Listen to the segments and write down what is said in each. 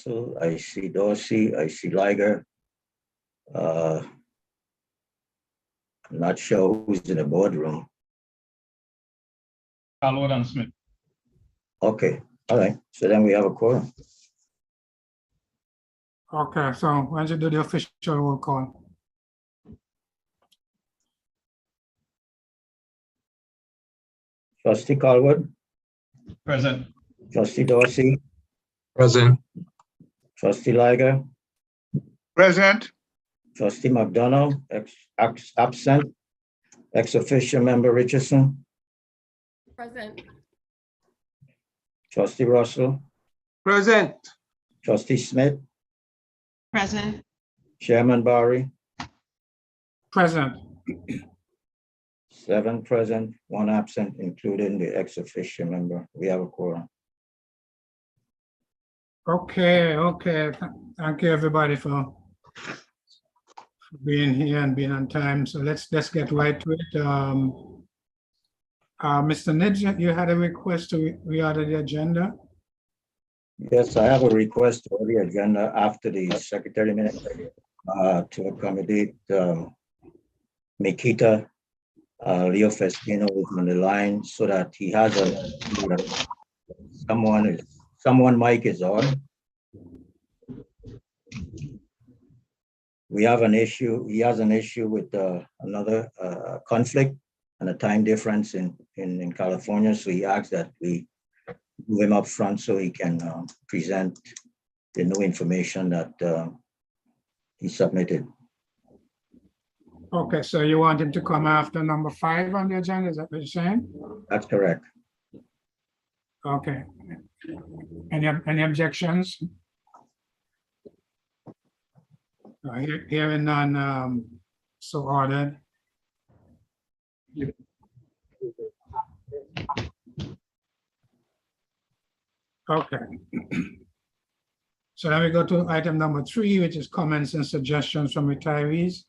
Russell, I see Dorsey, I see Liger. I'm not sure who's in the boardroom. Calwood and Smith. Okay, all right. So then we have a quorum. Okay, so why don't you do the official roll call? Trustee Calwood, Present. Trustee Dorsey, Present. Trustee Liger, Present. Trustee McDonald, absent. Ex officio member Richardson, Present. Trustee Russell, Present. Trustee Smith, Present. Chairman Barry, Present. 7 present, 1 absent, including the ex officio member. We have a quorum. Okay, okay. Thank you, everybody, for being here and being on time. So let's get right to it. Mr. Nidge, you had a request to reorder the agenda. Yes, I have a request for the agenda after the secretary minute to accommodate Mikita. Leo Festino is on the line so that he has someone mic is on. We have an issue. He has an issue with another conflict and a time difference in California. So he asked that we move him up front so he can present the new information that he submitted. Okay, so you want him to come after number 5 on the agenda, is that what you're saying? That's correct. Okay. Any objections? Hearing none, so ordered. Okay. So then we go to item number 3, which is comments and suggestions from retirees.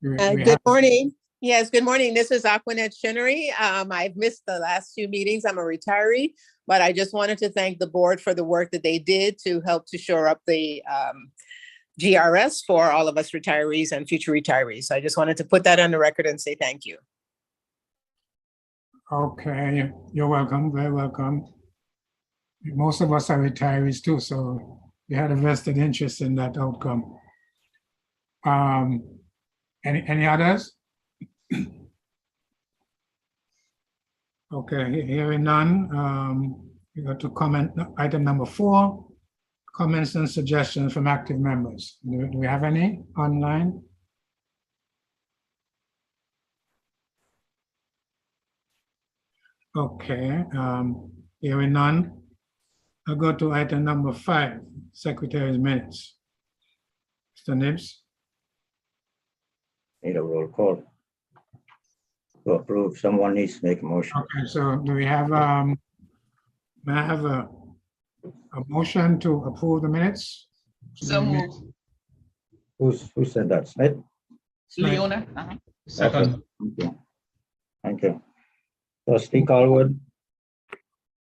Good morning. Yes, good morning. This is Aquanet Chinnery. I've missed the last 2 meetings. I'm a retiree, but I just wanted to thank the board for the work that they did to help to shore up the GRS for all of us retirees and future retirees. So I just wanted to put that on the record and say thank you. Okay, you're welcome, very welcome. Most of us are retirees too, so we had a vested interest in that outcome. Any others? Okay, hearing none, we go to comment item number 4, comments and suggestions from active members. Do we have any online? Okay, hearing none, I'll go to item number 5, Secretary's minutes. Mr. Nibs. Need a roll call to approve. Someone needs to make a motion. Okay, so do we have, may I have a motion to approve the minutes? So moved. Who said that? Smith? Leona. Second. Okay, thank you. Thank you. Trustee Calwood,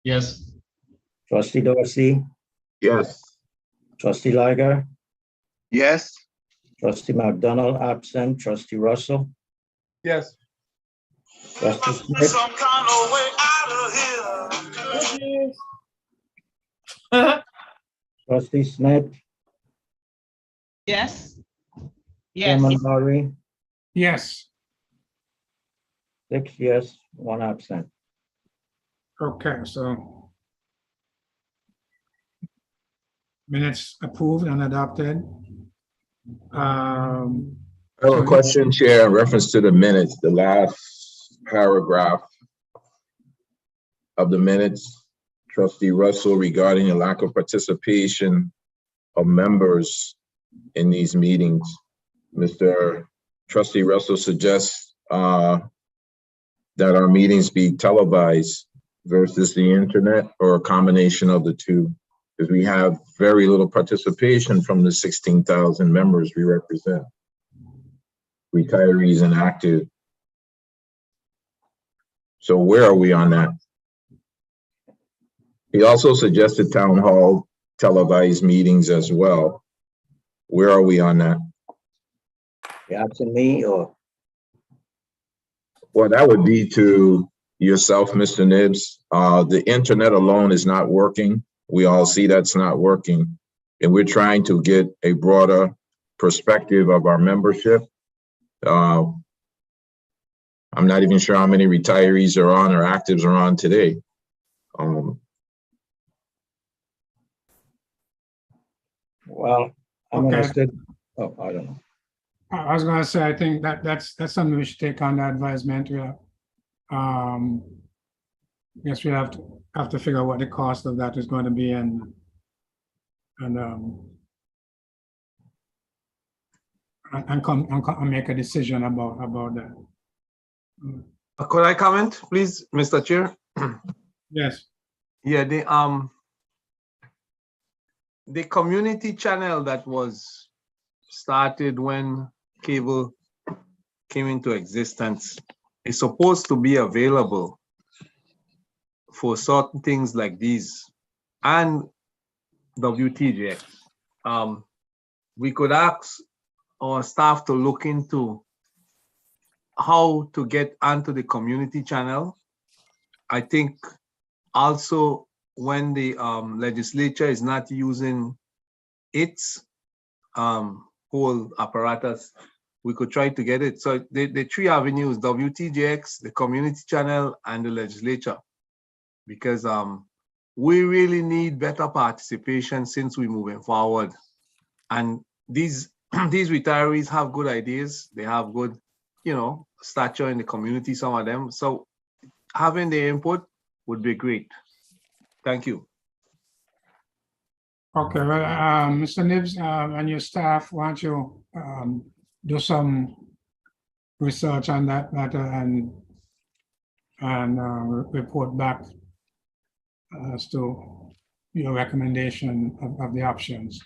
Yes. Trustee Dorsey, Yes. Trustee Liger, Yes. Trustee McDonald absent, Trustee Russell, Yes. Trustee Smith, Trustee Smith, Yes. Chairman Yes. Barry, Yes, 6 yes, 1 absent. okay, so minutes approved and adopted. I have a question, Chair, in reference to the minutes, the last paragraph of the minutes, Trustee Russell, regarding the lack of participation of members in these meetings. Mr. Trustee Russell suggests that our meetings be televised versus the internet, or a combination of the two, because we have very little participation from the 16,000 members we represent, retirees and active. So where are we on that? He also suggested town hall televised meetings as well. Where are we on that? You asking me or? Well, that would be to yourself, Mr. Nibbs. The internet alone is not working. We all see that's not working. And we're trying to get a broader perspective of our membership. I'm not even sure how many retirees are on or actives are on today. Well, I'm gonna Okay. stick, oh, I don't know. I was gonna say, I think that's something we should take on the advisement. Yes, we have to figure out what the cost of that is going to be and come and make a decision about that. Could I comment, please, Mr. Chair? Yes. Yeah, the community channel that was started when cable came into existence is supposed to be available for certain things like these and WTJ. We could ask our staff to look into how to get onto the community channel. I think also when the legislature is not using its whole apparatus, we could try to get it. So the three avenues, WTJX, the community channel, and the legislature, because we really need better participation since we're moving forward. And these retirees have good ideas. They have good, stature in the community, some of them. So having the input would be great. Thank you. Okay, well, Mr. Nibbs and your staff, why don't you do some research on that matter and report back as to your recommendation of the options.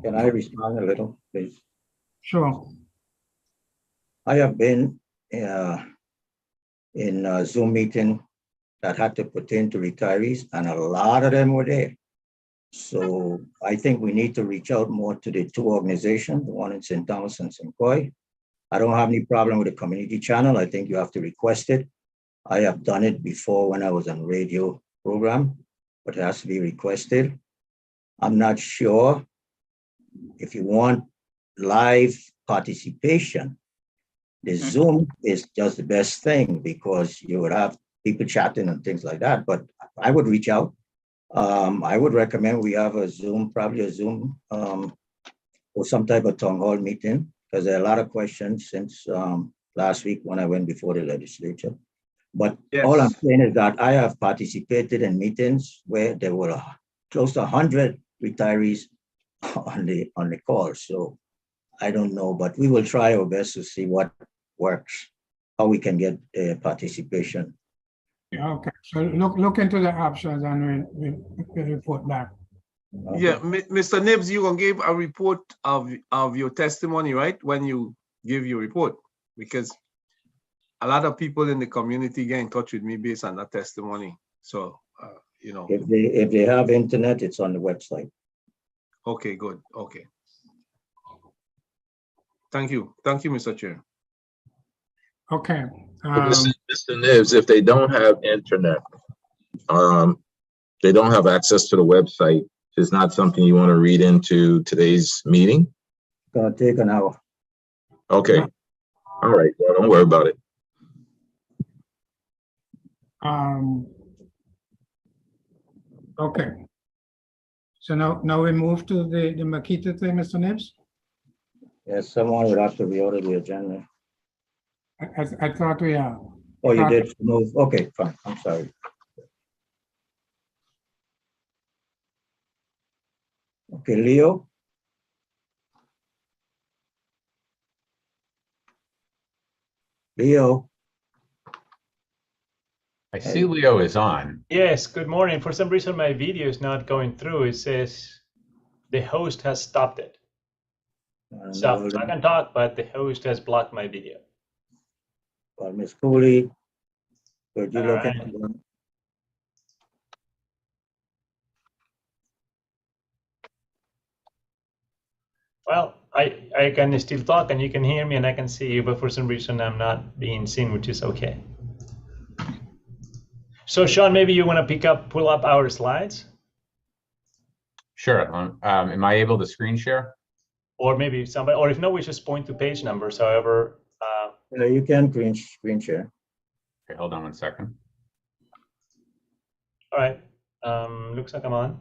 Can I respond a little, please? Sure. I have been in a Zoom meeting that had to pertain to retirees, and a lot of them were there. So I think we need to reach out more to the two organizations, the one in St. Thomas and St. Croix. I don't have any problem with the community channel. I think you have to request it. I have done it before when I was on radio program, but it has to be requested. I'm not sure if you want live participation, the Zoom is just the best thing because you would have people chatting and things like that, but I would reach out. I would recommend we have a Zoom, probably a Zoom or some type of town hall meeting, because there are a lot of questions since last week when I went before the legislature. But Yes. All I'm saying is that I have participated in meetings where there were close to 100 retirees on the call. So I don't know, but we will try our best to see what works, how we can get participation. Yeah, okay. So look into the options and we'll report back. Yeah, Mr. Nibbs, you gonna give a report of your testimony, right? When you give your report, because a lot of people in the community get in touch with me based on that testimony. So, If they have internet, it's on the website. Okay, good. Okay. Thank you, Mr. Chair. Okay. Mr. Nibbs, if they don't have internet, they don't have access to the website, it's not something you want to read into today's meeting? It's gonna take an hour. Okay. All right. Well, don't worry about it. Okay. So now we move to the Makita thing, Mr. Nibbs? Yes, someone would have to reorder the agenda. I thought we are. Oh, you did move. Okay, fine. I'm sorry. Okay, Leo. Leo. I see Leo is on. Yes, good morning. For some reason, my video is not going through. It says the host has stopped it. So I can talk, but the host has blocked my video. Well, Miss Cooley, could you All look right. into Well, I can still talk and you can hear me and I can see you, but for some reason I'm not being seen, which is okay. So Sean, maybe you want to pull up our slides, Sure. Am I able to screen share? or maybe somebody, or if not, we just point to page numbers. However, You can screen share. Okay, hold on one second. all right. Looks like I'm on.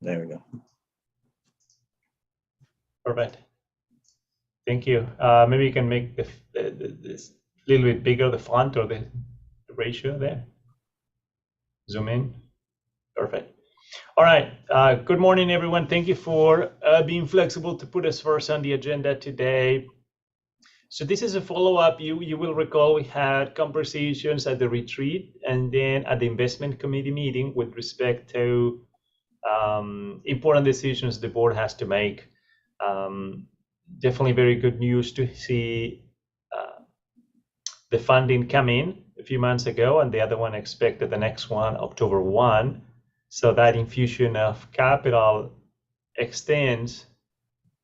There we go. Perfect. Thank you. Maybe you can make this little bit bigger, the font or the ratio there. Zoom in. Perfect. All right. Good morning, everyone. Thank you for being flexible to put us first on the agenda today. So this is a follow-up. You will recall we had conversations at the retreat and then at the investment committee meeting with respect to important decisions the board has to make. Definitely very good news to see the funding come in a few months ago, and the other one expected the next one October 1. So that infusion of capital extends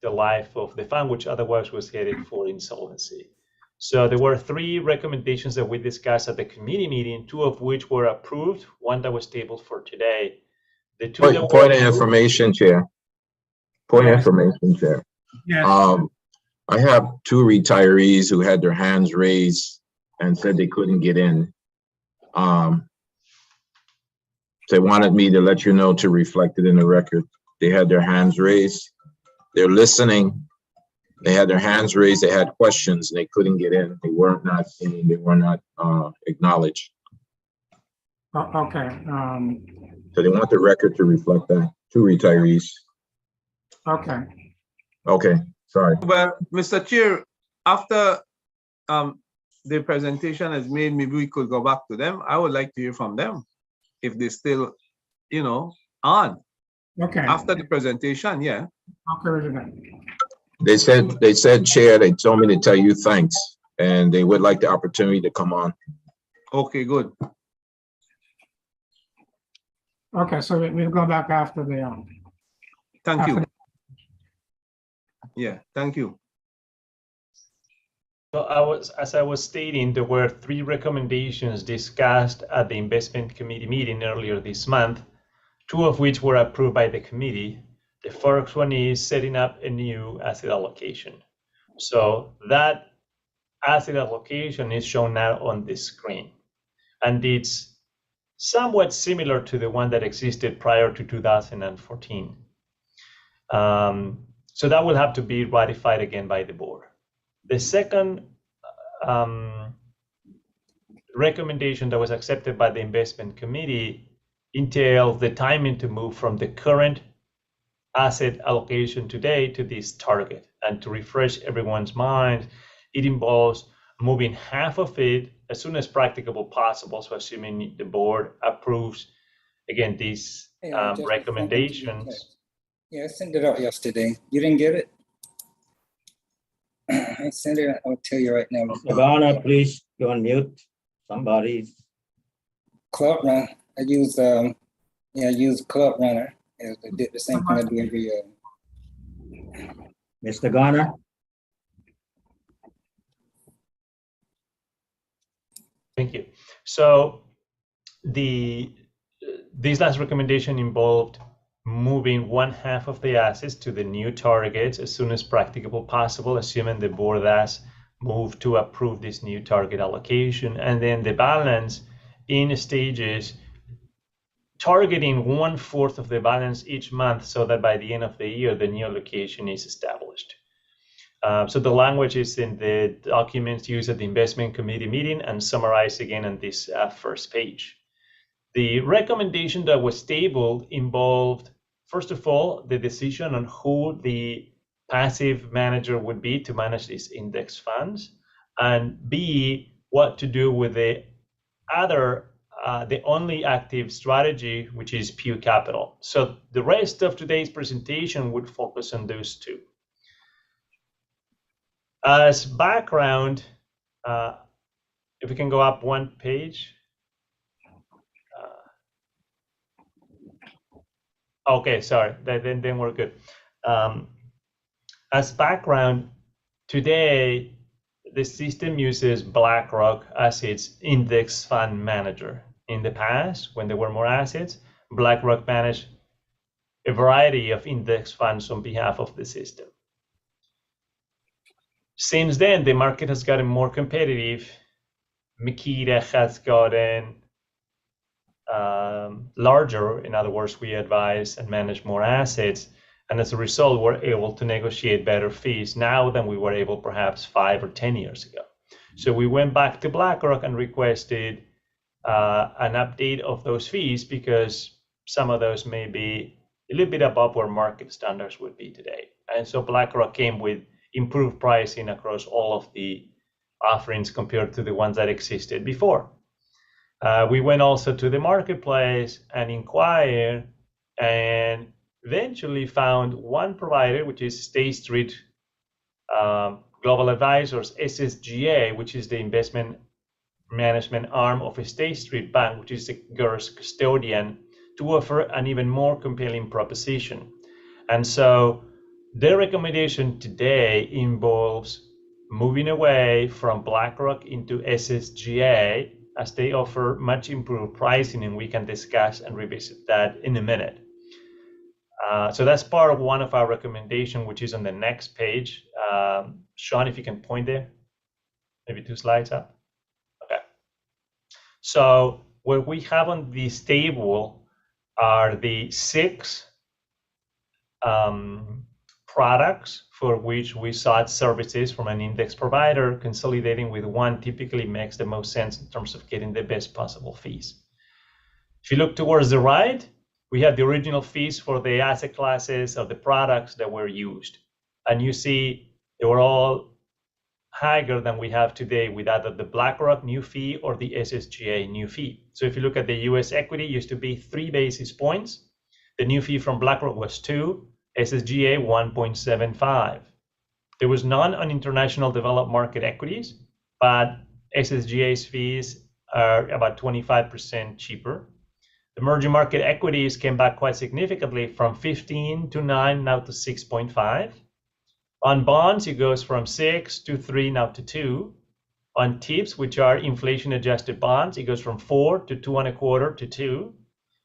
the life of the fund, which otherwise was headed for insolvency. So there were 3 recommendations that we discussed at the committee meeting, 2 of which were approved, 1 that was tabled for today. The 2 that Point of information, Chair. Point of information, Chair. Yes, I have 2 retirees who had their hands raised and said they couldn't get in. They wanted me to let you know to reflect it in the record. They had their hands raised. They're listening. They had their hands raised. They had questions and they couldn't get in. They were not seen. They were not acknowledged. okay, So they want the record to reflect that. 2 retirees. okay. Okay, sorry. Well, Mr. Chair, after the presentation is made, maybe we could go back to them. I would like to hear from them if they still, on Okay. after the presentation. Yeah. Okay, we'll do that. They said, Chair, they told me to tell you thanks, and they would like the opportunity to come on. Okay, good. Okay, so we'll go back after the, Thank after you. Yeah, thank you. So as I was stating, there were 3 recommendations discussed at the investment committee meeting earlier this month, 2 of which were approved by the committee. The first one is setting up a new asset allocation. So that asset allocation is shown now on the screen, and it's somewhat similar to the one that existed prior to 2014. So that will have to be ratified again by the board. The second recommendation that was accepted by the investment committee entails the timing to move from the current asset allocation today to this target. And to refresh everyone's mind, it involves moving half of it as soon as practicable possible. So assuming the board approves, again, these recommendations. Yeah, I sent it out yesterday. You didn't get it? I sent it. I'll tell you right now. Mr. Garner, please go on mute. Somebody. Club Run. I use I use Club Runner. I did the same thing I do every year. Mr. Garner. Thank you. So this last recommendation involved moving 1/2 of the assets to the new targets as soon as practicable possible, assuming the board has moved to approve this new target allocation, and then the balance in stages, targeting 1/4 of the balance each month so that by the end of the year, the new allocation is established. So the language is in the documents used at the investment committee meeting and summarized again on this first page. The recommendation that was tabled involved, first of all, the decision on who the passive manager would be to manage these index funds, and B, what to do with the other, the only active strategy, which is Pew Capital. So the rest of today's presentation would focus on those 2. As background, if we can go up 1 page. Okay, sorry, then we're good. As background, today, the system uses BlackRock as its index fund manager. In the past, when there were more assets, BlackRock managed a variety of index funds on behalf of the system. Since then, the market has gotten more competitive. Makita has gotten larger. In other words, we advise and manage more assets. And as a result, we're able to negotiate better fees now than we were able perhaps 5 or 10 years ago. So we went back to BlackRock and requested an update of those fees because some of those may be a little bit above where market standards would be today. And so BlackRock came with improved pricing across all of the offerings compared to the ones that existed before. We went also to the marketplace and inquired and eventually found one provider, which is State Street Global Advisors, SSGA, which is the investment management arm of a State Street Bank, which is the GERS custodian, to offer an even more compelling proposition. And so their recommendation today involves moving away from BlackRock into SSGA, as they offer much improved pricing, and we can discuss and revisit that in a minute. So that's part of one of our recommendation, which is on the next page. Sean, if you can point there, maybe 2 slides up. Okay. So what we have on this table are the 6 products for which we sought services from an index provider. Consolidating with one typically makes the most sense in terms of getting the best possible fees. If you look towards the right, we have the original fees for the asset classes of the products that were used. And you see they were all higher than we have today with either the BlackRock new fee or the SSGA new fee. So if you look at the US equity, it used to be 3 basis points. The new fee from BlackRock was 2, SSGA 1.75. There was none on international developed market equities, but SSGA's fees are about 25% cheaper. Emerging market equities came back quite significantly from 15 to 9, now to 6.5. On bonds, it goes from 6 to 3, now to 2. On TIPS, which are inflation-adjusted bonds, it goes from 4 to 2.25 to 2.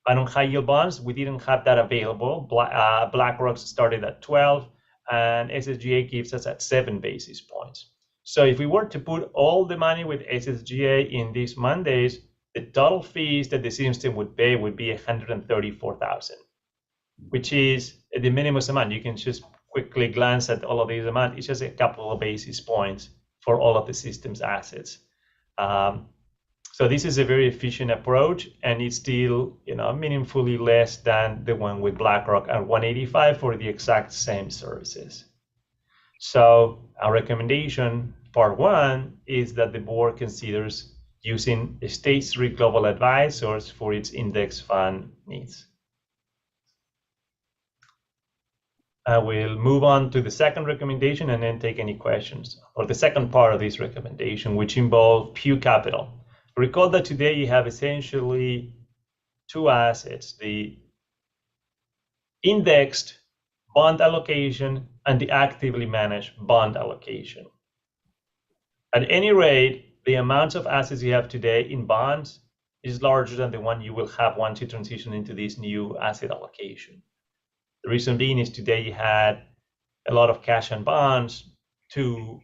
And on high-yield bonds, we didn't have that available. BlackRock started at 12, and SSGA gives us at 7 basis points. So if we were to put all the money with SSGA in these Mondays, the total fees that the system would pay would be $134,000, which is a de minimis amount. You can just quickly glance at all of these amounts. It's just a couple of basis points for all of the system's assets. So this is a very efficient approach, and it's still, meaningfully less than the one with BlackRock at $185 for the exact same services. So our recommendation, part 1, is that the board considers using State Street Global Advisors for its index fund needs. I will move on to the second recommendation and then take any questions, or the second part of this recommendation, which involves Pew Capital. Recall that today you have essentially 2 assets, the indexed bond allocation and the actively managed bond allocation. At any rate, the amounts of assets you have today in bonds is larger than the one you will have once you transition into this new asset allocation. The reason being is today you had a lot of cash and bonds to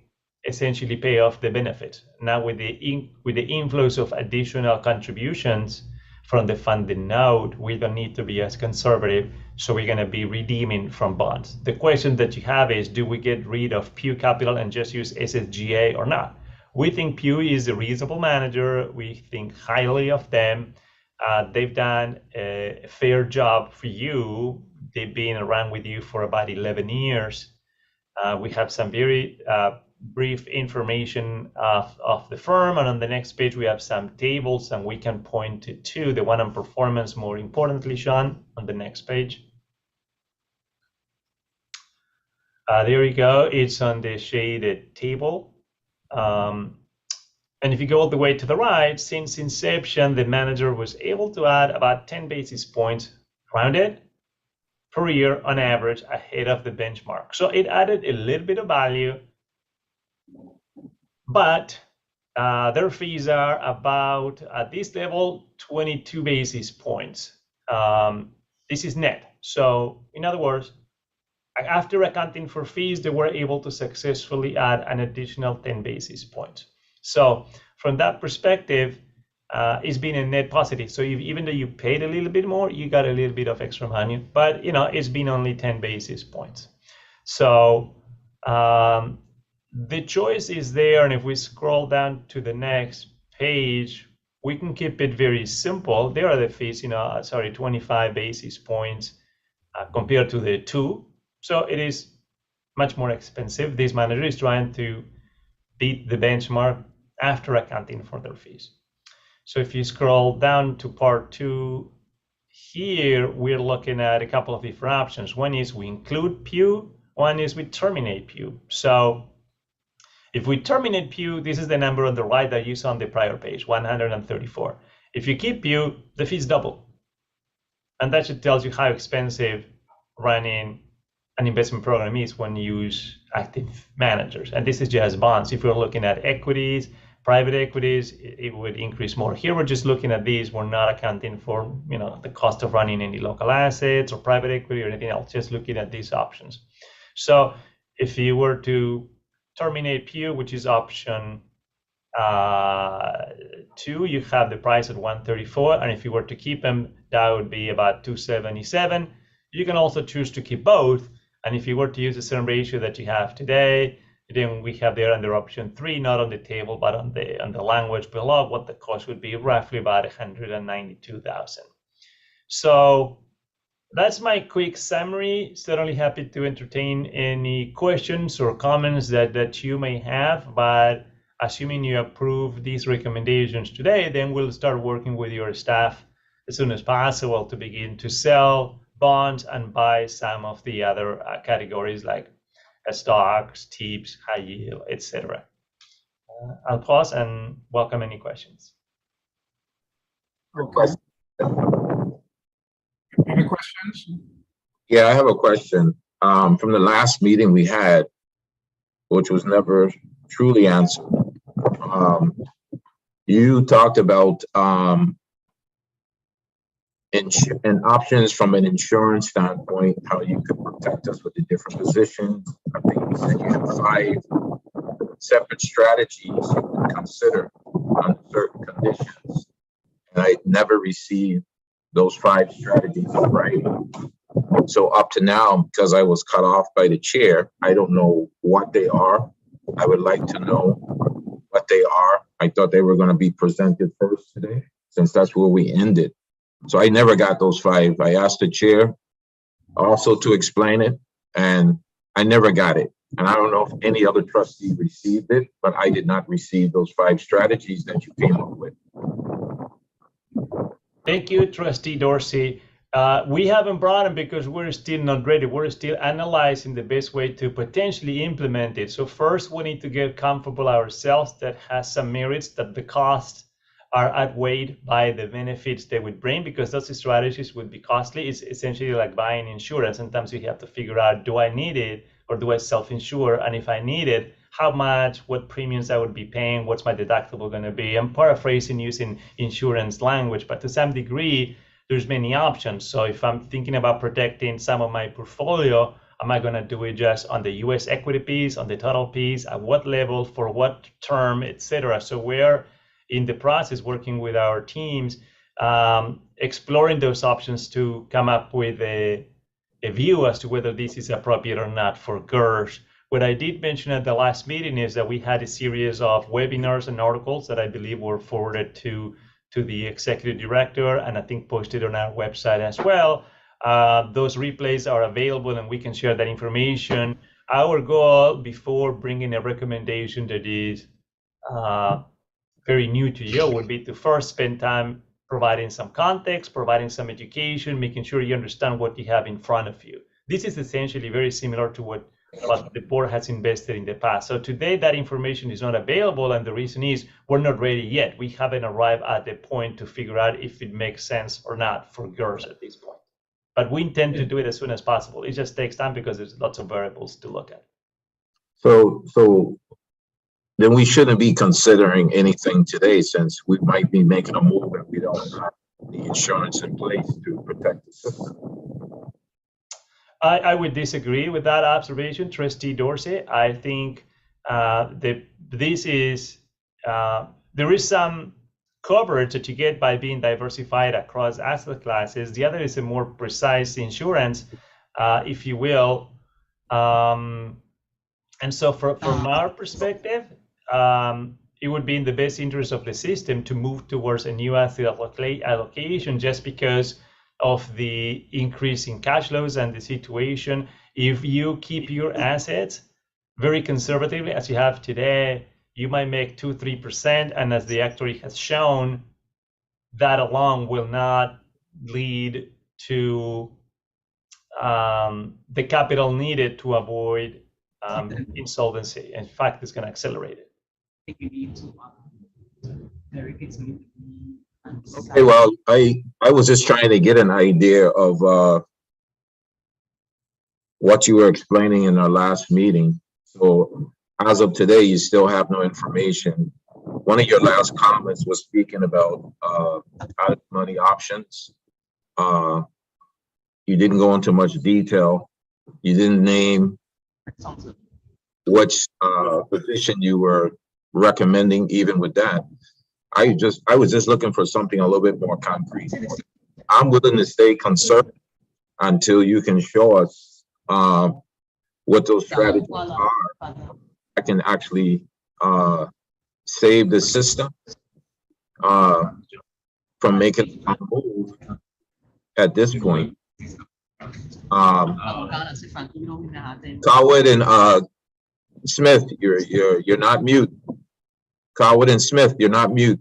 essentially pay off the benefit. Now with the inflows of additional contributions from the funding node, we don't need to be as conservative, so we're going to be redeeming from bonds. The question that you have is, do we get rid of Pew Capital and just use SSGA or not? We think Pew is a reasonable manager. We think highly of them. They've done a fair job for you. They've been around with you for about 11 years. We have some very brief information of the firm, and on the next page we have some tables, and we can point to the one on performance more importantly. Sean, on the next page. There we go. It's on the shaded table. And if you go all the way to the right, since inception, the manager was able to add about 10 basis points rounded per year on average ahead of the benchmark. So it added a little bit of value, but their fees are about, at this level, 22 basis points. This is net. So in other words, after accounting for fees, they were able to successfully add an additional 10 basis points. So from that perspective, it's been a net positive. So even though you paid a little bit more, you got a little bit of extra money, but it's been only 10 basis points. So the choice is there, and if we scroll down to the next page, we can keep it very simple. There are the fees, 25 basis points compared to the 2. So it is much more expensive. This manager is trying to beat the benchmark after accounting for their fees. So if you scroll down to part 2, here we're looking at a couple of different options. One is we include PU, one is we terminate PU. So if we terminate PU, this is the number on the right that you saw on the prior page, 134. If you keep PU, the fees double. And that should tell you how expensive running an investment program is when you use active managers. And this is just bonds. If we're looking at equities, private equities, it would increase more. Here we're just looking at these. We're not accounting for the cost of running any local assets or private equity or anything else, just looking at these options. So if you were to terminate PU, which is option 2, you have the price at 134, and if you were to keep them, that would be about 277. You can also choose to keep both, and if you were to use the same ratio that you have today, then we have there under option 3, not on the table, but on the language below, what the cost would be, roughly about 192,000. So that's my quick summary. Certainly happy to entertain any questions or comments that you may have, but assuming you approve these recommendations today, then we'll start working with your staff as soon as possible to begin to sell bonds and buy some of the other categories like stocks, TIPS, high yield, etc. I'll pause and welcome any questions. Okay. Any questions? Yeah, I have a question. From the last meeting we had, which was never truly answered, you talked about and options from an insurance standpoint, how you could protect us with the different positions. I think you said you have 5 separate strategies you could consider under certain conditions. And I never received those 5 strategies in writing. So up to now, because I was cut off by the chair, I don't know what they are. I would like to know what they are. I thought they were going to be presented first today, since that's where we ended. So I never got those 5. I asked the chair also to explain it, and I never got it. And I don't know if any other trustee received it, but I did not receive those 5 strategies that you came up with. Thank you, Trustee Dorsey. We haven't brought them because we're still not ready. We're still analyzing the best way to potentially implement it. So first, we need to get comfortable ourselves that has some merits, that the costs are outweighed by the benefits they would bring, because those strategies would be costly. It's essentially like buying insurance. Sometimes you have to figure out, do I need it or do I self-insure? And if I need it, how much, what premiums I would be paying, what's my deductible going to be? I'm paraphrasing using insurance language, but to some degree, there's many options. So if I'm thinking about protecting some of my portfolio, am I going to do it just on the US equity piece, on the total piece, at what level, for what term, etc.? So we're in the process working with our teams, exploring those options to come up with a view as to whether this is appropriate or not for GERS. What I did mention at the last meeting is that we had a series of webinars and articles that I believe were forwarded to the executive director, and I think posted on our website as well. Those replays are available and we can share that information. Our goal before bringing a recommendation that is very new to you would be to first spend time providing some context, providing some education, making sure you understand what you have in front of you. This is essentially very similar to what the board has invested in the past. So today that information is not available, and the reason is we're not ready yet. We haven't arrived at the point to figure out if it makes sense or not for GERS at this point. But we intend to do it as soon as possible. It just takes time because there's lots of variables to look at. So then we shouldn't be considering anything today, since we might be making a move and we don't have the insurance in place to protect the system. I would disagree with that observation, Trustee Dorsey. I think there is some coverage that you get by being diversified across asset classes. The other is a more precise insurance, if you will. And so from our perspective, it would be in the best interest of the system to move towards a new asset allocation, just because of the increase in cash flows and the situation. If you keep your assets very conservatively, as you have today, you might make 2-3%, and as the actuary has shown, that alone will not lead to the capital needed to avoid insolvency. In fact, it's going to accelerate it. Okay, well, I was just trying to get an idea of what you were explaining in our last meeting. So as of today, you still have no information. One of your last comments was speaking about out of money options. You didn't go into much detail. You didn't name which position you were recommending. Even with that, I was just looking for something a little bit more concrete. I'm willing to stay conservative until you can show us what those strategies are. I can actually save the system from making a move at this point. Coward and Smith, you're not mute. Coward and Smith, you're not mute.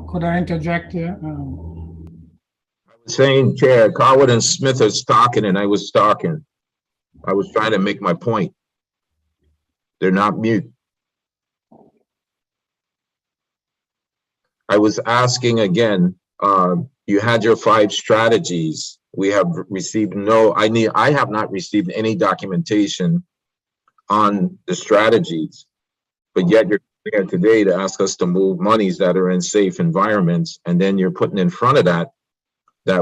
Could I interject here? Saying, Chair, Coward and Smith is talking and I was talking. I was trying to make my point. They're not mute. I was asking again, you had your 5 strategies. We have received I have not received any documentation on the strategies, but yet you're here today to ask us to move monies that are in safe environments. And then you're putting in front of that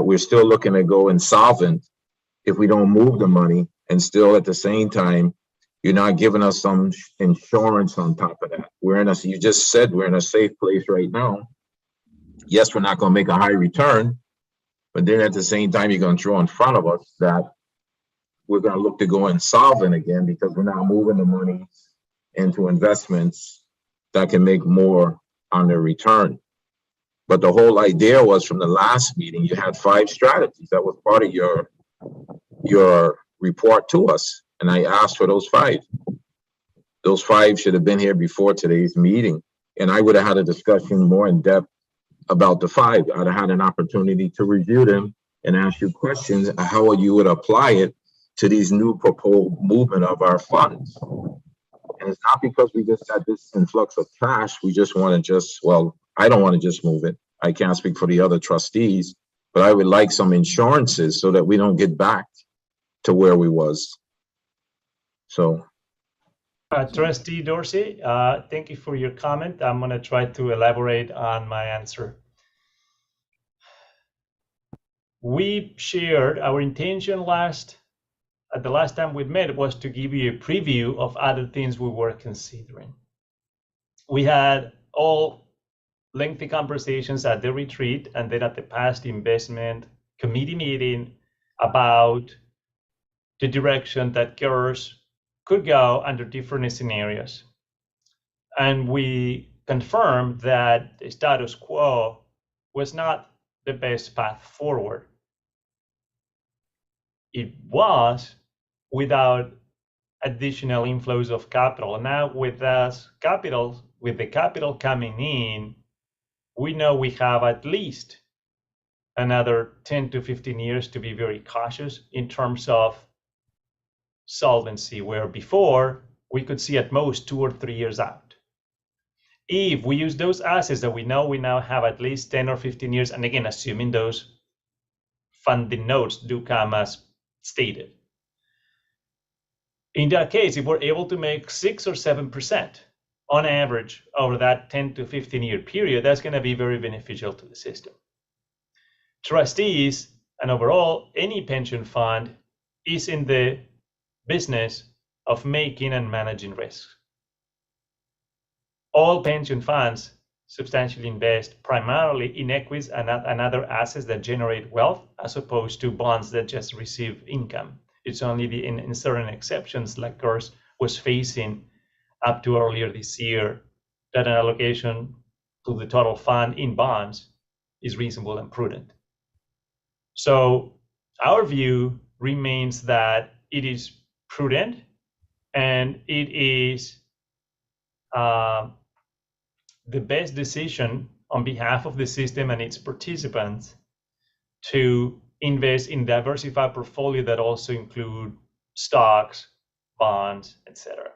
we're still looking to go insolvent if we don't move the money. And still at the same time, you're not giving us some insurance on top of that. You just said we're in a safe place right now. Yes, we're not going to make a high return, but then at the same time, you're going to throw in front of us that we're going to look to go insolvent again because we're not moving the money into investments that can make more on their return. But the whole idea was, from the last meeting, you had 5 strategies. That was part of your report to us. And I asked for those 5. Those 5 should have been here before today's meeting. And I would have had a discussion more in depth about the 5. I'd have had an opportunity to review them and ask you questions on how you would apply it to these new proposed movement of our funds. And it's not because we just got this influx of cash. We just want to I don't want to just move it. I can't speak for the other trustees, but I would like some insurances so that we don't get back to where we was. So. Trustee Dorsey, thank you for your comment. I'm going to try to elaborate on my answer. We shared our intention at the last time we met was to give you a preview of other things we were considering. We had all lengthy conversations at the retreat and then at the past investment committee meeting about the direction that GERS could go under different scenarios. And we confirmed that the status quo was not the best path forward. It was without additional inflows of capital. Now with the capital coming in, we know we have at least another 10 to 15 years to be very cautious in terms of solvency, where before we could see at most 2 or 3 years out. if we use those assets that we now have at least 10 or 15 years, and again, assuming those funding notes do come as stated. In that case, if we're able to make 6 or 7% on average over that 10 to 15 year period, that's going to be very beneficial to the system. Trustees and overall, any pension fund is in the business of making and managing risks. All pension funds substantially invest primarily in equities and other assets that generate wealth, as opposed to bonds that just receive income. It's only in certain exceptions, like GERS was facing up to earlier this year, that an allocation to the total fund in bonds is reasonable and prudent. So our view remains that it is prudent and it is the best decision on behalf of the system and its participants to invest in diversified portfolio that also include stocks, bonds, etc.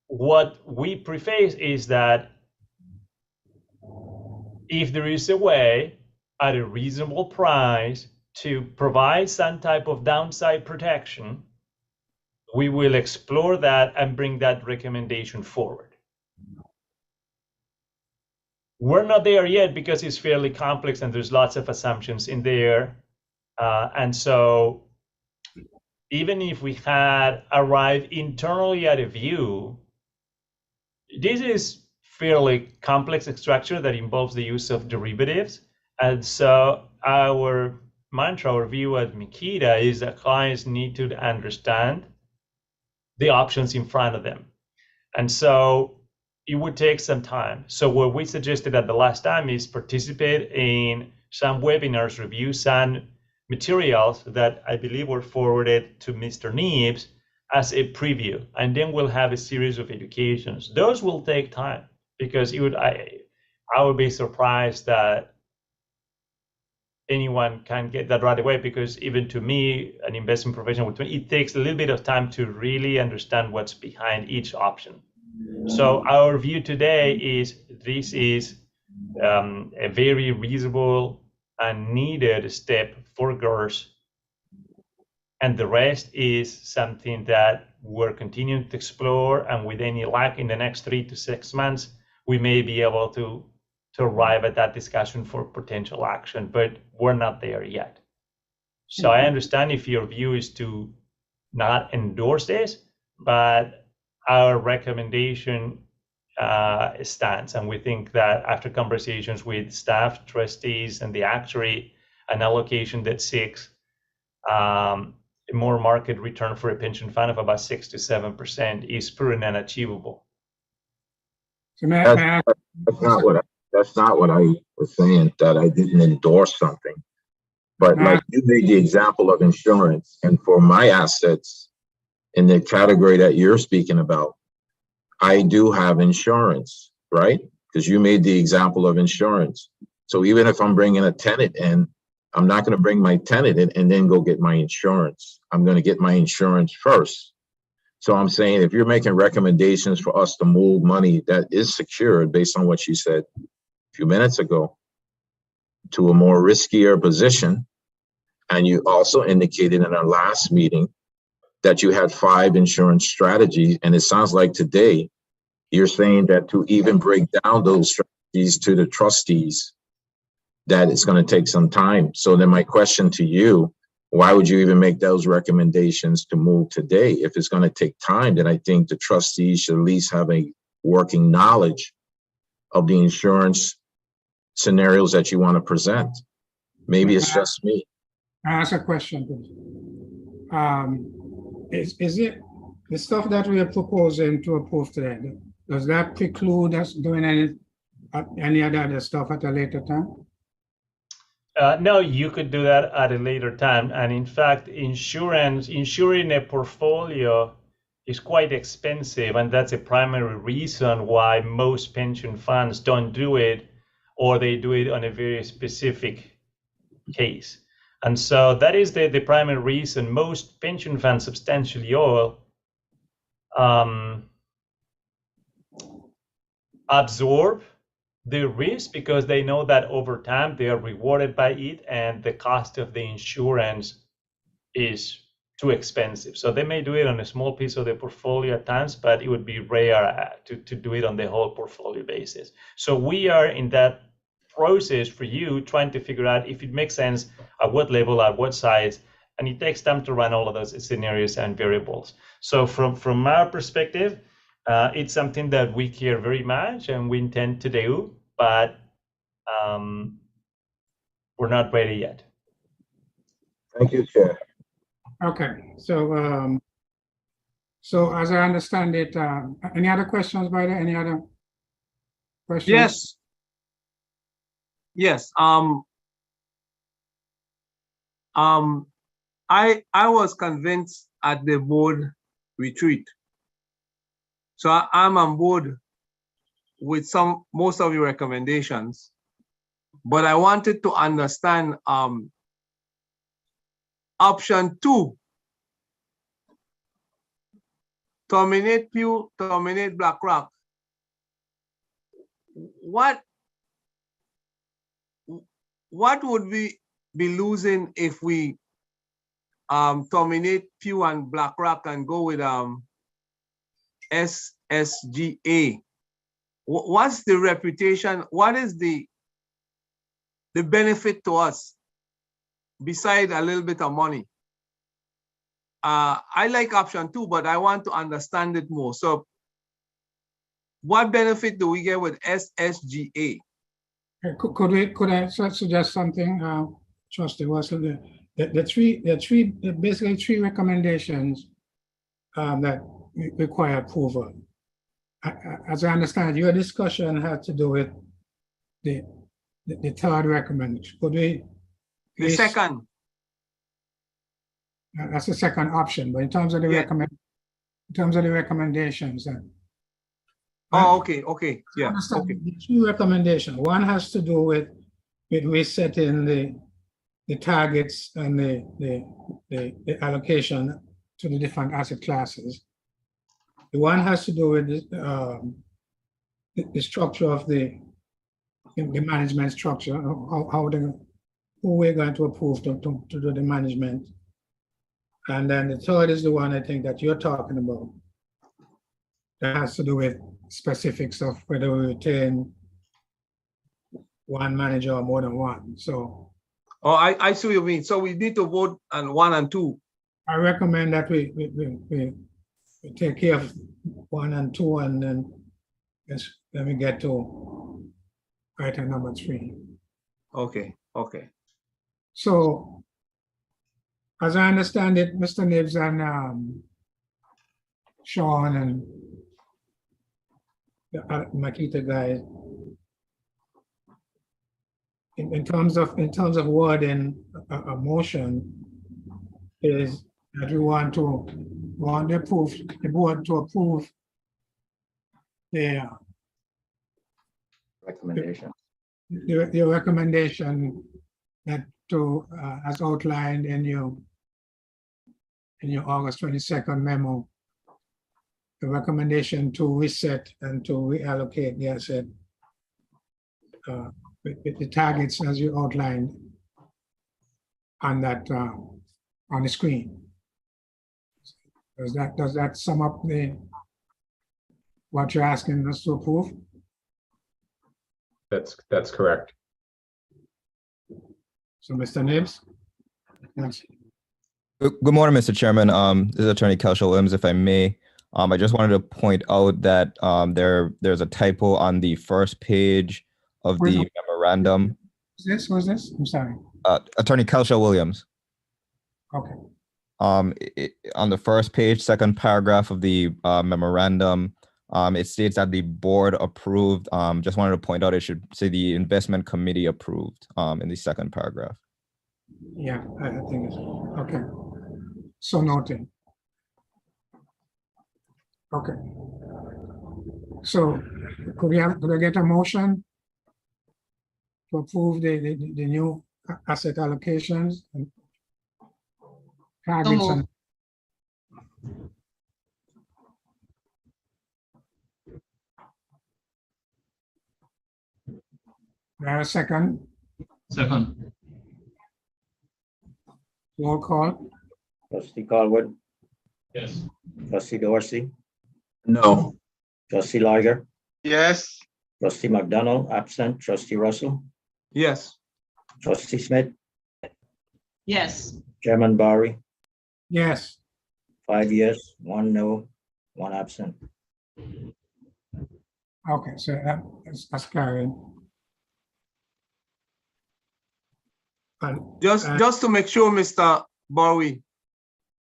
What we preface is that if there is a way at a reasonable price to provide some type of downside protection, we will explore that and bring that recommendation forward. We're not there yet because it's fairly complex and there's lots of assumptions in there. And so even if we had arrived internally at a view, this is fairly complex structure that involves the use of derivatives. And so our mantra, our view at Makita is that clients need to understand the options in front of them. And so it would take some time. So what we suggested at the last time is participate in some webinars, review some materials that I believe were forwarded to Mr. Neebs as a preview, and then we'll have a series of educations. Those will take time because I would be surprised that anyone can get that right away, because even to me, an investment professional, it takes a little bit of time to really understand what's behind each option. So our view today is this is a very reasonable and needed step for GERS, and the rest is something that we're continuing to explore, and with any luck in the next 3 to 6 months, we may be able to arrive at that discussion for potential action, but we're not there yet. So I understand if your view is to not endorse this, but our recommendation stands, and we think that after conversations with staff, trustees, and the actuary, an allocation that seeks a more market return for a pension fund of about 6 to 7% is prudent and achievable. So may I ask- That's not what I was saying, that I didn't endorse something. But like you made the example of insurance, and for my assets in the category that you're speaking about, I do have insurance, right? Because you made the example of insurance. So even if I'm bringing a tenant in, I'm not going to bring my tenant in and then go get my insurance. I'm going to get my insurance first. So I'm saying, if you're making recommendations for us to move money that is secured based on what you said a few minutes ago to a more riskier position, and you also indicated in our last meeting that you had 5 insurance strategies, and it sounds like today you're saying that to even break down those strategies to the trustees, that it's going to take some time. So then my question to you, why would you even make those recommendations to move today? If it's going to take time, then I think the trustees should at least have a working knowledge of the insurance scenarios that you want to present. Maybe it's just me. I ask a question, please. Is it the stuff that we are proposing to approve today, does that preclude us doing any other stuff at a later time? No, you could do that at a later time. And in fact, insuring a portfolio is quite expensive. And that's a primary reason why most pension funds don't do it, or they do it on a very specific case. And so that is the primary reason most pension funds, substantially all, absorb the risk because they know that over time they are rewarded by it and the cost of the insurance is too expensive. So they may do it on a small piece of the portfolio at times, but it would be rare to do it on the whole portfolio basis. So we are in that process for you trying to figure out if it makes sense at what level, at what size, and it takes time to run all of those scenarios and variables. So from our perspective, it's something that we care very much and we intend to do, but we're not ready yet. Thank you, Chair. Okay, so so as I understand it, any other questions by there? Any other questions? Yes. Yes, I was convinced at the board retreat. So I'm on board with most of your recommendations, but I wanted to understand option 2, terminate Pew, terminate BlackRock. What would we be losing if we terminate Pew and BlackRock and go with SSGA? What's the reputation? What is the benefit to us beside a little bit of money? I like option 2, but I want to understand it more. So what benefit do we get with SSGA? Could I suggest something, Trustee Russell? Basically three recommendations that require approval. As I understand, your discussion had to do with the third recommendation. Could we? The second. That's the second option, but in terms of the recommendations. Oh, okay, yeah, okay. The two recommendations. One has to do with resetting the targets and the allocation to the different asset classes. The one has to do with the structure of the management structure, who we're going to approve to do the management. And then the third is the one I think that you're talking about. That has to do with specifics of whether we retain one manager or more than one. So. Oh, I see what you mean. So we need to vote on 1 and 2. I recommend that we take care of 1 and 2, and then let me get to item number 3. Okay. So, as I understand it, Mr. Nibs and Sean and the Makita guys, in terms of wording a motion, is that we want the board to approve the Recommendation. your recommendation that as outlined in your August 22nd memo, the recommendation to reset and to reallocate the asset with the targets as you outlined on that on the screen. Does that sum up what you're asking us to approve? That's correct. So, Mr. Nibs? Yes. Good morning, Mr. Chairman. This is Attorney Kelshel Williams, if I may. I just wanted to point out that there's a typo on the first page of the memorandum. Was this? I'm sorry. Attorney Kelshel Williams. Okay. On the first page, second paragraph of the memorandum, it states that the board approved. Just wanted to point out it should say the investment committee approved in the second paragraph. Yeah, I think it's okay. So noted. Okay. So could I get a motion to approve the new asset allocations and targets? And Do I have a second? Second. Roll call? Trustee Colwood, Yes. trustee Dorsey, No. trustee Liger, Yes. trustee McDonald, absent, trustee Russell, Yes. trustee Smith, Yes. Chairman Barry, Yes. 5 yes, 1 no, 1 absent. Okay, so that's carried. And, Just to make sure, Mr. Bowie,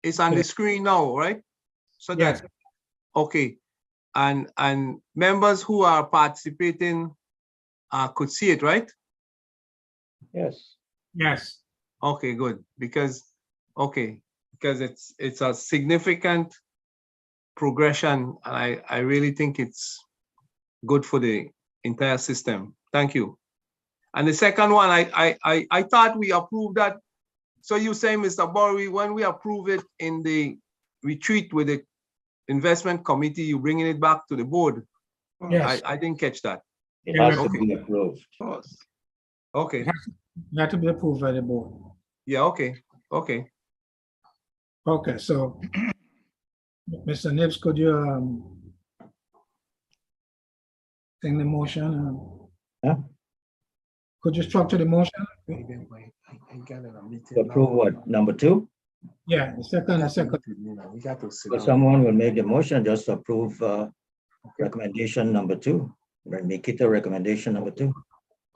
it's on the screen now, right? So yes, that, okay. And members who are participating could see it, right? Yes. yes, Okay, good. Because it's a significant progression, and I really think it's good for the entire system. Thank you. And the second one, I thought we approved that. So you say, Mr. Bowie, when we approve it in the retreat with the investment committee, you bringing it back to the board? yes. I didn't catch that. It Yeah, has to okay. be approved. Okay. You have to be approved by the board. Yeah, okay. Okay. Okay, so Mr. Nibbs, could you sing the motion? Huh? Could you structure the motion? To approve what, number 2? Yeah, the second. So someone will make the motion just to approve recommendation number 2. Make it a recommendation number 2.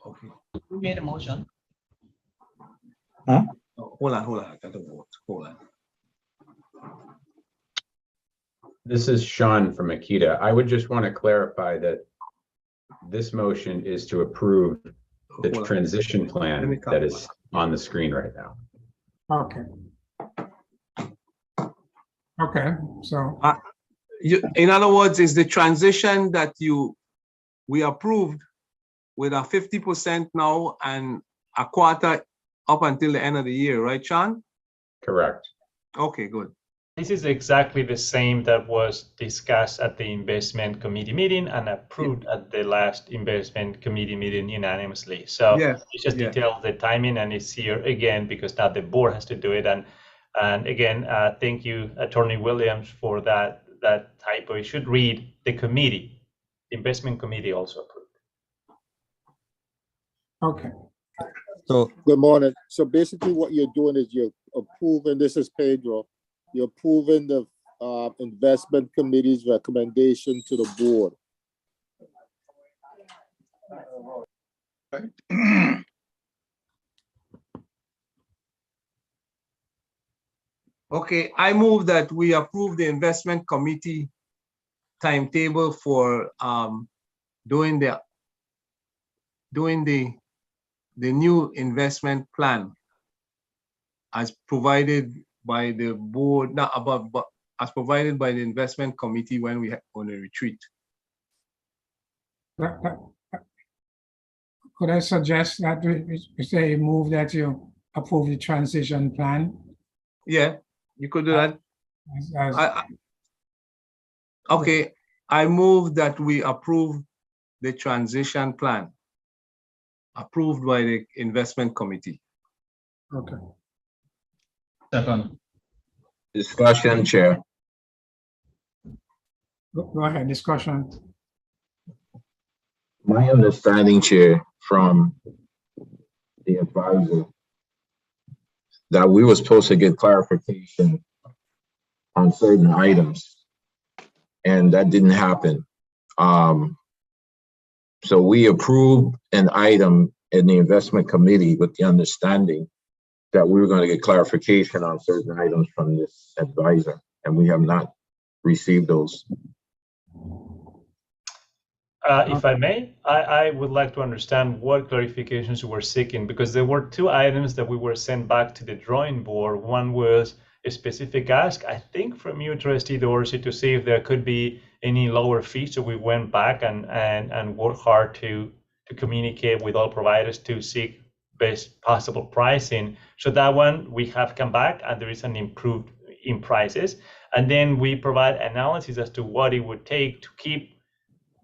Okay. Who made a motion? Huh? Hold on. I got to vote. Hold on. This is Sean from Akita. I would just want to clarify that this motion is to approve the Hold on. transition plan that is on the screen right now. Okay. Okay, so, In other words, is the transition that we approved with a 50% now and a quarter up until the end of the year, right, Sean? Correct. Okay, good. This is exactly the same that was discussed at the investment committee meeting and approved at the last investment committee meeting unanimously. So Yeah, it's just yeah. details the timing, and it's here again because now the board has to do it. And again, thank you, Attorney Williams, for that typo. It should read the committee, the investment committee also approved. okay, So Good morning. So basically what you're doing is you're approving, this is Pedro, you're approving the investment committee's recommendation to the board. Okay, I move that we approve the investment committee timetable for doing the new investment plan as provided by the board, not above, but as provided by the investment committee when we on a retreat. could I suggest that we say move that you approve the transition plan? Yeah, you could do that. as- Okay, I move that we approve the transition plan approved by the investment committee. Okay, Second. Discussion, Chair. go ahead, discussion. My understanding, Chair, from the advisor, that we were supposed to get clarification on certain items, and that didn't happen. So we approved an item in the investment committee with the understanding that we were going to get clarification on certain items from this advisor, and we have not received those. If I may, I would like to understand what clarifications you were seeking, because there were 2 items that we were sent back to the drawing board. One was a specific ask, I think from you, Trustee Dorsey, to see if there could be any lower fees. So we went back and worked hard to communicate with all providers to seek best possible pricing. So that one we have come back and there is an improved in prices. And then we provide analysis as to what it would take to keep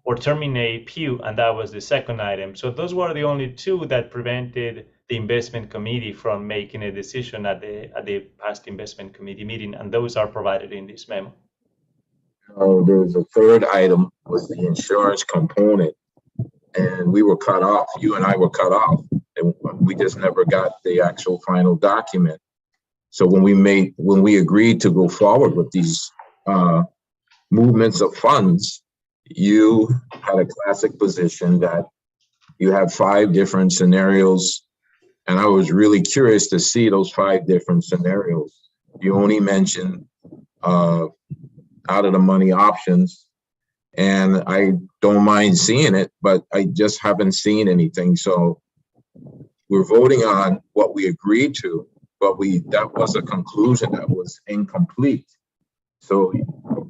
or terminate Pew, and that was the second item. So those were the only two that prevented the investment committee from making a decision at the past investment committee meeting, and those are provided in this memo. Oh, there was a third item, was the insurance component, and we were cut off. You and I were cut off, and we just never got the actual final document. So when we agreed to go forward with these movements of funds, you had a classic position that you had 5 different scenarios, and I was really curious to see those 5 different scenarios. You only mentioned out of the money options, and I don't mind seeing it, but I just haven't seen anything. So we're voting on what we agreed to, but that was a conclusion that was incomplete. So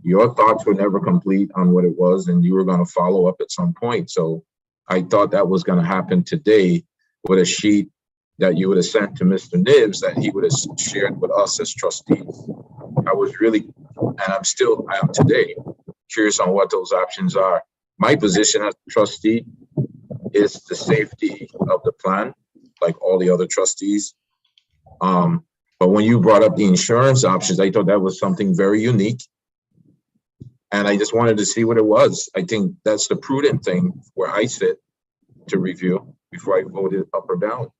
your thoughts were never complete on what it was, and you were going to follow up at some point. So I thought that was going to happen today with a sheet that you would have sent to Mr. Nibbs that he would have shared with us as trustees. I was really, and I am today, curious on what those options are. My position as a trustee is the safety of the plan, like all the other trustees. But when you brought up the insurance options, I thought that was something very unique. And I just wanted to see what it was. I think that's the prudent thing where I sit to review before I vote it up or down.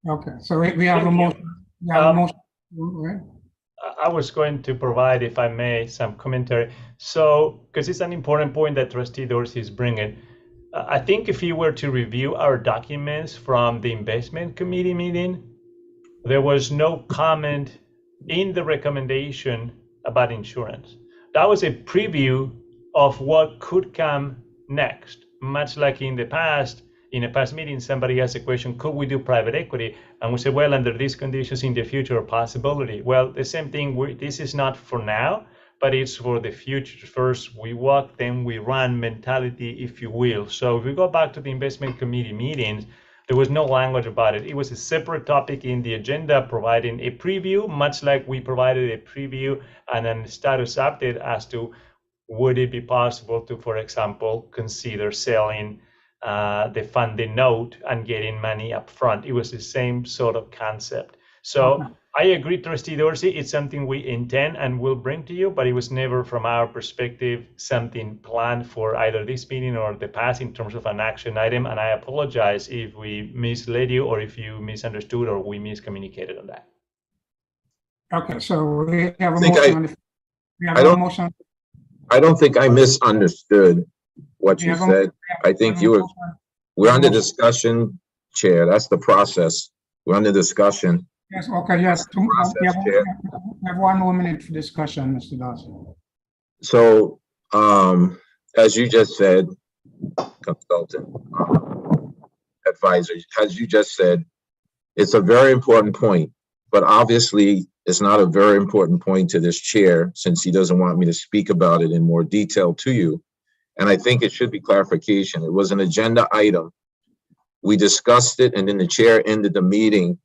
Okay, so we have a motion. We have a motion. Right? I was going to provide, if I may, some commentary. So, because it's an important point that Trustee Dorsey is bringing. I think if you were to review our documents from the investment committee meeting, there was no comment in the recommendation about insurance. That was a preview of what could come next. Much like in the past meeting, somebody asked a question, could we do private equity? And we said, well, under these conditions in the future, a possibility. Well, the same thing, this is not for now, but it's for the future. First we walk, then we run mentality, if you will. So if we go back to the investment committee meetings, there was no language about it. It was a separate topic in the agenda, providing a preview, much like we provided a preview and then status update as to would it be possible to, for example, consider selling the funding note and getting money up front. It was the same sort of concept. So I agree, Trustee Dorsey, it's something we intend and will bring to you, but it was never, from our perspective, something planned for either this meeting or the past in terms of an action item. And I apologize if we misled you or if you misunderstood or we miscommunicated on that. Okay, so we have a motion. I don't think I misunderstood what you said. I think we're under discussion, Chair. That's the process. We're under discussion. Yes, okay, yes. We have 1 more minute for discussion, Mr. Dawson. So, as you just said, consultant, advisor, as you just said, it's a very important point, but obviously it's not a very important point to this chair since he doesn't want me to speak about it in more detail to you. And I think it should be clarification. It was an agenda item. We discussed it and then the chair ended the meeting.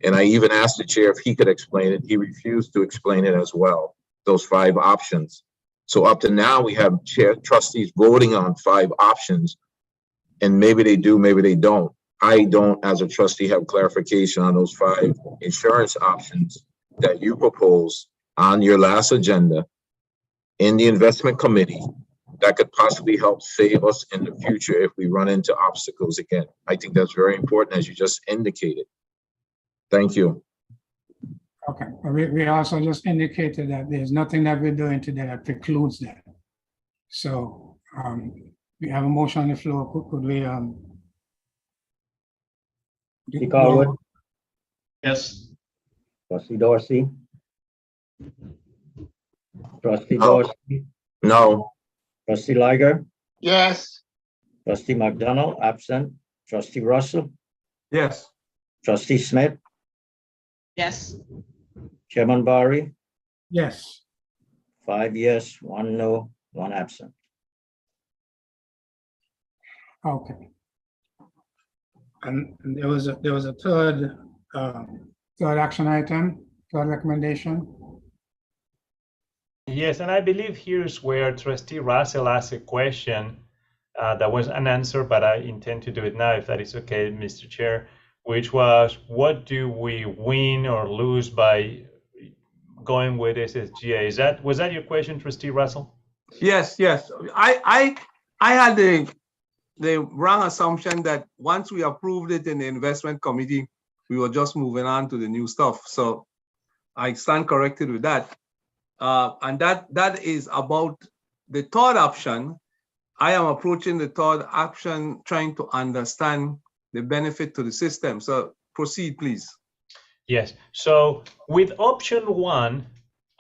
And I even asked the chair if he could explain it. He refused to explain it as well, those 5 options. So up to now, we have trustees voting on 5 options, and maybe they do, maybe they don't. I don't, as a trustee, have clarification on those 5 insurance options that you propose on your last agenda in the investment committee that could possibly help save us in the future if we run into obstacles again. I think that's very important, as you just indicated. Thank you. Okay, we also just indicated that there's nothing that we're doing today that precludes that. So we have a motion on the floor. Could we Carwood? Yes. Trustee Dorsey? Trustee Dorsey? No. Trustee Liger? Yes. Trustee McDonald, absent. Trustee Russell? Yes. Trustee Smith? Yes. Chairman Barry? Yes. 5 yes, 1 no, 1 absent. Okay. And there was a third action item, third recommendation. Yes, and I believe here's where Trustee Russell asked a question That was an answer, but I intend to do it now, if that is okay, Mr. Chair, which was, what do we win or lose by going with SSGA? Was that your question, Trustee Russell? Yes, yes. I had the wrong assumption that once we approved it in the investment committee, we were just moving on to the new stuff. So I stand corrected with that. And that is about the third option. I am approaching the third option, trying to understand the benefit to the system. So proceed, please. Yes. So with option one,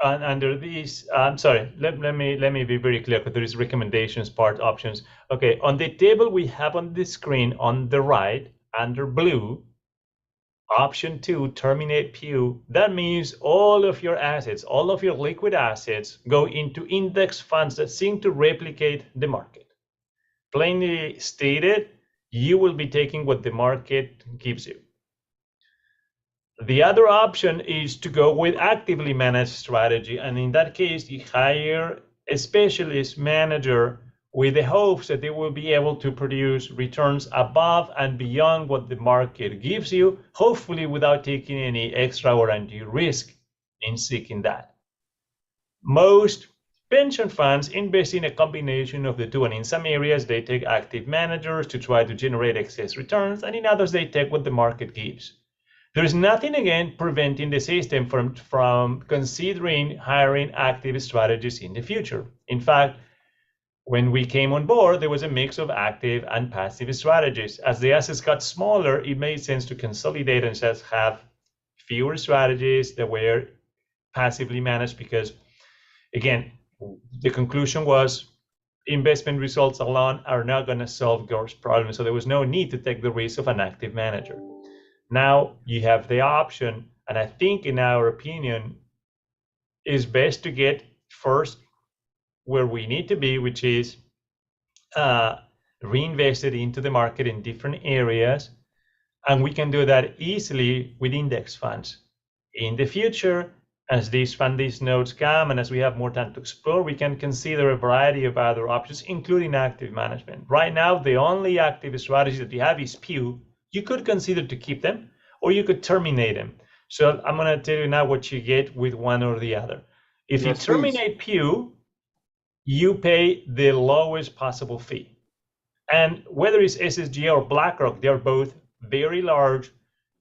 under these, I'm sorry, let me be very clear, because there is recommendations part options. Okay, on the table we have on the screen on the right, under blue, option 2, terminate PU. That means all of your assets, all of your liquid assets go into index funds that seem to replicate the market. Plainly stated, you will be taking what the market gives you. The other option is to go with actively managed strategy. And in that case, you hire a specialist manager with the hopes that they will be able to produce returns above and beyond what the market gives you, hopefully without taking any extra or undue risk in seeking that. Most pension funds invest in a combination of the two, and in some areas they take active managers to try to generate excess returns, and in others they take what the market gives. There is nothing, again, preventing the system from considering hiring active strategies in the future. In fact, when we came on board, there was a mix of active and passive strategies. As the assets got smaller, it made sense to consolidate and just have fewer strategies that were passively managed, because, again, the conclusion was investment results alone are not going to solve GERS problems. So there was no need to take the risk of an active manager. Now you have the option, and I think, in our opinion, is best to get first where we need to be, which is reinvested into the market in different areas. And we can do that easily with index funds. In the future, as these notes come and as we have more time to explore, we can consider a variety of other options, including active management. Right now, the only active strategy that you have is PU. You could consider to keep them, or you could terminate them. So I'm going to tell you now what you get with one or the other. If you terminate PU, you pay the lowest possible fee. And whether it's SSG or BlackRock, they're both very large,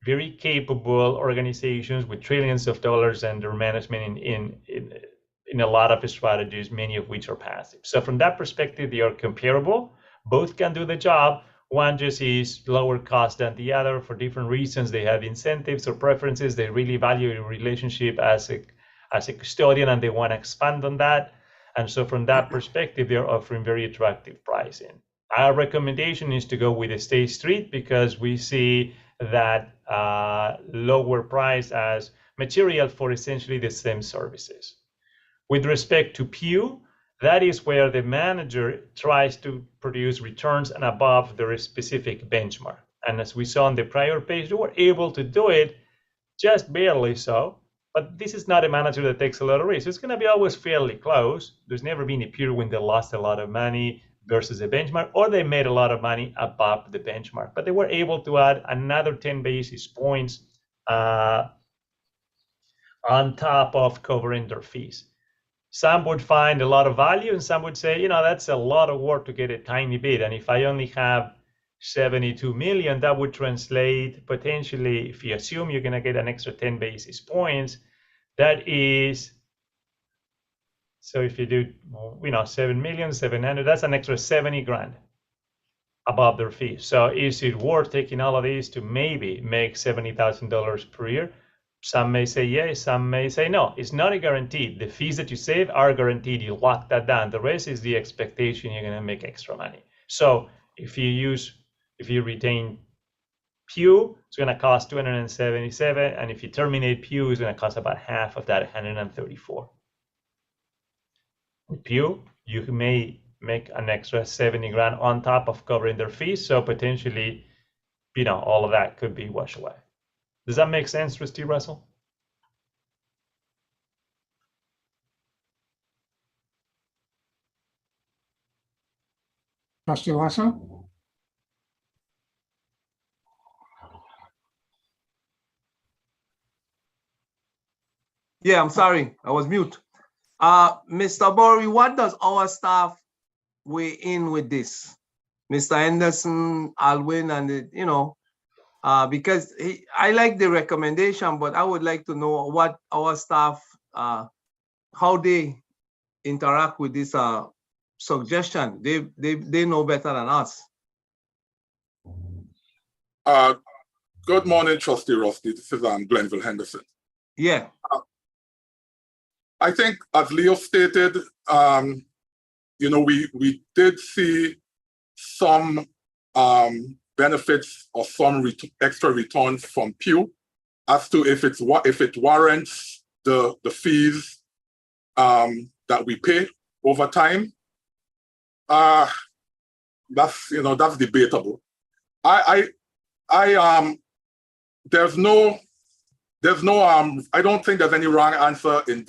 very capable organizations with trillions of dollars under management in a lot of strategies, many of which are passive. So from that perspective, they are comparable. Both can do the job. One just is lower cost than the other for different reasons. They have incentives or preferences. They really value a relationship as a custodian, and they want to expand on that. And so from that perspective, they're offering very attractive pricing. Our recommendation is to go with a State Street, because we see that lower price as material for essentially the same services. With respect to PU, that is where the manager tries to produce returns and above their specific benchmark. And as we saw on the prior page, they were able to do it, just barely so. But this is not a manager that takes a lot of risk. It's going to be always fairly close. There's never been a period when they lost a lot of money versus a benchmark, or they made a lot of money above the benchmark. But they were able to add another 10 basis points on top of covering their fees. Some would find a lot of value, and some would say, that's a lot of work to get a tiny bit. And if I only have 72 million, that would translate potentially, if you assume you're going to get an extra 10 basis points, that is, so if you do, 7,700,000, that's an extra 70 grand above their fee. So is it worth taking all of these to maybe make $70,000 per year? Some may say yes, some may say no. It's not a guarantee. The fees that you save are guaranteed. You lock that down. The rest is the expectation you're going to make extra money. So if you retain PU, it's going to cost 277, and if you terminate PU, it's going to cost about half of that, 134. With PU, you may make an extra 70 grand on top of covering their fees. So potentially, all of that could be washed away. Does that make sense, Trustee Russell? Trustee Russell? Yeah, I'm sorry, I was mute. Mr. Bori, what does our staff weigh in with this? Mr. Henderson, Alwyn, and because I like the recommendation, but I would like to know what our staff, how they interact with this suggestion. They know better than us. Good morning, Trustee Rusty. This is Glenville Henderson. Yeah. I think, as Leo stated, we did see some benefits or some extra returns from Pew as to if it warrants the fees that we pay over time. That's debatable. I don't think there's any wrong answer in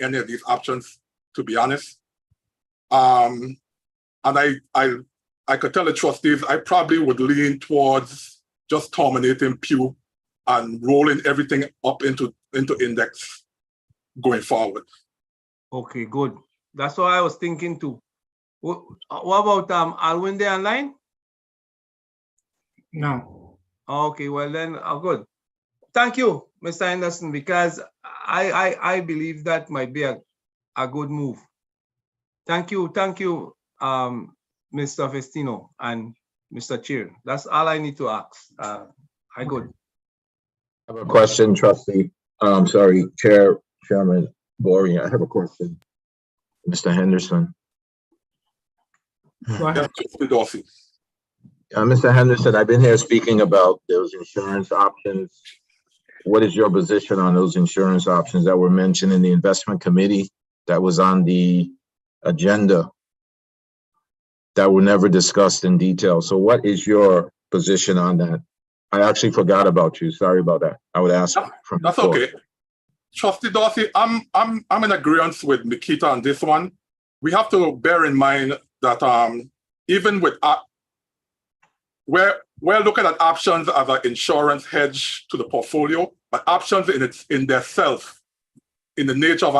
any of these options, to be honest. And I could tell the trustees I probably would lean towards just terminating Pew and rolling everything up into index going forward. Okay, good. That's what I was thinking too. What about Alwyn there online? No. Okay, well then, good. Thank you, Mr. Henderson, because I believe that might be a good move. Thank you, Mr. Festino and Mr. Chair. That's all I need to ask. I good. I have a question, Trustee. Sorry, Chairman Bori. I have a question, Mr. Henderson. Go ahead. Mr. Henderson, I've been here speaking about those insurance options. What is your position on those insurance options that were mentioned in the investment committee that was on the agenda that were never discussed in detail? So what is your position on that? I actually forgot about you. Sorry about that. I would ask. That's okay. Trustee Dorsey, I'm in agreement with Nikita on this one. We have to bear in mind that even with we're looking at options as an insurance hedge to the portfolio, but options in themselves, in the nature of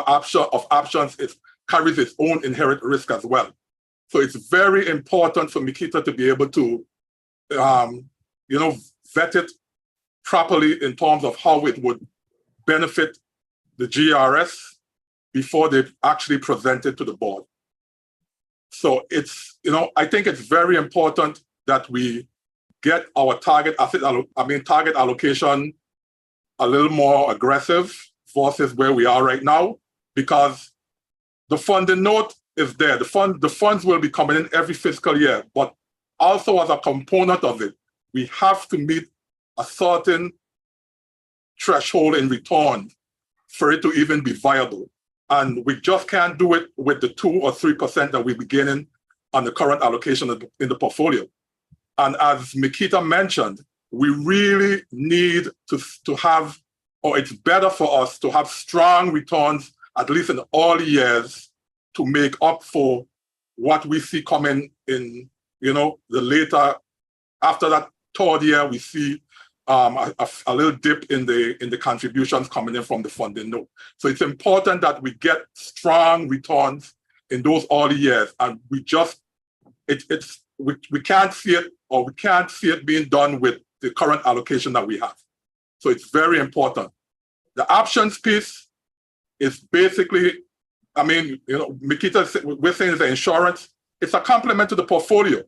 options, it carries its own inherent risk as well. So it's very important for Nikita to be able to, vet it properly in terms of how it would benefit the GRS before they actually present it to the board. So it's, I think it's very important that we get our target allocation a little more aggressive versus where we are right now, because the funding note is there. The funds will be coming in every fiscal year, but also as a component of it, we have to meet a certain threshold in return for it to even be viable. And we just can't do it with the 2 or 3% that we're beginning on the current allocation in the portfolio. And as Mikita mentioned, we really need to have, or it's better for us to have strong returns, at least in the early years, to make up for what we see coming in, the later, after that third year, we see a little dip in the contributions coming in from the funding note. So it's important that we get strong returns in those early years, and we just, we can't see it, or we can't see it being done with the current allocation that we have. So it's very important. The options piece is basically, Mikita, we're saying the insurance, it's a complement to the portfolio.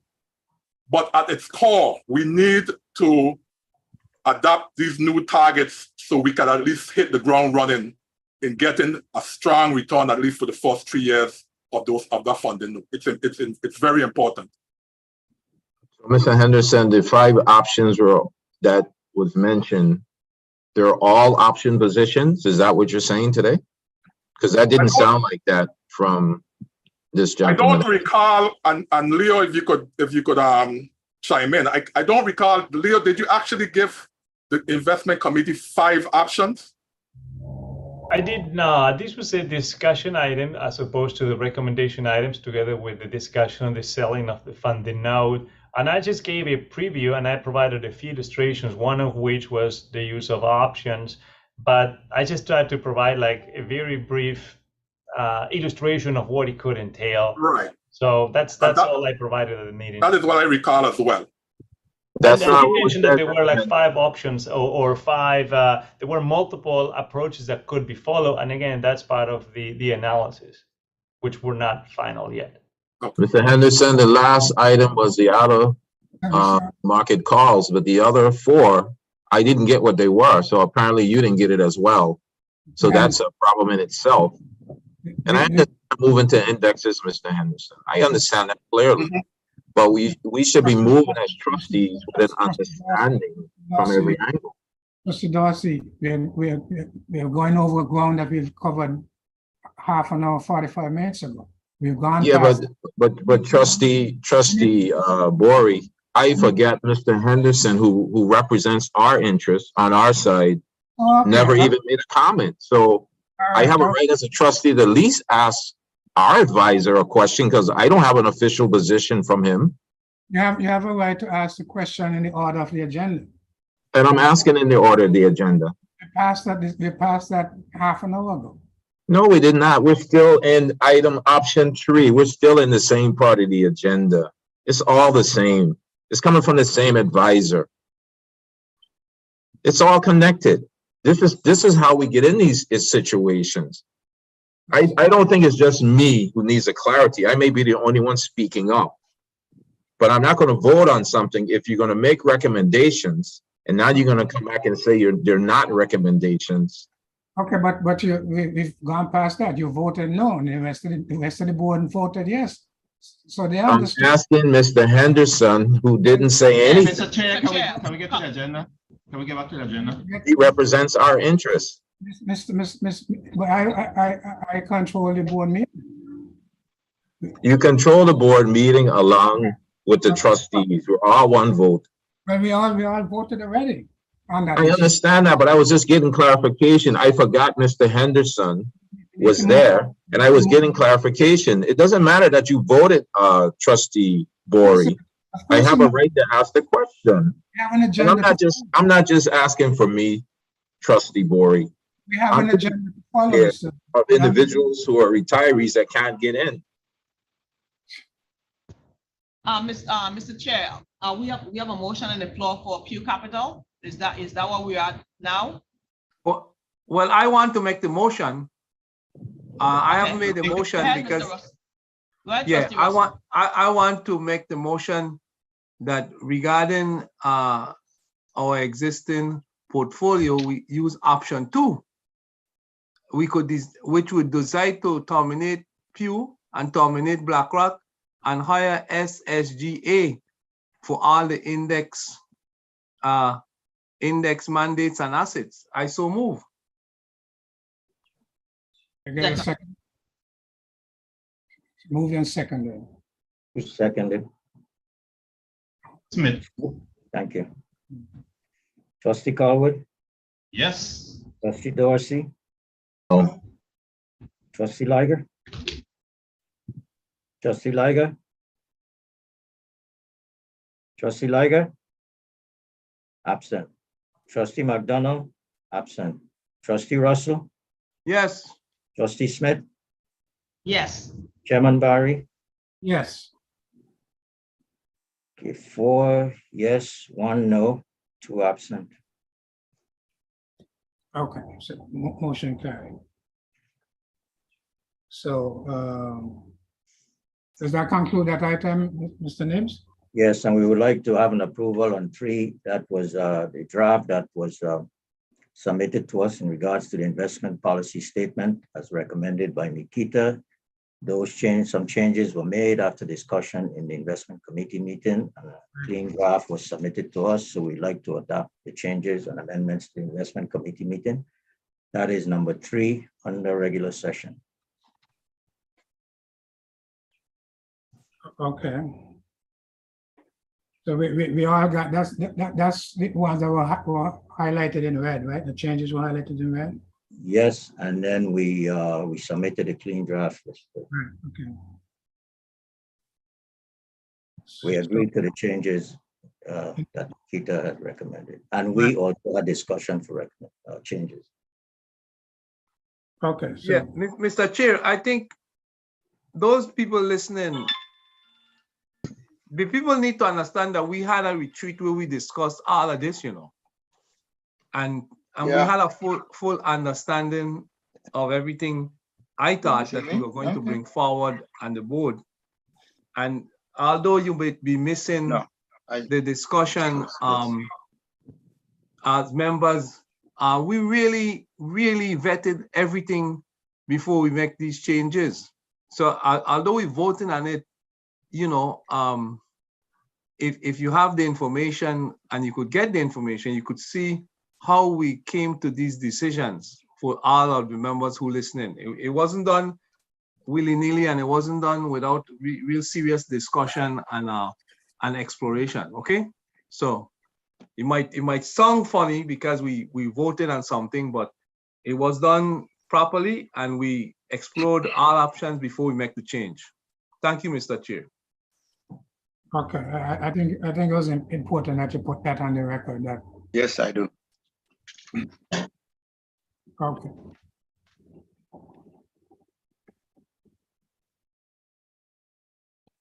But at its core, we need to adapt these new targets so we can at least hit the ground running in getting a strong return, at least for the first 3 years of that funding. It's very important. Mr. Henderson, the 5 options that was mentioned, they're all option positions. Is that what you're saying today? Because that didn't sound like that from this gentleman. I don't recall, and Leo, if you could chime in. I don't recall, Leo, did you actually give the investment committee 5 options? I did not. This was a discussion item as opposed to the recommendation items together with the discussion on the selling of the funding note. And I just gave a preview and I provided a few illustrations, one of which was the use of options. But I just tried to provide like a very brief illustration of what it could entail. Right. So that's all I provided at the meeting. That is what I recall as well. That's And not you what was mentioned that said. there were like 5 options or 5, there were multiple approaches that could be followed. And again, that's part of the analysis, which were not final yet. Mr. Henderson, the last item was the out of market calls, but the other 4, I didn't get what they were. So apparently you didn't get it as well. So that's a problem in itself. And I understand moving to indexes, Mr. Henderson. I understand that clearly. But we should be moving as trustees with an understanding from every angle. Mr. Dorsey, we're going over ground that we've covered half an hour, 45 minutes ago. We've gone past. But trustee Bori, I forget Mr. Henderson, who represents our interests on our side, never even made a comment. So I have a right as a trustee to at least ask our advisor a question because I don't have an official position from him. You have a right to ask the question in the order of the agenda. And I'm asking in the order of the agenda. We passed that half an hour ago. No, we did not. We're still in item option 3. We're still in the same part of the agenda. It's all the same. It's coming from the same advisor. It's all connected. This is how we get in these situations. I don't think it's just me who needs the clarity. I may be the only one speaking up, but I'm not going to vote on something if you're going to make recommendations and now you're going to come back and say they're not recommendations. Okay, but we've gone past that. You voted no, and the rest of the board voted yes. So they I'm understood. asking Mr. Henderson, who didn't say anything. Mr. Chair, can we get to the agenda? Can we get back to the agenda? He represents our interests. But I control the board meeting. You control the board meeting along with the trustees. We're all one vote. But we all voted already on that. I understand that, but I was just getting clarification. I forgot Mr. Henderson was there and I was getting clarification. It doesn't matter that you voted, trustee Bori. I have a right to ask the question. And I'm not just asking for me, trustee Bori. We have an agenda to follow. Of individuals who are retirees that can't get in. Mr. Chair, we have a motion on the floor for Pew Capital. Is that what we are now? Well, I want to make the motion. I haven't made the motion because I want to make the motion that regarding our existing portfolio, we use option 2. Which would decide to terminate Pew and terminate BlackRock and hire SSGA for all the index mandates and assets. I so move. Again, second. Move and second. Who seconded? Smith. Thank you. Trustee Colwood, Yes. trustee Dorsey, No. trustee Liger, trustee Liger, trustee Liger, absent. Trustee McDonald, absent. Trustee Russell, Yes. trustee Smith, Yes. Chairman Barry. Yes. Okay, 4 yes, 1 no, 2 absent. Okay, so motion carried. So does that conclude that item, Mr. Nibbs? Yes, and we would like to have an approval on 3. That was the draft that was submitted to us in regards to the investment policy statement as recommended by Nikita. Some changes were made after discussion in the investment committee meeting. A clean draft was submitted to us, so we'd like to adopt the changes and amendments to the investment committee meeting. That is number 3 under regular session. Okay. So we all got, that's the ones that were highlighted in red, right? The changes were highlighted in red? Yes, and then we submitted a clean draft. Right, okay. We agreed to the changes that Kita had recommended, and we also had discussion for changes. Okay, so. Yeah, Mr. Chair, I think those people listening, the people need to understand that we had a retreat where we discussed all of this, and we had a full understanding of everything I thought that we were going to bring forward on the board. And although you may be missing the discussion as members, we really vetted everything before we make these changes. So although we're voting on it, if you have the information and you could get the information, you could see how we came to these decisions for all of the members who listening. It wasn't done willy-nilly, and it wasn't done without real serious discussion and exploration. Okay, so it might sound funny because we voted on something, but it was done properly, and we explored all options before we make the change. Thank you, Mr. Chair. Okay, I think it was important that you put that on the record. That. Yes, I do. Okay.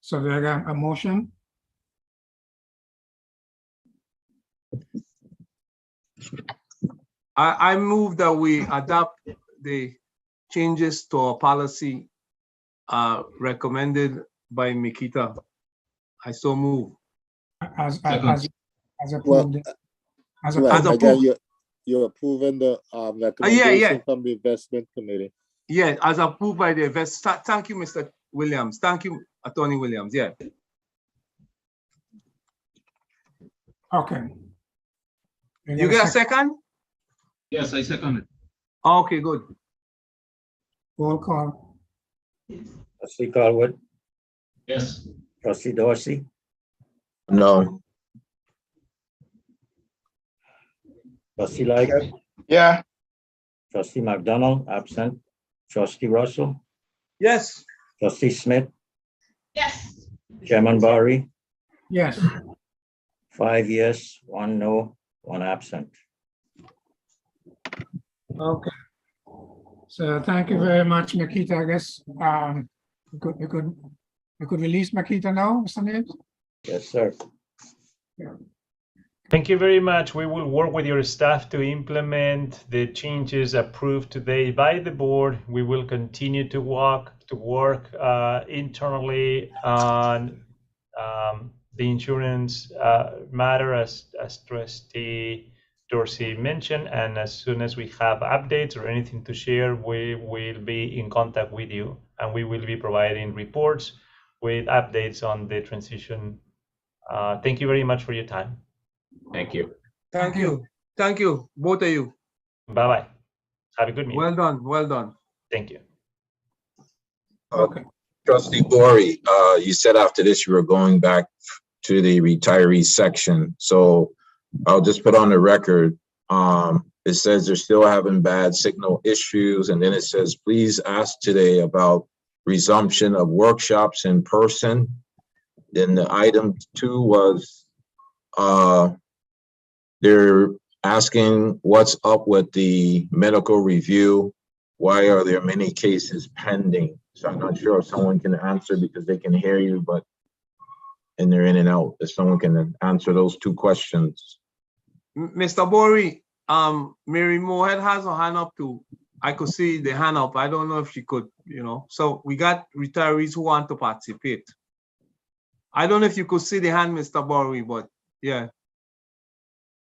So there got a motion. I move that we adopt the changes to our policy recommended by Mikita. I so move. As Well, approved. As right, approved. again, you're approving the recommendation from the investment committee. Yeah, as approved by the investment. Thank you, Mr. Williams. Thank you, Attorney Williams. Yeah. Okay. You get a second? Yes, I second it. Okay, good. Roll call. Trustee Colwood, Yes. Trustee Dorsey, No. Trustee Liger, Yeah. Trustee McDonald, absent. Trustee Russell, Yes. Trustee Smith, Yes. Chairman Barry, Yes. 5 yes, 1 no, 1 absent. Okay. So thank you very much, Makita. I guess you could release Makita now, Mr. Nate? Yes, sir. Yeah. Thank you very much. We will work with your staff to implement the changes approved today by the board. We will continue to work internally on the insurance matter, as Trustee Dorsey mentioned, and as soon as we have updates or anything to share, we will be in contact with you, and we will be providing reports with updates on the transition. Thank you very much for your time. Thank you. Thank you. Thank you, both of you. Bye-bye. Have a good meeting. Well done. Well done. Thank you. Okay. Trustee Bori, you said after this you were going back to the retiree section. So I'll just put on the record. It says they're still having bad signal issues. And then it says, please ask today about resumption of workshops in person. Then the item 2 was they're asking what's up with the medical review. Why are there many cases pending? So I'm not sure if someone can answer because they can hear you, but and they're in and out. If someone can answer those 2 questions. Mr. Bori, Mary Moorhead has her hand up too. I could see the hand up. I don't know if she could, So we got retirees who want to participate. I don't know if you could see the hand, Mr. Bori, but yeah.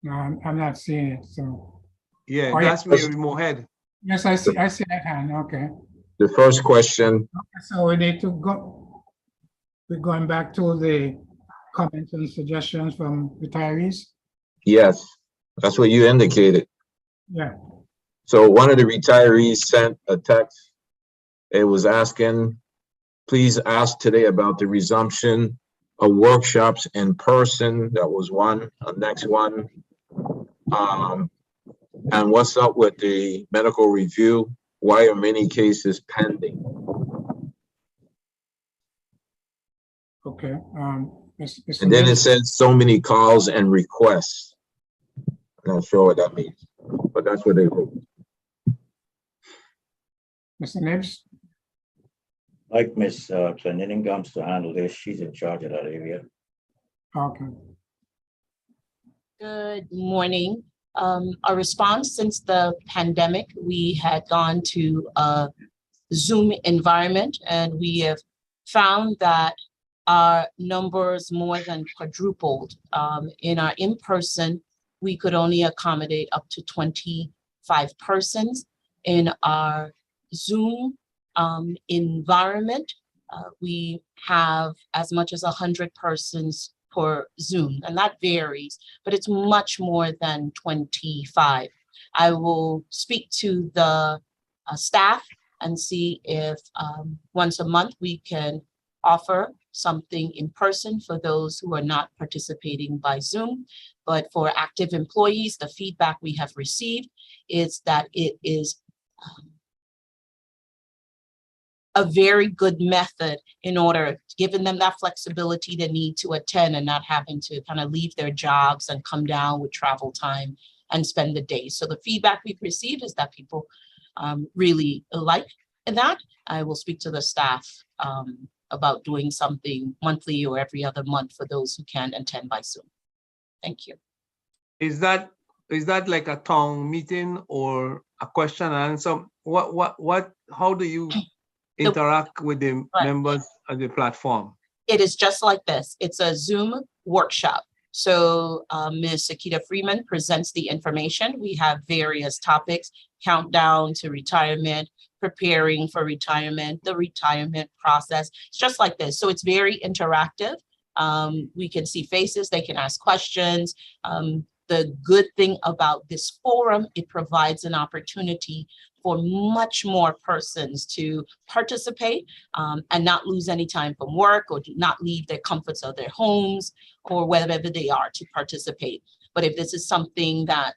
No, I'm not seeing it. So. Yeah, Oh, that's Mary Moorhead. Yes, I see that hand. Okay. The first question. Okay, so we need to go. We're going back to the comments and suggestions from retirees. Yes, that's what you indicated. Yeah. So one of the retirees sent a text. It was asking, please ask today about the resumption of workshops in person. That was one. Next one. And what's up with the medical review? Why are many cases pending? Okay, Mr. And then it Nibbs? says so many calls and requests. I'm not sure what that means, but that's what they wrote. Mr. Nibbs? Like Miss Clenningham to handle this. She's in charge of that area. Okay. Good morning. Our response since the pandemic, we had gone to a Zoom environment, and we have found that our numbers more than quadrupled. In our in-person, we could only accommodate up to 25 persons. In our Zoom environment, we have as much as 100 persons per Zoom, and that varies, but it's much more than 25. I will speak to the staff and see if once a month we can offer something in person for those who are not participating by Zoom. But for active employees, the feedback we have received is that it is a very good method in order giving them that flexibility they need to attend and not having to kind of leave their jobs and come down with travel time and spend the day. So the feedback we've received is that people really like that. I will speak to the staff about doing something monthly or every other month for those who can attend by Zoom. Thank you. Is that like a town meeting or a question and answer? How do you interact with the members of the platform? It is just like this. It's a Zoom workshop. So Ms. Akita Freeman presents the information. We have various topics: countdown to retirement, preparing for retirement, the retirement process. It's just like this. So it's very interactive. We can see faces, they can ask questions. The good thing about this forum, it provides an opportunity for much more persons to participate and not lose any time from work or do not leave the comforts of their homes or wherever they are to participate. But if this is something that,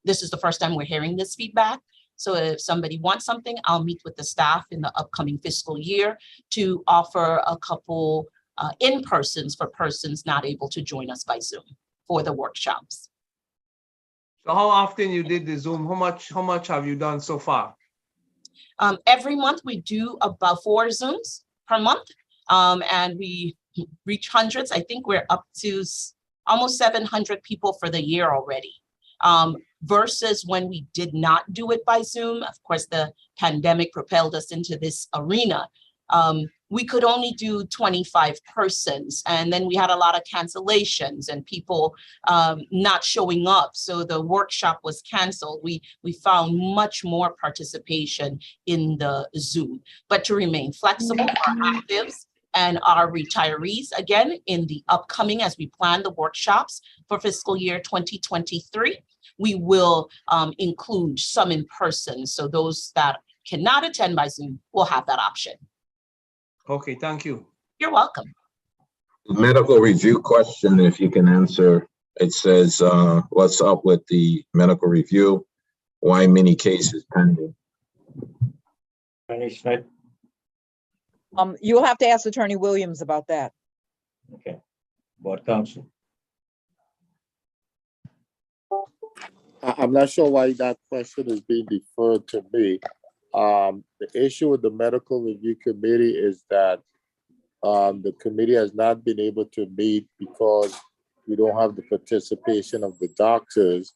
this is the first time we're hearing this feedback. So if somebody wants something, I'll meet with the staff in the upcoming fiscal year to offer a couple in-persons for persons not able to join us by Zoom for the workshops. So how often you did the Zoom? How much have you done so far? Every month we do about 4 Zooms per month, and we reach hundreds. I think we're up to almost 700 people for the year already. Versus when we did not do it by Zoom. Of course, the pandemic propelled us into this arena. We could only do 25 persons, and then we had a lot of cancellations and people not showing up. So the workshop was canceled. We found much more participation in the Zoom. But to remain flexible for actives and our retirees, again, in the upcoming, as we plan the workshops for fiscal year 2023, we will include some in person. So those that cannot attend by Zoom will have that option. Okay, thank you. You're welcome. Medical review question, if you can answer. It says, what's up with the medical review? Why many cases pending? Attorney Smith? You'll have to ask Attorney Williams about that. Okay. Board counsel? I'm not sure why that question is being deferred to me. The issue with the medical review committee is that the committee has not been able to meet because we don't have the participation of the doctors.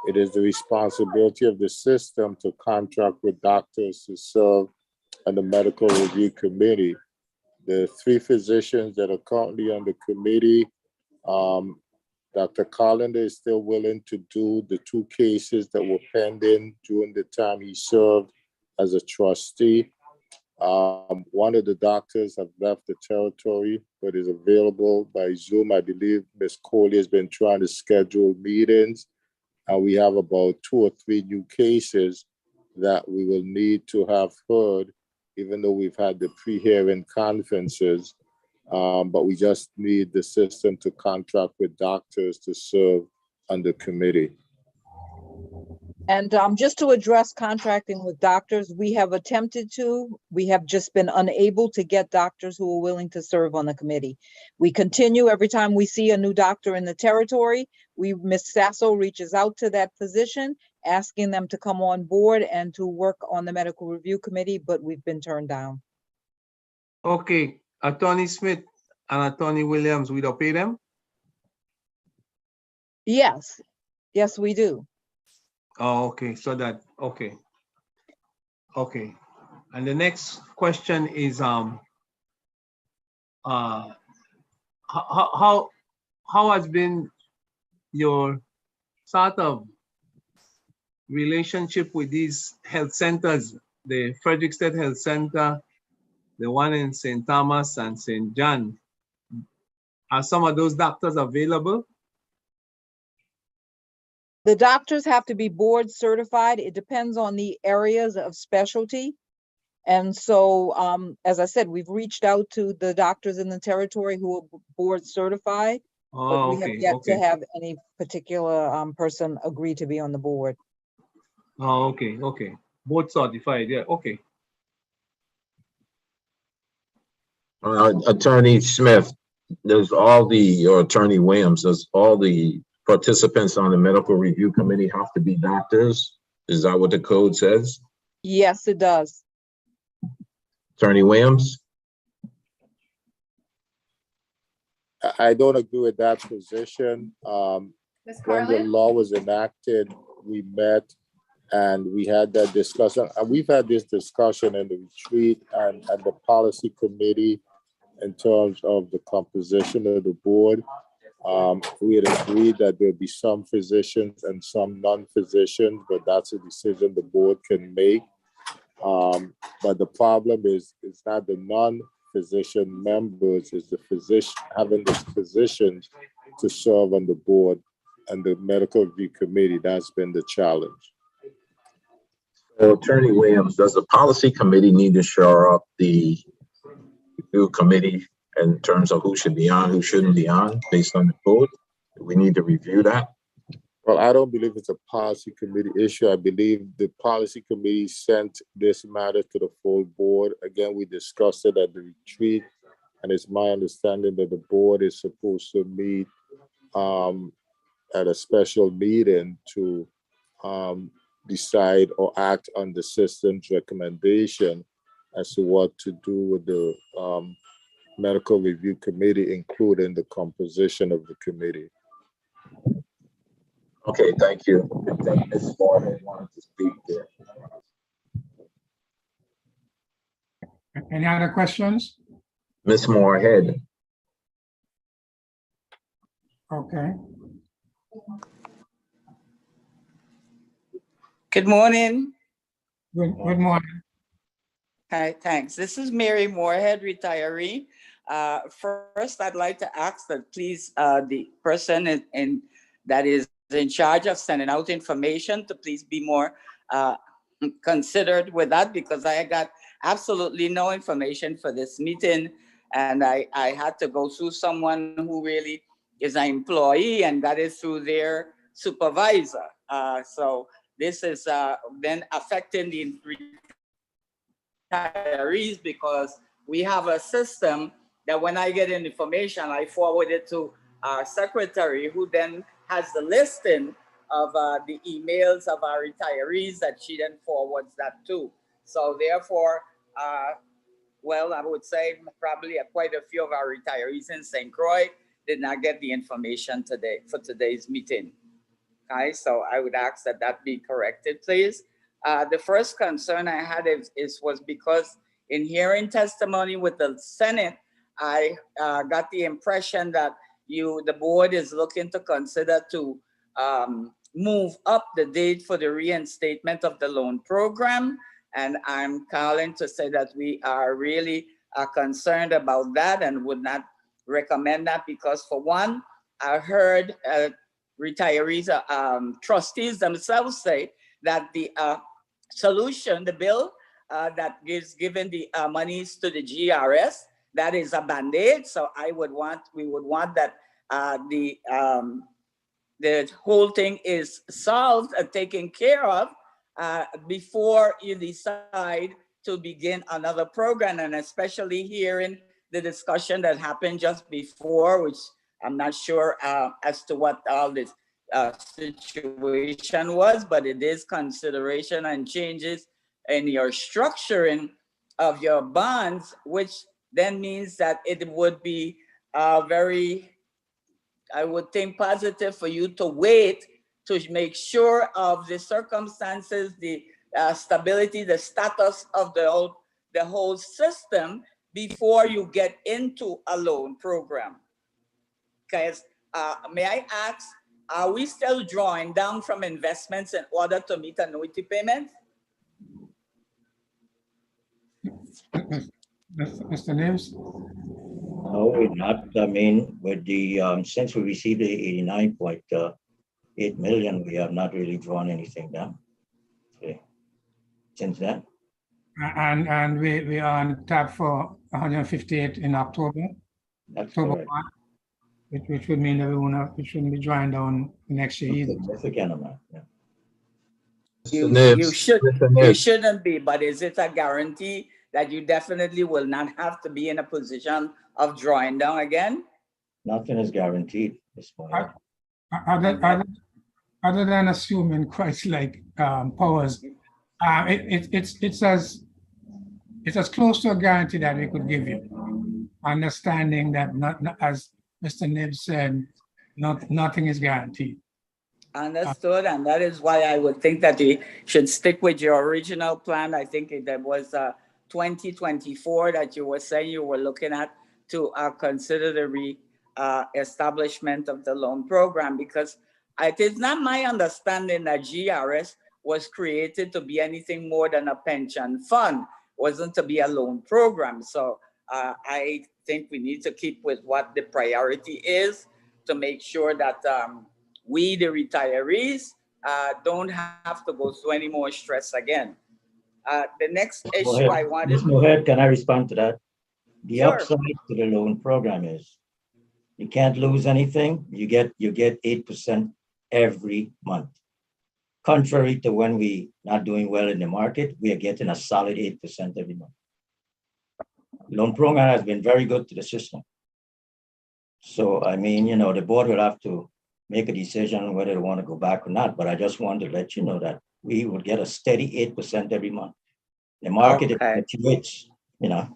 It is the responsibility of the system to contract with doctors to serve on the medical review committee. The 3 physicians that are currently on the committee, Dr. Collins is still willing to do the 2 cases that were pending during the time he served as a trustee. One of the doctors have left the territory, but is available by Zoom. I believe Ms. Coley has been trying to schedule meetings, and we have about 2 or 3 new cases that we will need to have heard, even though we've had the pre-hearing conferences. But we just need the system to contract with doctors to serve on the committee. And just to address contracting with doctors, we have attempted to, we have just been unable to get doctors who are willing to serve on the committee. We continue every time we see a new doctor in the territory, Ms. Sasso reaches out to that physician, asking them to come on board and to work on the medical review committee, but we've been turned down. Okay, Attorney Smith and Attorney Williams, we don't pay them? Yes, yes, we do. Oh, okay, so that, okay. Okay, and the next question is, how has been your sort of relationship with these health centers, the Frederiksted Health Center, the one in St. Thomas and St. John? Are some of those doctors available? The doctors have to be board certified. It depends on the areas of specialty. And so, as I said, we've reached out to the doctors in the territory who are board certified, but Oh, we have okay, yet to okay. have any particular person agree to be on the board. Oh, okay, okay. Board certified, yeah, okay. Attorney Smith, or Attorney Williams, does all the participants on the medical review committee have to be doctors? Is that what the code says? Yes, it does. Attorney Williams? I don't agree with that position. When the law was enacted, we met and we had that discussion. And we've had this discussion in the retreat and at the policy committee in terms of the composition of the board. We had agreed that there'd be some physicians and some non-physicians, but that's a decision the board can make. But the problem is, it's not the non-physician members, it's the physician, having the physicians to serve on the board and the medical review committee. That's been the challenge. So, Attorney Williams, does the policy committee need to shore up the review committee in terms of who should be on, who shouldn't be on, based on the code? Do we need to review that? Well, I don't believe it's a policy committee issue. I believe the policy committee sent this matter to the full board. Again, we discussed it at the retreat, and it's my understanding that the board is supposed to meet at a special meeting to decide or act on the system's recommendation as to what to do with the medical review committee, including the composition of the committee. Okay, thank you. I think Ms. Moore wanted to speak there. Any other questions? Ms. Moorhead. Okay. Good morning. Good morning. Hi, thanks. This is Mary Moorhead, retiree. First, I'd like to ask that please the person that is in charge of sending out information to please be more considered with that, because I got absolutely no information for this meeting, and I had to go through someone who really is an employee, and that is through their supervisor. So this is then affecting the retirees, because we have a system that when I get an information, I forward it to our secretary, who then has the listing of the emails of our retirees that she then forwards that to. So therefore, well, I would say probably quite a few of our retirees in St. Croix did not get the information today for today's meeting. Okay, so I would ask that that be corrected, please. The first concern I had was because in hearing testimony with the Senate, I got the impression that the board is looking to consider to move up the date for the reinstatement of the loan program. And I'm calling to say that we are really concerned about that and would not recommend that, because for one, I heard retirees, trustees themselves say that the solution, the bill that is giving the monies to the GRS, that is a Band-Aid. So we would want that the whole thing is solved and taken care of before you decide to begin another program. And especially hearing the discussion that happened just before, which I'm not sure as to what all this situation was, but it is consideration and changes in your structuring of your bonds, which then means that it would be very, I would think, positive for you to wait to make sure of the circumstances, the stability, the status of the whole system before you get into a loan program. Because may I ask, are we still drawing down from investments in order to meet annuity payments? Mr. Nims? No, we're not. I mean, with the, since we received the 89.8 million, we have not really drawn anything down. Okay. Since then. And we are on tap for 158 in October. That's October correct. 1, which would mean that we shouldn't be drawing down next year either. Significant amount, yeah. You shouldn't be, but is it a guarantee that you definitely will not have to be in a position of drawing down again? Nothing is guaranteed at this point. Other than assuming Christ-like powers, it's as close to a guarantee that we could give you, understanding that not as Mr. Nib said, nothing is guaranteed. Understood, and that is why I would think that you should stick with your original plan. I think that was 2024 that you were saying you were looking at to consider the establishment of the loan program, because it is not my understanding that GRS was created to be anything more than a pension fund, wasn't to be a loan program. So I think we need to keep with what the priority is to make sure that we, the retirees, don't have to go through any more stress again. The next issue I wanted. Ms. Mohed, can I respond to that? The Sure. upside to the loan program is you can't lose anything. You get 8% every month. Contrary to when we not doing well in the market, we are getting a solid 8% every month. Loan program has been very good to the system. So, I mean, you know, the board will have to make a decision on whether they want to go back or not. But I just wanted to let you know that we will get a steady 8% every month. The market fluctuates, you know.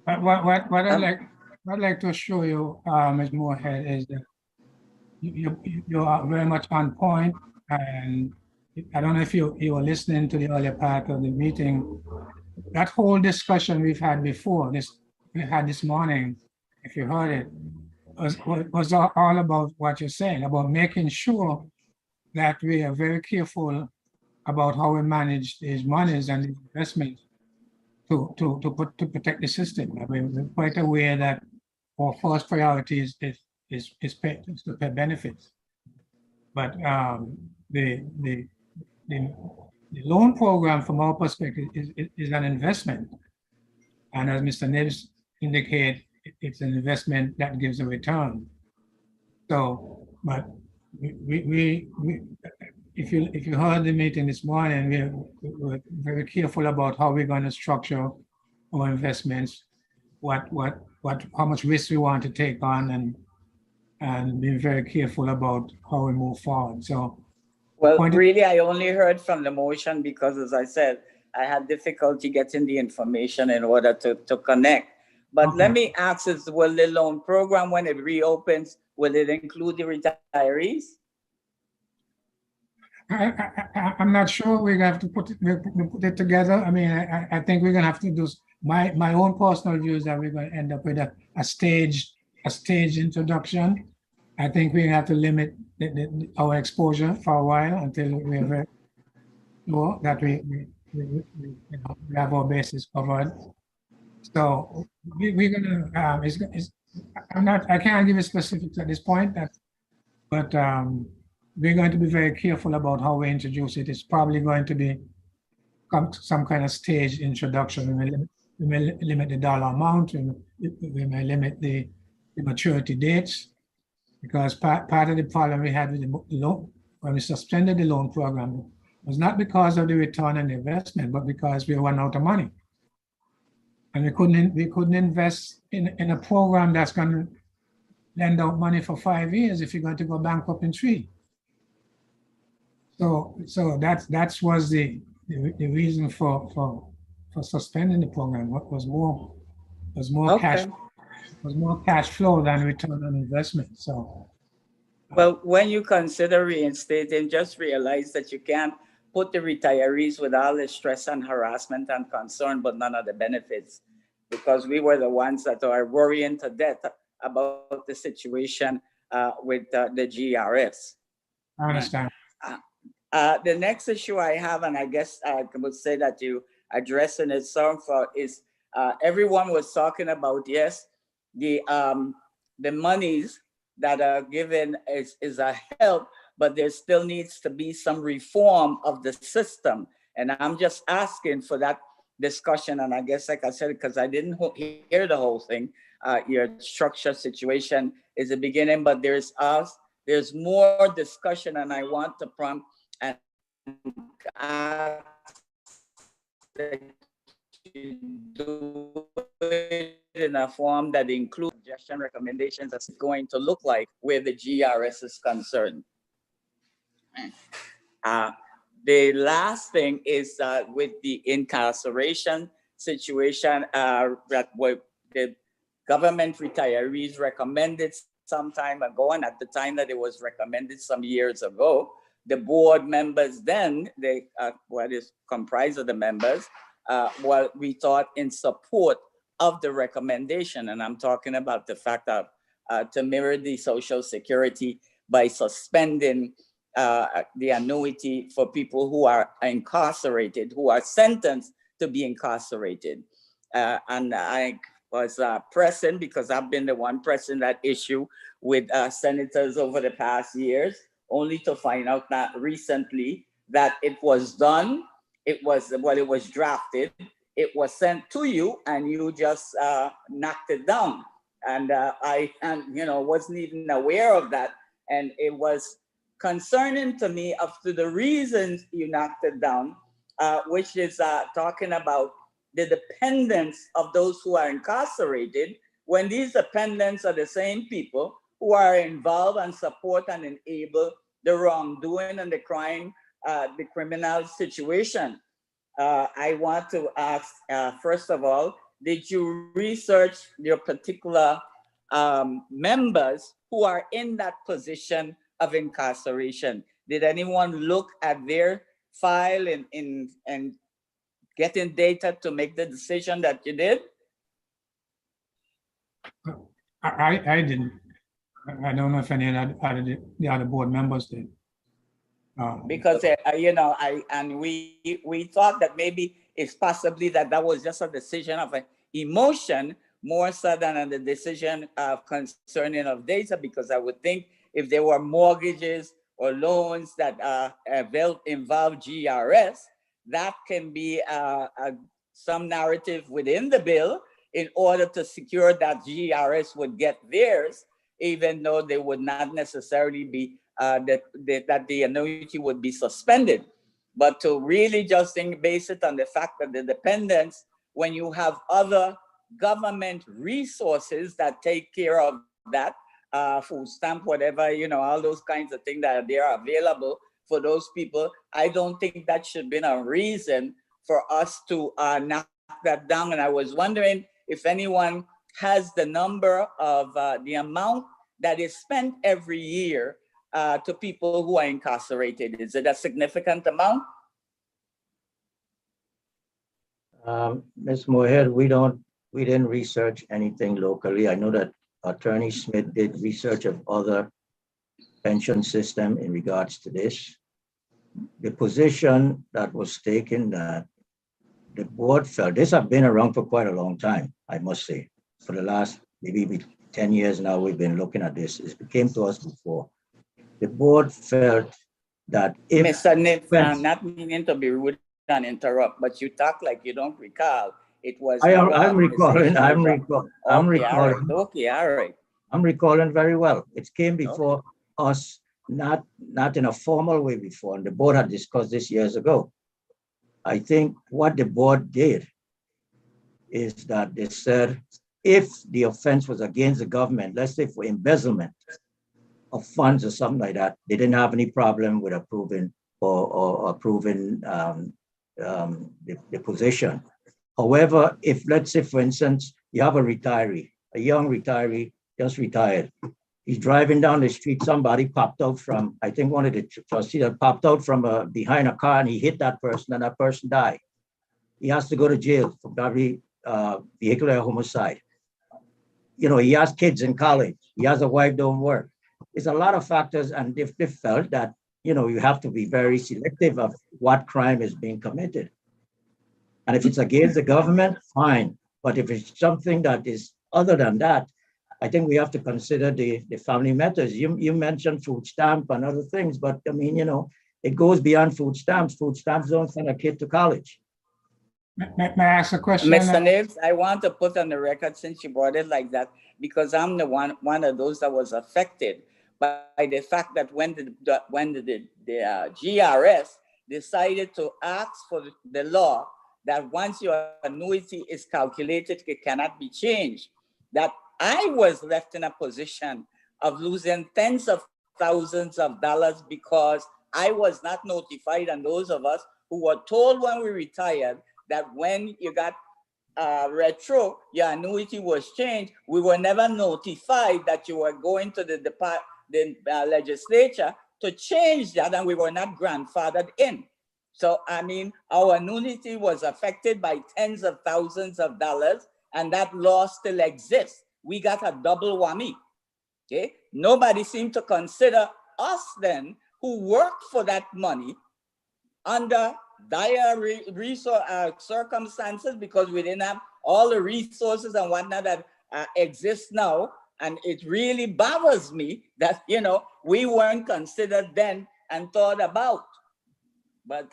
But what I'd like to assure you, Ms. Moorhead, is that you are very much on point. And I don't know if you were listening to the earlier part of the meeting. That whole discussion we've had before, we had this morning, if you heard it, was all about what you're saying, about making sure that we are very careful about how we manage these monies and the investments to protect the system. I mean, we're quite aware that our first priority is to pay benefits. But the loan program, from our perspective, is an investment. And as Mr. Nibs indicated, it's an investment that gives a return. So, but if you heard the meeting this morning, we're very careful about how we're going to structure our investments, how much risk we want to take on, and being very careful about how we move forward. So, well, really, I only heard from the motion because, as I said, I had difficulty getting the information in order to connect. But okay. Let me ask, will the loan program, when it reopens, will it include the retirees? I'm not sure. We're going to have to put it together. I mean, I think we're going to have to do, my own personal view is that we're going to end up with a staged introduction. I think we're going to have to limit our exposure for a while until we're very sure that we have our bases covered. So we're going to, I can't give you specifics at this point, but we're going to be very careful about how we introduce it. It's probably going to be some kind of staged introduction. We may limit the dollar amount, we may limit the maturity dates, Because part of the problem we had with the loan, when we suspended the loan program, was not because of the return on the investment, but because we ran out of money. And we couldn't invest in a program that's going to lend out money for 5 years if you're going to go bankrupt in 3. So that was the reason for suspending the program. What was more Okay. cash flow than return on investment. So Well, when you consider reinstating, just realize that you can't put the retirees with all the stress and harassment and concern, but none of the benefits, because we were the ones that are worrying to death about the situation with the GERS. I understand. The next issue I have, and I guess I would say that you addressing it some for, is everyone was talking about, yes, the monies that are given is a help, but there still needs to be some reform of the system. And I'm just asking for that discussion. And I guess, like I said, because I didn't hear the whole thing, your structure situation is the beginning, but there's more discussion, and I want to prompt and ask that you do it in a form that includes suggestion recommendations as it's going to look like where the GERS is concerned. The last thing is with the incarceration situation that the government retirees recommended some time ago, and at the time that it was recommended some years ago, the board members then, what is comprised of the members, we thought in support of the recommendation. And I'm talking about the fact of to mirror the Social Security by suspending the annuity for people who are incarcerated, who are sentenced to be incarcerated. And I was pressing, because I've been the one pressing that issue with senators over the past years, only to find out that recently that it was done. It was drafted, it was sent to you, and you just knocked it down. And I wasn't even aware of that. And it was concerning to me up to the reasons you knocked it down, which is talking about the dependence of those who are incarcerated, when these dependents are the same people who are involved and support and enable the wrongdoing and the crime, the criminal situation. I want to ask, first of all, did you research your particular members who are in that position of incarceration? Did anyone look at their file and getting data to make the decision that you did? I didn't. I don't know if any of the other board members did. Because we thought that maybe it's possibly that was just a decision of an emotion more so than a decision of concerning of data, because I would think if there were mortgages or loans that involve GERS, that can be some narrative within the bill in order to secure that GERS would get theirs, even though they would not necessarily be that the annuity would be suspended. But to really just base it on the fact that the dependents, when you have other government resources that take care of that, food stamp, whatever, all those kinds of things that they are available for those people, I don't think that should be a reason for us to knock that down. And I was wondering if anyone has the number of the amount that is spent every year to people who are incarcerated. Is it a significant amount? Ms. Moorhead, we didn't research anything locally. I know that Attorney Smith did research of other pension system in regards to this. The position that was taken, that the board felt, this has been around for quite a long time, I must say. For the last maybe 10 years now, we've been looking at this. It came to us before. The board felt that if— Mr. Nip, not meaning to be rude and interrupt, but you talk like you don't recall. It was— I'm recalling. Okay, all right. I'm recalling very well. It came before us, not in a formal way before, and the board had discussed this years ago. I think what the board did is that they said, if the offense was against the government, let's say for embezzlement of funds or something like that, they didn't have any problem with approving or approving the position. However, if let's say, for instance, you have a retiree, a young retiree, just retired, he's driving down the street, somebody popped out from, I think one of the trustees popped out from behind a car and he hit that person and that person died. He has to go to jail for probably vehicular homicide. You know, he has kids in college. He has a wife, don't work. There's a lot of factors, and if they felt that, you know, you have to be very selective of what crime is being committed. And if it's against the government, fine. But if it's something that is other than that, I think we have to consider the family matters. You mentioned food stamp and other things, but I mean, you know, it goes beyond food stamps. Food stamps don't send a kid to college. May I ask a question? Mr. Nibs, I want to put on the record, since you brought it like that, because I'm the one of those that was affected by the fact that when the GRS decided to ask for the law that once your annuity is calculated, it cannot be changed, that I was left in a position of losing tens of thousands of dollars because I was not notified, and those of us who were told when we retired that when you got retro, your annuity was changed, we were never notified that you were going to the legislature to change that, and we were not grandfathered in. So, I mean, our annuity was affected by tens of thousands of dollars, and that law still exists. We got a double whammy, okay? Nobody seemed to consider us then, who worked for that money under dire circumstances, because we didn't have all the resources and whatnot that exist now. And it really bothers me that, you know, we weren't considered then and thought about. But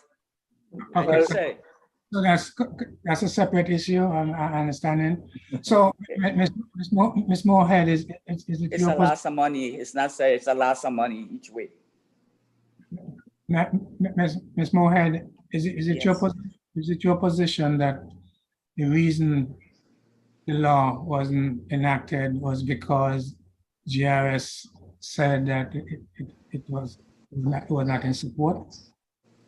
like Okay, you say. So that's a separate issue, I understand. So, Ms. Moorhead, is it it's a loss of money. It's not say it's a loss of money each way. Ms. Moorhead, is it your position that the reason the law wasn't enacted was because GRS said that it was not in support?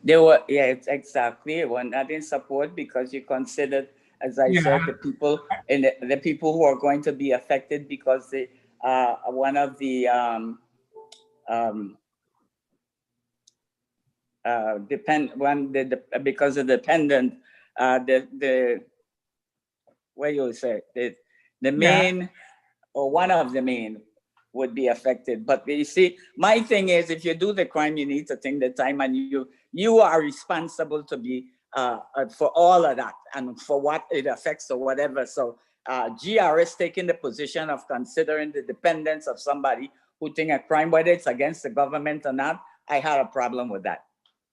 They were, yeah, it's exactly. They were not in support because you considered, as I said, the people and the people who are going to be affected because they one of the because of dependent what you say the main or one of the main would be affected. But you see, my thing is, if you do the crime, you need to take the time, and you are responsible to be for all of that and for what it affects or whatever. So GRS taking the position of considering the dependence of somebody who think a crime, whether it's against the government or not, I had a problem with that.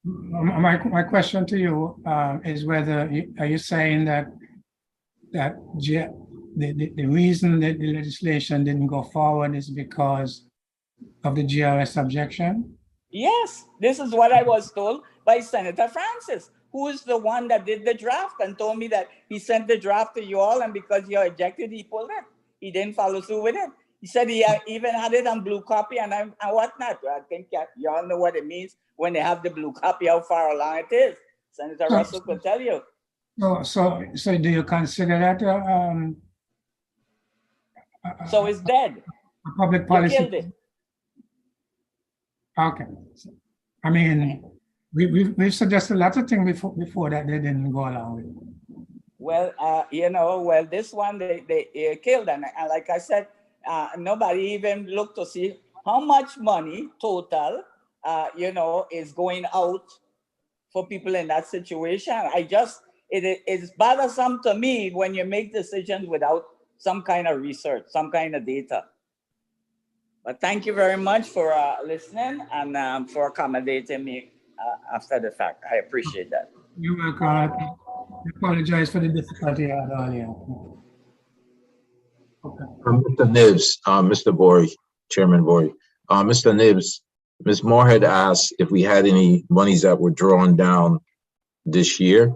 My question to you is whether are you saying that the reason that the legislation didn't go forward is because of the GRS objection? Yes, this is what I was told by Senator Francis, who is the one that did the draft and told me that he sent the draft to you all, and because you objected, he pulled it. He didn't follow through with it. He said he even had it on blue copy and whatnot. I think you all know what it means when they have the blue copy, how far along it is. Senator Russell could tell you. So do you consider that so it's dead? A public policy? You killed it. Okay. I mean, we've suggested lots of things before that they didn't go along with. Well, you know, well, this one they killed, and like I said, nobody even looked to see how much money total, you know, is going out for people in that situation. It is bothersome to me when you make decisions without some kind of research, some kind of data. But thank you very much for listening and for accommodating me after the fact. I appreciate that. You're welcome. I apologize for the difficulty I had earlier. Mr. Nibs, Mr. Bory, Chairman Bory, Mr. Nibs, Ms. Moorhead asked if we had any monies that were drawn down this year.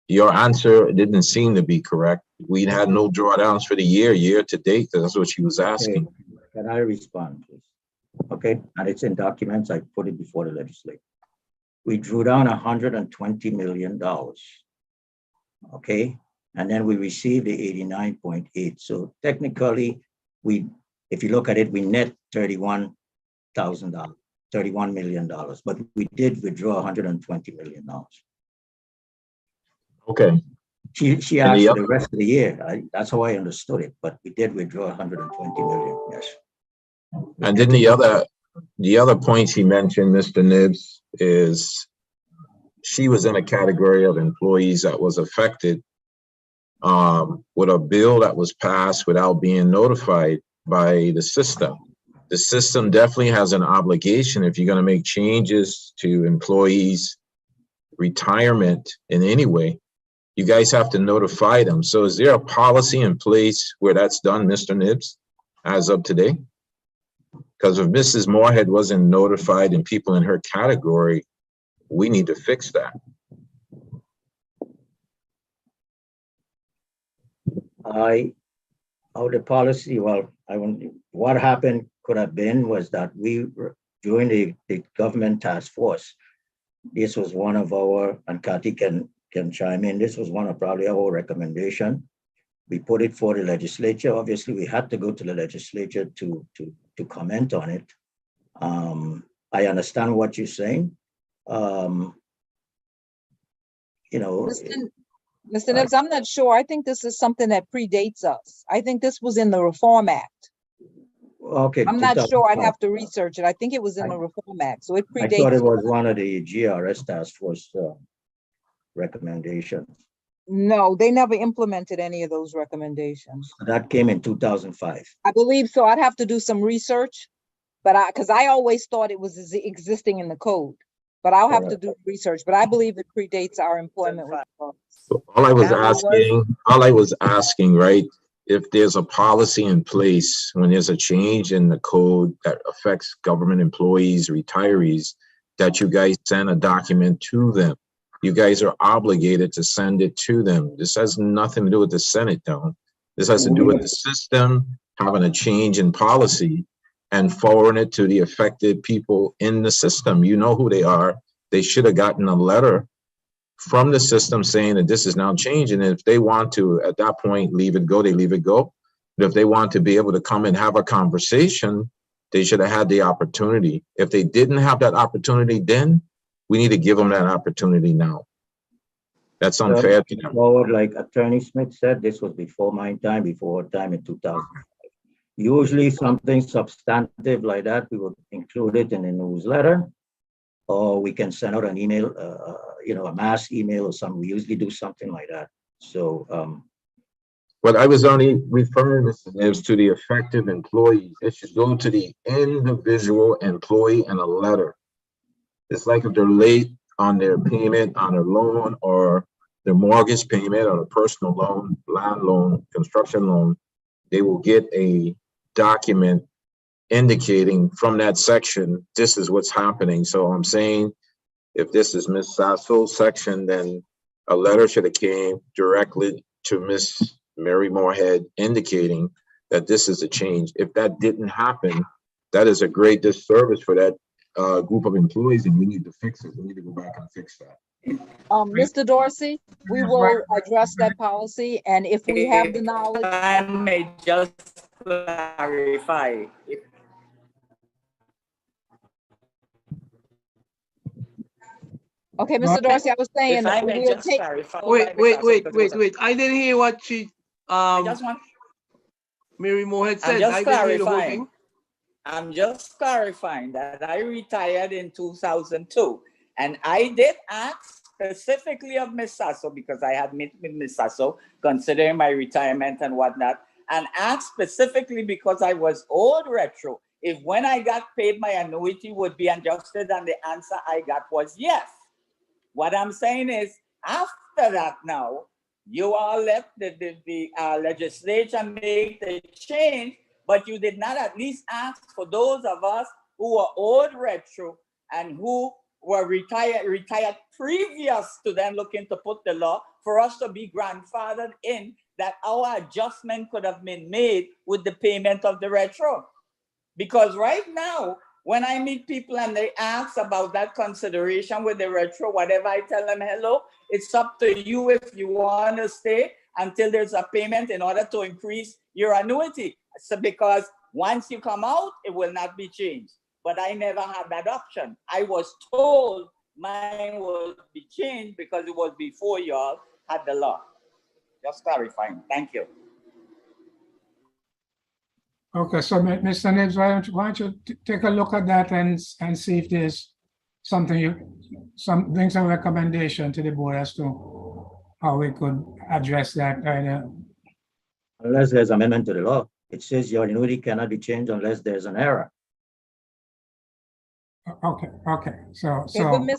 Your answer didn't seem to be correct. We had no drawdowns for the year to date. That's what she was asking. Okay. Can I respond, please? Okay, and it's in documents. I put it before the legislature. We drew down $120 million. Okay, and then we received the 89.8. So technically, if you look at it, we net $31 million, but we did withdraw $120 million. Okay. She asked for the rest of the year. That's how I understood it, but we did withdraw 120 million, yes. And then the other points he mentioned, Mr. Nibs, is she was in a category of employees that was affected with a bill that was passed without being notified by the system. The system definitely has an obligation, if you're going to make changes to employees' retirement in any way, you guys have to notify them. So is there a policy in place where that's done, Mr. Nibs, as of today? Because if Mrs. Moorhead wasn't notified and people in her category, we need to fix that. The policy, well, what happened could have been was that during the government task force, this was one of our, and Kathy can chime in, this was one of probably our recommendation. We put it for the legislature. Obviously, we had to go to the legislature to comment on it. I understand what you're saying. Mr. Nibs, I'm not sure. I think this is something that predates us. I think this was in the Reform Act. Okay. I'm not sure. I'd have to research it. I think it was in the Reform Act, so it predates. I thought it was one of the GRS task force recommendations. No, they never implemented any of those recommendations. That came in 2005. I believe so. I'd have to do some research, but because I always thought it was existing in the code, but I'll have to do research. But I believe it predates our employment with the So all I was asking, right, if there's a policy in place when there's a change in the code that affects government employees, retirees, that you guys send a document to them. You guys are obligated to send it to them. This has nothing to do with the Senate, though. This has to do with the system having a change in policy and forwarding it to the affected people in the system. You know who they are. They should have gotten a letter from the system saying that this is now changing. And if they want to, at that point, leave it go, they leave it go. But if they want to be able to come and have a conversation, they should have had the opportunity. If they didn't have that opportunity then, we need to give them that opportunity now. That's unfair to them. Forward, like Attorney Smith said, this was before my time, before her time in 2005. Usually something substantive like that, we would include it in the newsletter, or we can send out an email, a mass email or something. We usually do something like that. So, but I was only referring, Mr. Nibs, to the effective employees. It should go to the individual employee in a letter. It's like if they're late on their payment on their loan or their mortgage payment or a personal loan, land loan, construction loan, they will get a document indicating from that section, this is what's happening. So I'm saying if this is Ms. Sasso's section, then a letter should have came directly to Ms. Mary Moorhead indicating that this is a change. If that didn't happen, that is a great disservice for that group of employees, and we need to fix it. We need to go back and fix that. Mr. Dorsey, we will address that policy, and if we have the knowledge. I may just clarify. Okay, Mr. Dorsey, I was saying. If I may just clarify. Wait. I didn't hear what she, Mary Moorhead said. I'm just clarifying. I'm just clarifying that I retired in 2002, and I did ask specifically of Ms. Sasso, because I had met with Ms. Sasso considering my retirement and whatnot, and asked specifically because I was owed retro, if when I got paid my annuity would be adjusted, and the answer I got was yes. What I'm saying is, after that now, You all let the legislature make the change, but you did not at least ask for those of us who were owed retro and who were retired previous to them looking to put the law, for us to be grandfathered in, that our adjustment could have been made with the payment of the retro. Because right now, when I meet people and they ask about that consideration with the retro, whatever, I tell them, hello, it's up to you if you want to stay until there's a payment in order to increase your annuity. So because once you come out, it will not be changed. But I never had that option. I was told mine would be changed because it was before y'all had the law. Just clarifying. Thank you. Okay, so Mr. Nibbs, why don't you take a look at that and see if there's something bring some recommendation to the board as to how we could address that. Unless there's amendment to the law, it says your annuity cannot be changed unless there's an error. Okay, so Okay,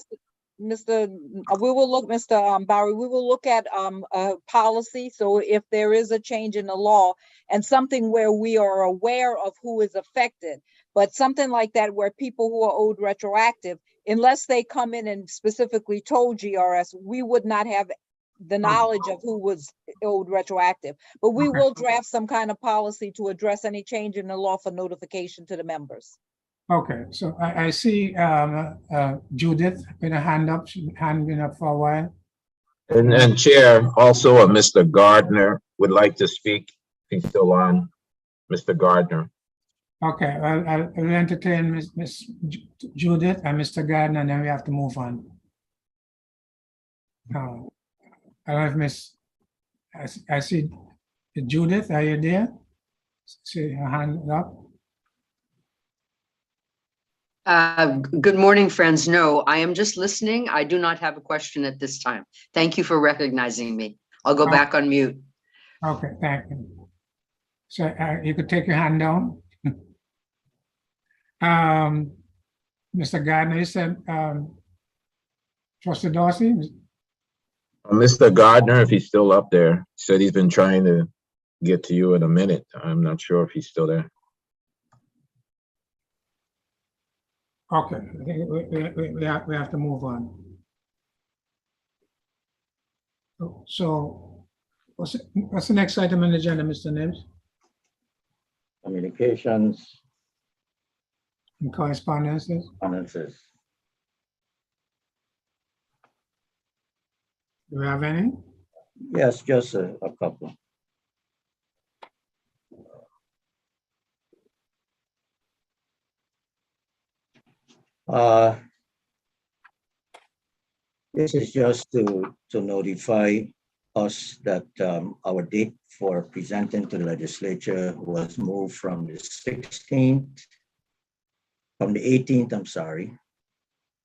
but we will look, Mr. Barry, we will look at a policy. So if there is a change in the law and something where we are aware of who is affected, but something like that where people who are owed retroactive, unless they come in and specifically told GRS, we would not have the knowledge of who was owed retroactive. But we will draft some kind of policy to address any change in the law for notification to the members. Okay, so I see Judith with a hand been up for a while. And Chair, also Mr. Gardner would like to speak. If he's still on, Mr. Gardner. Okay, I'll entertain Miss Judith and Mr. Gardner, and then we have to move on. I don't know if I see Judith, are you there? See her hand up. Good morning, friends. No, I am just listening. I do not have a question at this time. Thank you for recognizing me. I'll go back on mute. Okay, thank you. So you could take your hand down. Mr. Gardner, you said, Trustee Dorsey? Mr. Gardner, if he's still up there, said he's been trying to get to you in a minute. I'm not sure if he's still there. Okay, I think we have to move on. So what's the next item on the agenda, Mr. Nibbs? Communications. And correspondences? Correspondences. Do we have any? Yes, just a couple. This is just to notify us that our date for presenting to the legislature was moved from the 18th, I'm sorry.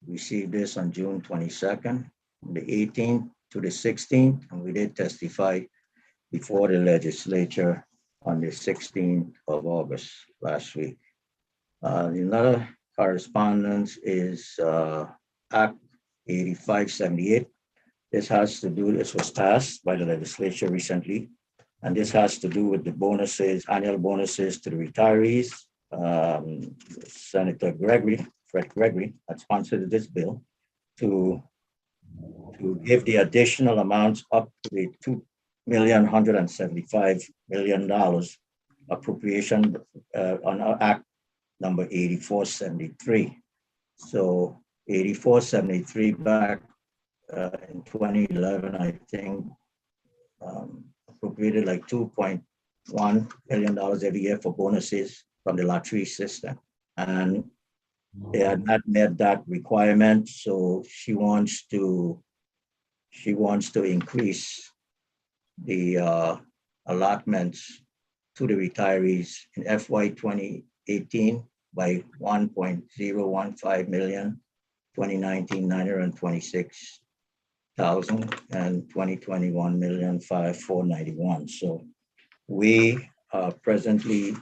Received this on June 22nd, from the 18th to the 16th, and we did testify before the legislature on the 16th of August last week. Another correspondence is Act 8578. This was passed by the legislature recently, and this has to do with the bonuses, annual bonuses to the retirees. Senator Fred Gregory, had sponsored this bill to give the additional amounts up to the $2,175,000,000 appropriation on Act number 8473. So 8473 back in 2011, I think, appropriated like $2.1 billion every year for bonuses from the lottery system. And they had not met that requirement, so she wants to increase the allotments to the retirees in FY 2018 by 1.015 million, 2019 926,000, and 2020 1,005,491. So we are presently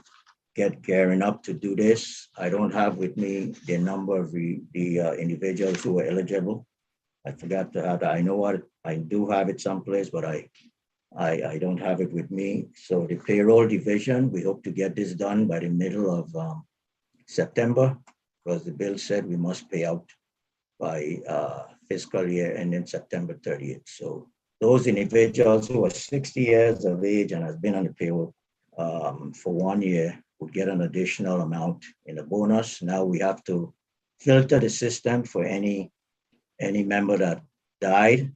gearing up to do this. I don't have with me the number of the individuals who are eligible. I forgot to have that. I know what I do have it someplace, but I I don't have it with me. So the payroll division, we hope to get this done by the middle of September, because the bill said we must pay out by fiscal year ending September 30th. So those individuals who are 60 years of age and has been on the payroll for 1 year would get an additional amount in the bonus. Now we have to filter the system for any member that died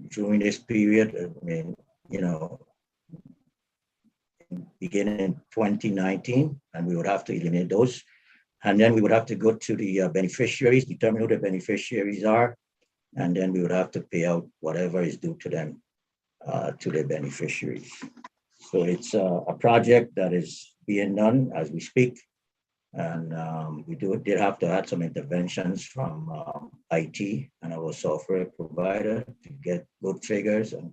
during this period. I mean, beginning in 2019, and we would have to eliminate those. And then we would have to go to the beneficiaries, determine who the beneficiaries are, and then we would have to pay out whatever is due to them, to the beneficiaries. So it's a project that is being done as we speak. And we did have to add some interventions from IT and our software provider to get good figures and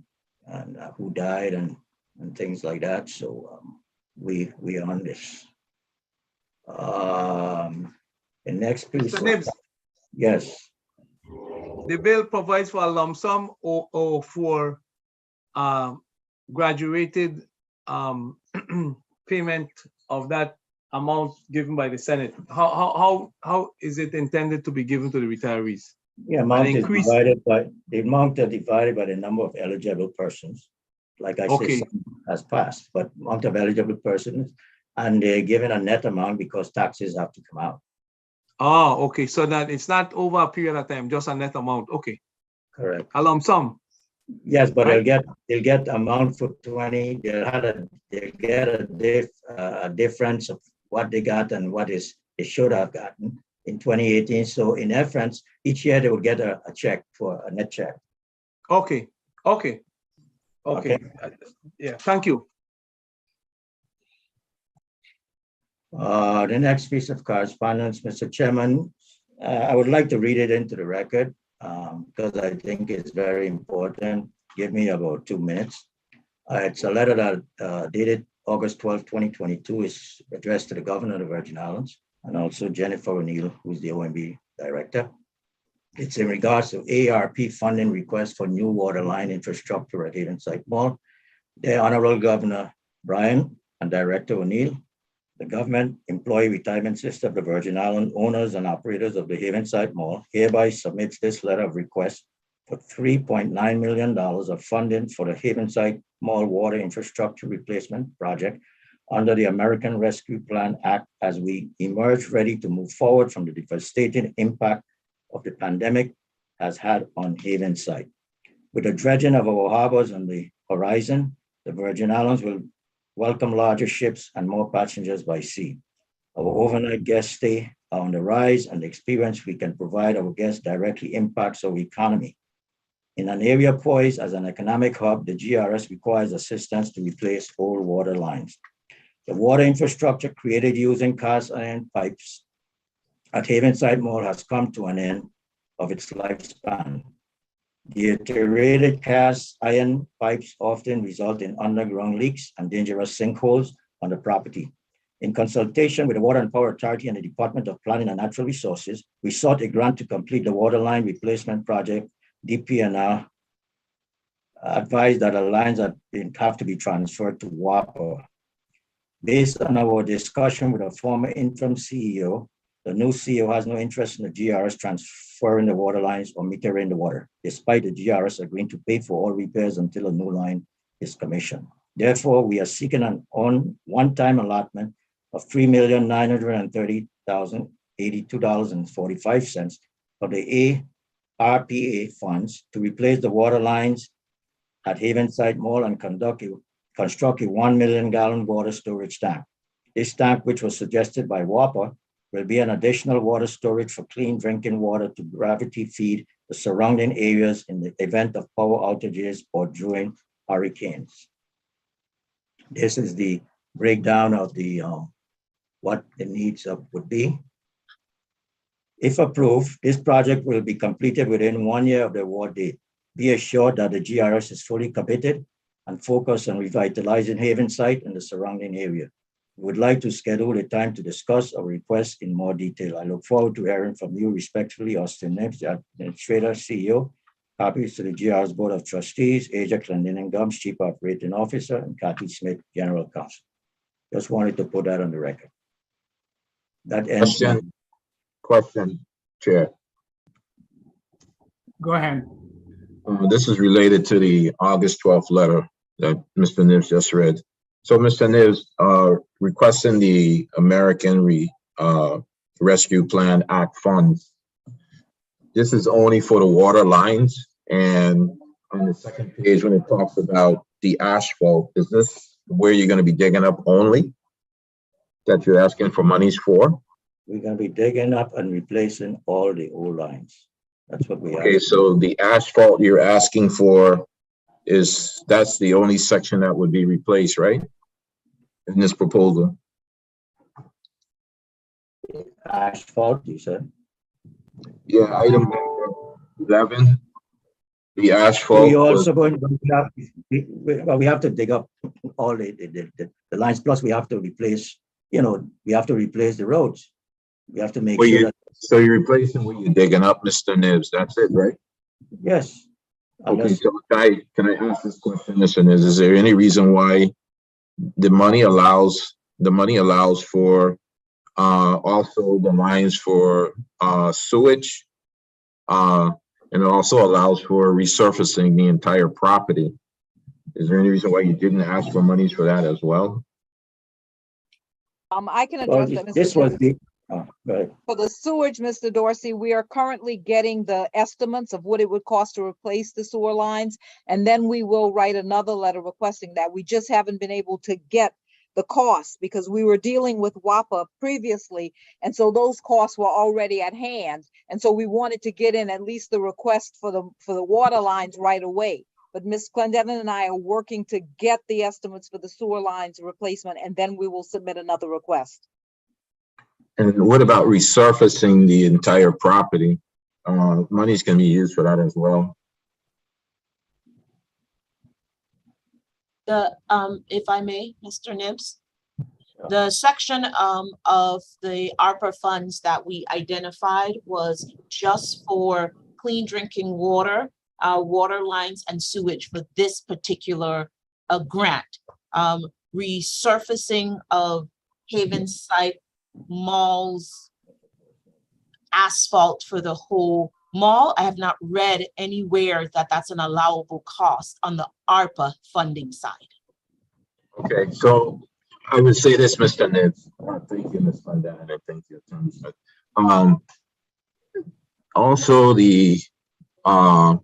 who died and things like that. So we are on this. The next piece. Mr. Nibs, Yes. the bill provides for a lump sum or for graduated payment of that amount given by the Senate. How is it intended to be given to the retirees? Yeah, amount is divided by the amount are divided by the number of eligible persons. Like I said, some has passed, but amount of eligible persons, and they're given a net amount because taxes have to come out. Oh, okay. So that it's not over a period of time, just a net amount. Okay. Correct. A lump sum. Yes, but right? they'll get amount for 20. They'll get a difference of what they got and what they should have gotten in 2018. So in reference, each year they would get a check for a net check. Okay. Yeah. Thank you. The next piece of correspondence, Mr. Chairman, I would like to read it into the record because I think it's very important. Give me about 2 minutes. It's a letter that dated August 12, 2022, is addressed to the Governor of the Virgin Islands and also Jennifer O'Neill, who's the OMB Director. It's in regards to ARP funding request for new water line infrastructure at Havenside Mall. The Honorable Governor Brian and Director O'Neill, the Government Employee Retirement System of the Virgin Islands owners and operators of the Havenside Mall hereby submits this letter of request for $3.9 million of funding for the Havenside Mall Water Infrastructure Replacement Project under the American Rescue Plan Act as we emerge ready to move forward from the devastating impact of the pandemic has had on Havenside. With the dredging of our harbors on the horizon, the Virgin Islands will welcome larger ships and more passengers by sea. Our overnight guest stay are on the rise, and the experience we can provide our guests directly impacts our economy. In an area poised as an economic hub, the GRS requires assistance to replace old water lines. The water infrastructure created using cast iron pipes at Havenside Mall has come to an end of its lifespan. Deteriorated cast iron pipes often result in underground leaks and dangerous sinkholes on the property. In consultation with the Water and Power Authority and the Department of Planning and Natural Resources, we sought a grant to complete the water line replacement project. DPNR advised that the lines have to be transferred to WAPA. Based on our discussion with a former interim CEO, the new CEO has no interest in the GRS transferring the water lines or metering the water, despite the GRS agreeing to pay for all repairs until a new line is commissioned. Therefore, we are seeking an one-time allotment of $3,930,082.45 of the ARPA funds to replace the water lines at Havenside Mall and construct a 1 million gallon water storage tank. This tank, which was suggested by WAPA, will be an additional water storage for clean drinking water to gravity feed the surrounding areas in the event of power outages or during hurricanes. This is the breakdown of the what the needs would be. If approved, this project will be completed within 1 year of the award date. Be assured that the GRS is fully committed and focused on revitalizing Havenside and the surrounding area. We would like to schedule a time to discuss our request in more detail. I look forward to hearing from you respectfully, Austin Nibs, Administrator, CEO, Copies to the GR's Board of Trustees, Asia Clendenin Gums, Chief Operating Officer, and Kathy Smith, General Counsel. Just wanted to put that on the record. That ends my Question, Chair. Go ahead. This is related to the August 12th letter that Mr. Nibs just read. So Mr. Nibs, requesting the American Rescue Plan Act funds. This is only for the water lines, and on the second page when it talks about the asphalt, is this where you're going to be digging up only that you're asking for monies for? We're going to be digging up and replacing all the old lines. That's what we have. Okay, so the asphalt you're asking for that's the only section that would be replaced, right? In this proposal. Asphalt, you said? Yeah, item 11, the asphalt. We also going to we have to dig up all the lines, plus we have to replace, we have to replace the roads. We have to make sure that. So you're replacing what you're digging up, Mr. Nibs, that's it, right? Yes. Okay, so can I ask this question, Mr. Nibs? Is there any reason why the money allows for also the lines for sewage, and it also allows for resurfacing the entire property? Is there any reason why you didn't ask for monies for that as well? I can address that, Mr. This was Chairman. right. For the sewage, Mr. Dorsey, we are currently getting the estimates of what it would cost to replace the sewer lines. And then we will write another letter requesting that. We just haven't been able to get the costs because we were dealing with WAPA previously. And so those costs were already at hand. And so we wanted to get in at least the request for the water lines right away. But Ms. Clendenin and I are working to get the estimates for the sewer lines replacement, and then we will submit another request. And what about resurfacing the entire property? Monies can be used for that as well. If I may, Mr. Nibs, the section of the ARPA funds that we identified was just for clean drinking water, water lines and sewage for this particular grant. Resurfacing of Haven site malls, asphalt for the whole mall. I have not read anywhere that that's an allowable cost on the ARPA funding side. Okay, so I would say this, Mr. Nibs. Thank you, Ms. Clendenin, and thank you, Attorney Smith. Also, the PFA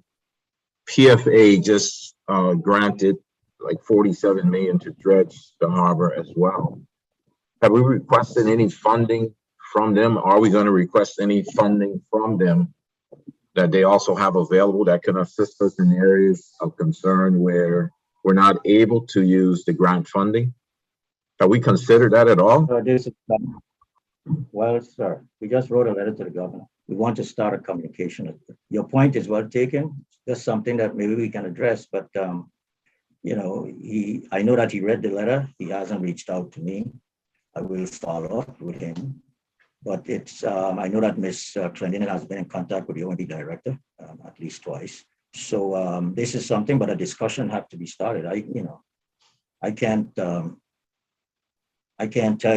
just granted like 47 million to dredge the harbor as well. Have we requested any funding from them? Are we going to request any funding from them that they also have available that can assist us in areas of concern where we're not able to use the grant funding? Have we considered that at all? Well, sir, we just wrote a letter to the governor. We want to start a communication. Your point is well taken. Just something that maybe we can address, but I know that he read the letter. He hasn't reached out to me. I will follow up with him. But it's, I know that Ms. Clendenin has been in contact with the OMB director at least twice. So this is something, but a discussion has to be started. I can't tell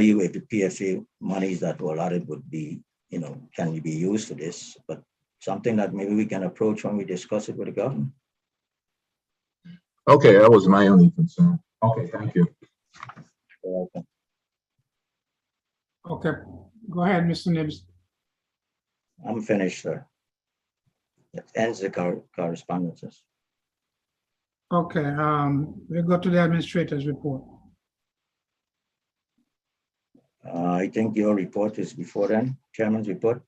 you if the PFA monies that were allotted would be, can be used for this, but something that maybe we can approach when we discuss it with the government. Okay, that was my only concern. Okay, thank you. You're welcome. Okay, go ahead, Mr. Nibs. I'm finished, sir. That ends the correspondences. Okay, we'll go to the administrator's report. I think your report is before then, Chairman's report.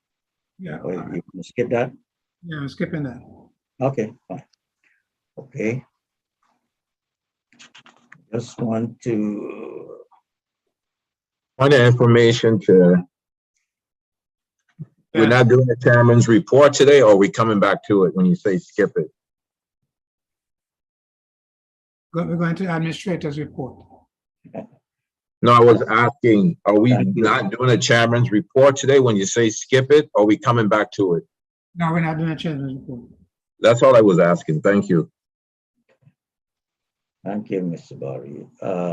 Yeah. Or you can skip that? Yeah, I'm skipping that. Okay, fine. Okay. Just want to. Point of information, Chair. We're not doing the chairman's report today, or are we coming back to it when you say skip it? We're going to administrator's report. No, I was asking, are we not doing a chairman's report today when you say skip it, or are we coming back to it? No, we're not doing a chairman's report. That's all I was asking. Thank you. Thank you, Mr. Barry.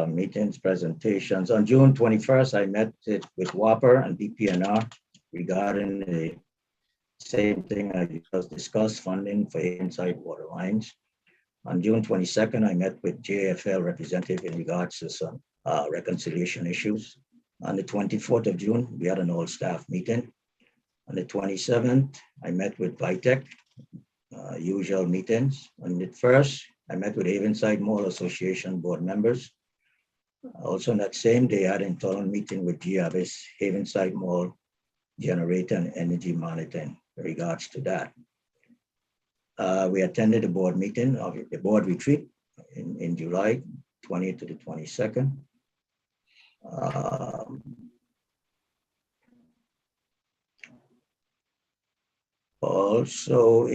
Meetings, presentations. On June 21st, I met with Whopper and DPNR regarding the same thing I just discussed, funding for inside water lines. On June 22nd, I met with JFL representative in regards to some reconciliation issues. On the 24th of June, we had an all staff meeting. On the 27th, I met with VITEC, usual meetings. On the 1st, I met with Havenside Mall Association board members. Also on that same day, I had an internal meeting with GERS, Havenside Mall Generator and Energy Monitoring in regards to that. We attended the board meeting of the board retreat in July 20th to the 22nd. Also,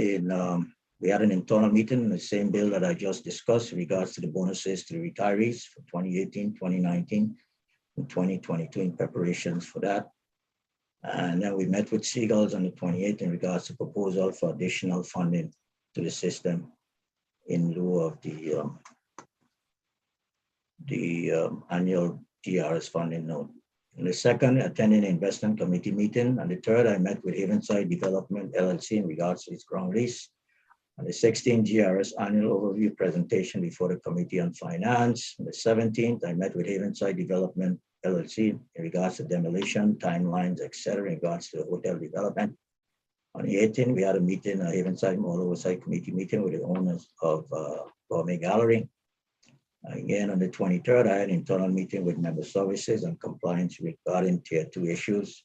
we had an internal meeting in the same bill that I just discussed in regards to the bonuses to the retirees for 2018, 2019, and 2022 in preparations for that. And then we met with Seagulls on the 28th in regards to proposal for additional funding to the system in lieu of the annual GRS funding note. On the 2nd, attending the investment committee meeting. On the 3rd, I met with Havenside Development LLC in regards to its ground lease. On the 16th, GRS annual overview presentation before the Committee on Finance. On the 17th, I met with Havenside Development LLC in regards to demolition, timelines, etc., in regards to the hotel development. On the 18th, we had a meeting, a Havenside Mall Oversight Committee meeting with the owners of Gourmet Gallery. Again, on the 23rd, I had an internal meeting with member services and compliance regarding tier 2 issues.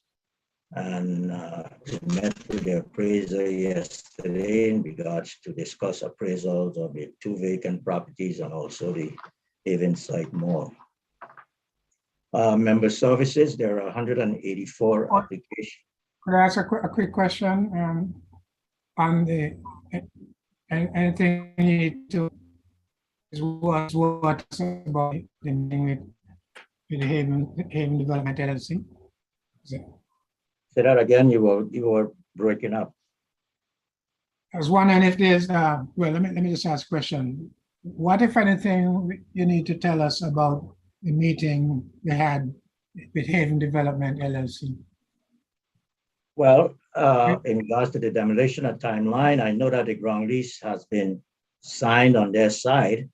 And met with the appraiser yesterday in regards to discuss appraisals of the 2 vacant properties and also the Havenside Mall. Member services, there are 184 applications. Could I ask a quick question on the anything you need to is what's about the meeting with the Haven Development LLC? Say that again, you were breaking up. I was wondering if there's well, let me just ask a question. What, if anything, you need to tell us about the meeting they had with Haven Development LLC? Well, in regards to the demolition of timeline, I know that the ground lease has been signed on their side.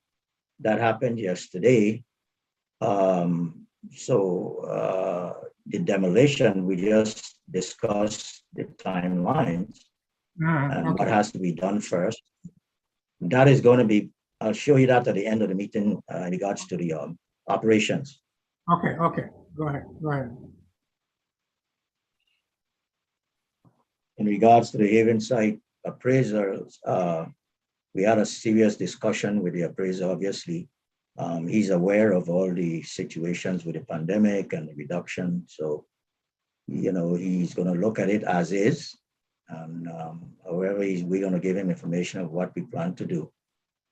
That happened yesterday. The demolition, we just discussed the timelines and what has to be done first. That is going to be, I'll show you that at the end of the meeting in regards to the operations. Okay, go ahead. In regards to the Havenside appraisers, we had a serious discussion with the appraiser, obviously. He's aware of all the situations with the pandemic and the reduction. So, he's going to look at it as is. And however, we're going to give him information of what we plan to do.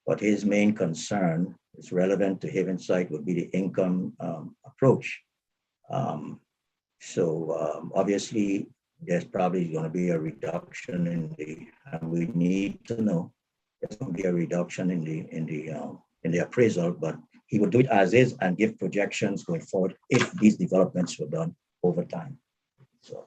But his main concern is relevant to Havenside would be the income approach. Obviously, there's probably going to be a reduction and we need to know there's going to be a reduction in the appraisal, but he would do it as is and give projections going forward if these developments were done over time. So,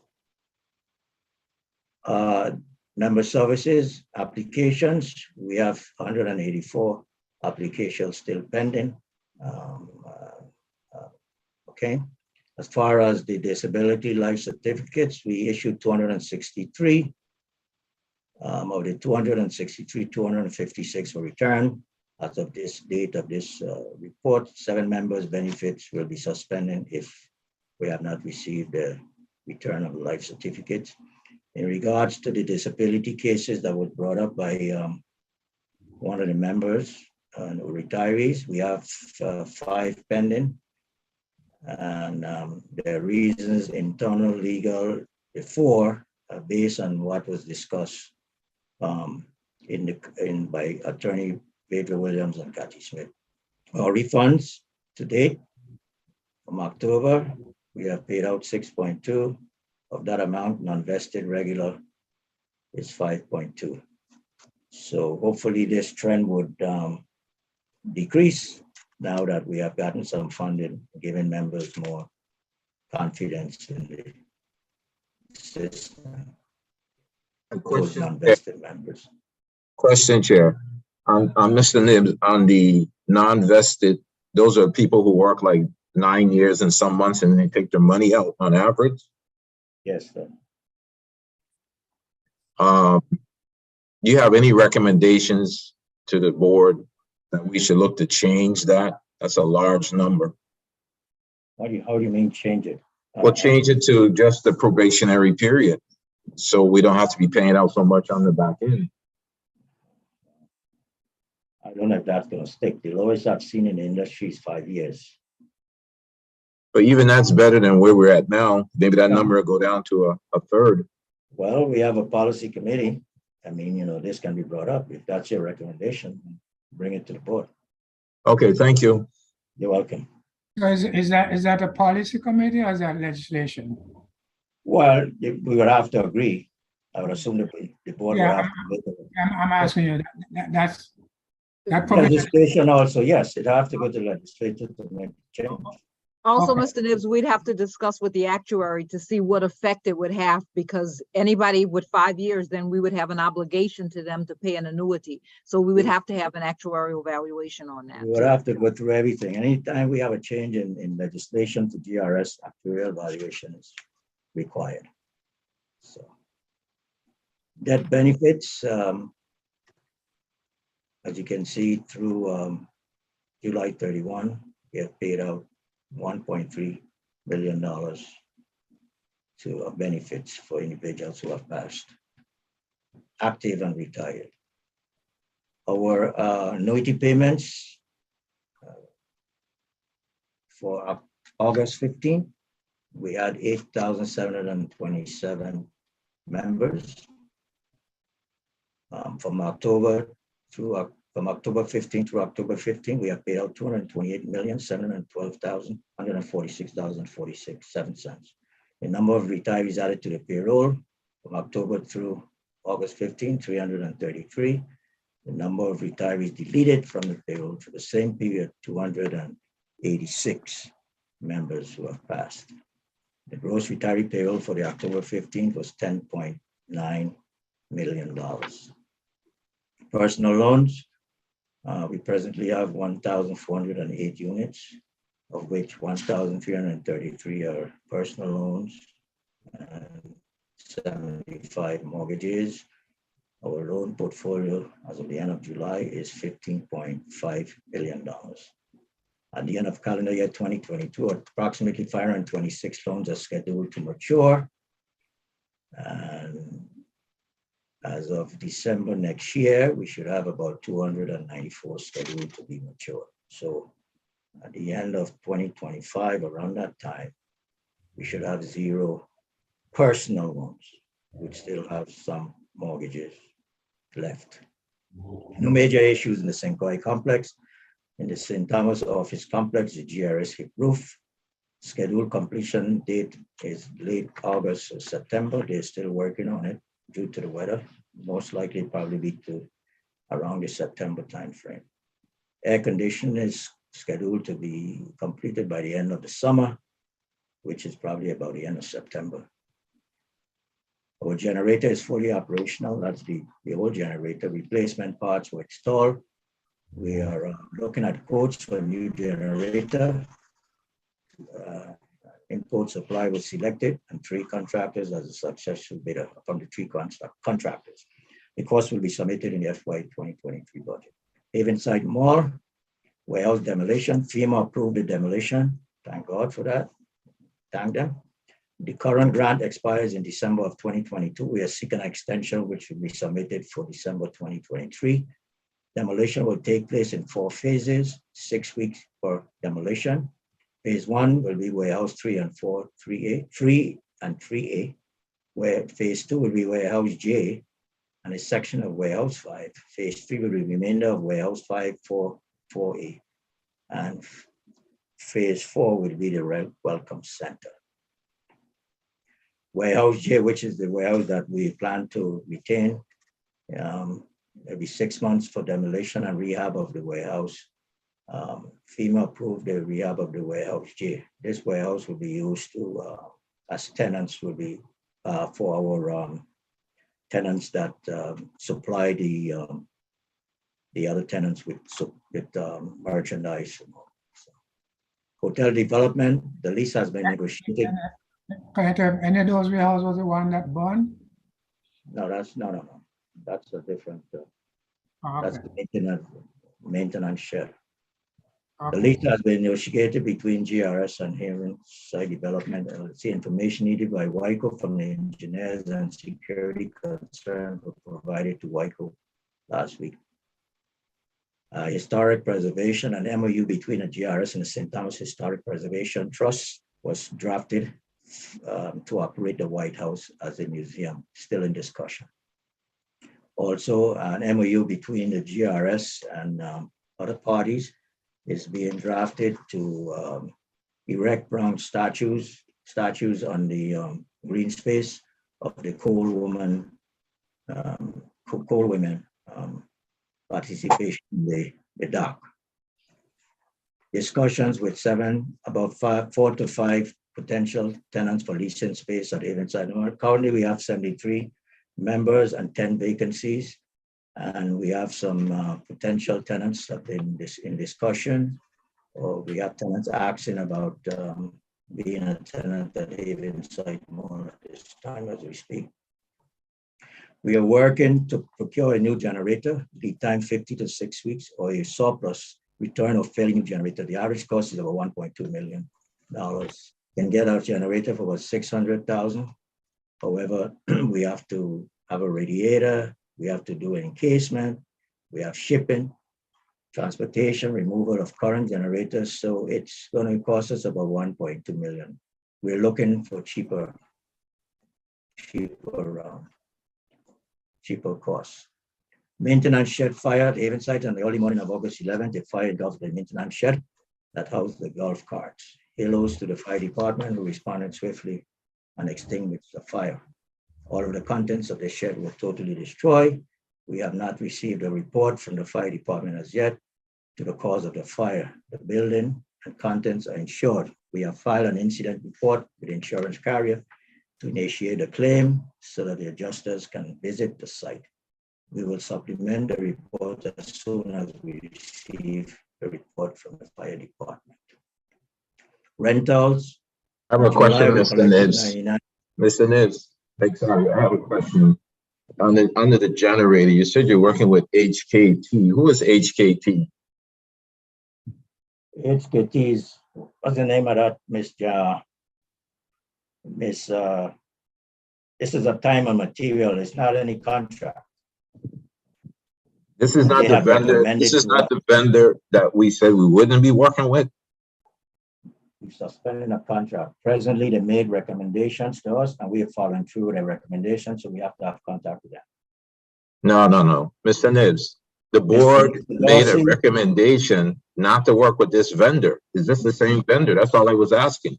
member services applications, we have 184 applications still pending. Okay. As far as the disability life certificates, we issued 263. Of the 263, 256 were returned. As of this date of this report, 7 members' benefits will be suspended if we have not received the return of life certificates. In regards to the disability cases that was brought up by one of the members, retirees, we have 5 pending. And the reasons, internal, legal, before, based on what was discussed by Attorney Pedro Williams and Cathy Smith. Our refunds to date from October, we have paid out 6.2. Of that amount, non-vested regular is 5.2. So hopefully this trend would decrease now that we have gotten some funding, giving members more confidence in the system. Those non-vested members. Question, Chair. On Mr. Nibbs, on the non-vested, those are people who work like 9 years and some months and they take their money out on average? Yes, sir. Do you have any recommendations to the board that we should look to change that? That's a large number. How do you mean change it? Well, change it to just the probationary period, so we don't have to be paying out so much on the back end. I don't know if that's gonna stick. The lowest I've seen in the industry is 5 years. But even that's better than where we're at now. Maybe that number will go down to a third. Well, we have a policy committee. I mean, you know, this can be brought up. If that's your recommendation, bring it to the board. Okay, thank you. You're welcome. So is that a policy committee or is that legislation? Well, we would have to agree. I would assume that the board would Yeah, have to make a I'm asking you, that provision. legislation also, yes, it'd have to go to the legislature to make the change. Also, Okay. Mr. Nibbs, we'd have to discuss with the actuary to see what effect it would have, because anybody with 5 years, then we would have an obligation to them to pay an annuity. So we would have to have an actuarial evaluation on that. We would have to go through everything. Anytime we have a change in legislation to GRS, actuarial evaluation is required. So death benefits, as you can see through July 31, we have paid out $1.3 billion to benefits for individuals who have passed, active and retired. Our annuity payments for August 15, we had 8,727 members. From October 15 through October 15, we have paid out $228,712,146.47. The number of retirees added to the payroll from October through August 15, 333. The number of retirees deleted from the payroll for the same period, 286 members who have passed. The gross retiree payroll for the October 15th was $10.9 million. Personal loans, we presently have 1,408 units, of which 1,333 are personal loans and 75 mortgages. Our loan portfolio as of the end of July is $15.5 billion. At the end of calendar year 2022, approximately 526 loans are scheduled to mature. And as of December next year, we should have about 294 scheduled to be mature. So at the end of 2025, around that time, we should have 0 personal loans, which still have some mortgages left. No major issues in the St. Croix complex. In the St. Thomas office complex, the GRS hip roof. Scheduled completion date is late August or September. They're still working on it due to the weather. Most likely probably be to around the September timeframe. Air conditioning is scheduled to be completed by the end of the summer, which is probably about the end of September. Our generator is fully operational. That's the old generator. Replacement parts were installed. We are looking at quotes for a new generator. Import supply was selected and 3 contractors as a successful bidder from the 3 contractors. The cost will be submitted in the FY 2023 budget. Havenside Mall, warehouse demolition. FEMA approved the demolition. Thank God for that. Thank them. The current grant expires in December of 2022. We are seeking an extension which will be submitted for December 2023. Demolition will take place in 4 phases, 6 weeks for demolition. Phase 1 will be warehouse 3 and 3A, where phase 2 will be warehouse J and a section of warehouse 5. Phase 3 will be remainder of warehouse 5, 4A. And phase 4 will be the welcome center. Warehouse J, which is the warehouse that we plan to retain, every 6 months for demolition and rehab of the warehouse. FEMA approved the rehab of the warehouse J. This warehouse will be used to, as tenants will be for our tenants that supply the other tenants with merchandise. Hotel development, the lease has been negotiated. Can I tell, any of those warehouse was the one that burned? No, no. That's a different, that's Okay. the maintenance shed. The Okay. lease has been negotiated between GRS and Haven Site Development LLC. Information needed by WICO from the engineers and security concerns were provided to WICO last week. Historic preservation, an MOU between the GRS and the St. Thomas Historic Preservation Trust was drafted to operate the White House as a museum, still in discussion. Also, an MOU between the GRS and other parties is being drafted to erect bronze statues on the green space of the coal women participation in the dock. Discussions with 4 to 5 potential tenants for leasing space at Avonside. Currently, we have 73 members and 10 vacancies. And we have some potential tenants that in discussion, or we have tenants asking about being a tenant at Avonside Mall at this time as we speak. We are working to procure a new generator, lead time 50 to 6 weeks, or a surplus return of failing new generator. The average cost is about $1.2 million. Can get our generator for about $600,000. However, we have to have a radiator, we have to do an encasement, we have shipping, transportation, removal of current generators. So it's going to cost us about $1.2 million. We're looking for cheaper costs. Maintenance shed fire at Avonside on the early morning of August 11th. The fire engulfed the maintenance shed that housed the golf carts. Halos to the fire department, who responded swiftly and extinguished the fire. All of the contents of the shed were totally destroyed. We have not received a report from the fire department as yet to the cause of the fire. The building and contents are insured. We have filed an incident report with the insurance carrier to initiate a claim so that the adjusters can visit the site. We will supplement the report as soon as we receive a report from the fire department. Rentals. I have a question, July, we Mr. collected Nibs. 99. Mr. Nibs, sorry, I have a question. Under the generator, you said you're working with HKT. Who is HKT? HKT is, what's the name of that, this is a time and material. It's not any contract. This is not They the have vendor. recommended This is to not us. the vendor that we said we wouldn't be working with. We suspended a contract. Presently, they made recommendations to us, and we are following through with their recommendations, so we have to have contact with them. No. Mr. Nibs, the board made a Dorsey. recommendation not to work with this vendor. Is this the same vendor? That's all I was asking.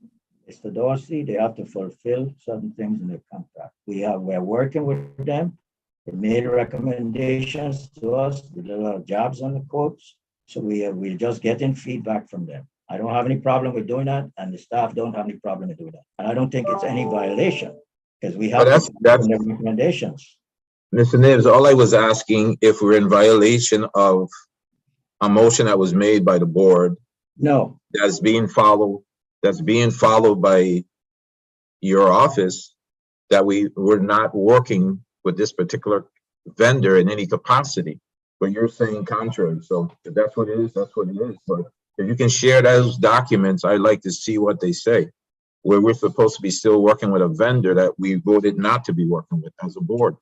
Mr. Dorsey, they have to fulfill certain things in their contract. We're working with them. They made recommendations to us. We did a lot of jobs on the quotes. So we're just getting feedback from them. I don't have any problem with doing that, and the staff don't have any problem with doing that. And I don't think it's any violation because we have that's their recommendations. Mr. Nibs, all I was asking if we're in violation of a motion that was made by the board. No. That's being followed by your office, that we were not working with this particular vendor in any capacity. But you're saying contrary. So if that's what it is, that's what it is. But if you can share those documents, I'd like to see what they say. Where we're supposed to be still working with a vendor that we voted not to be working with as a board.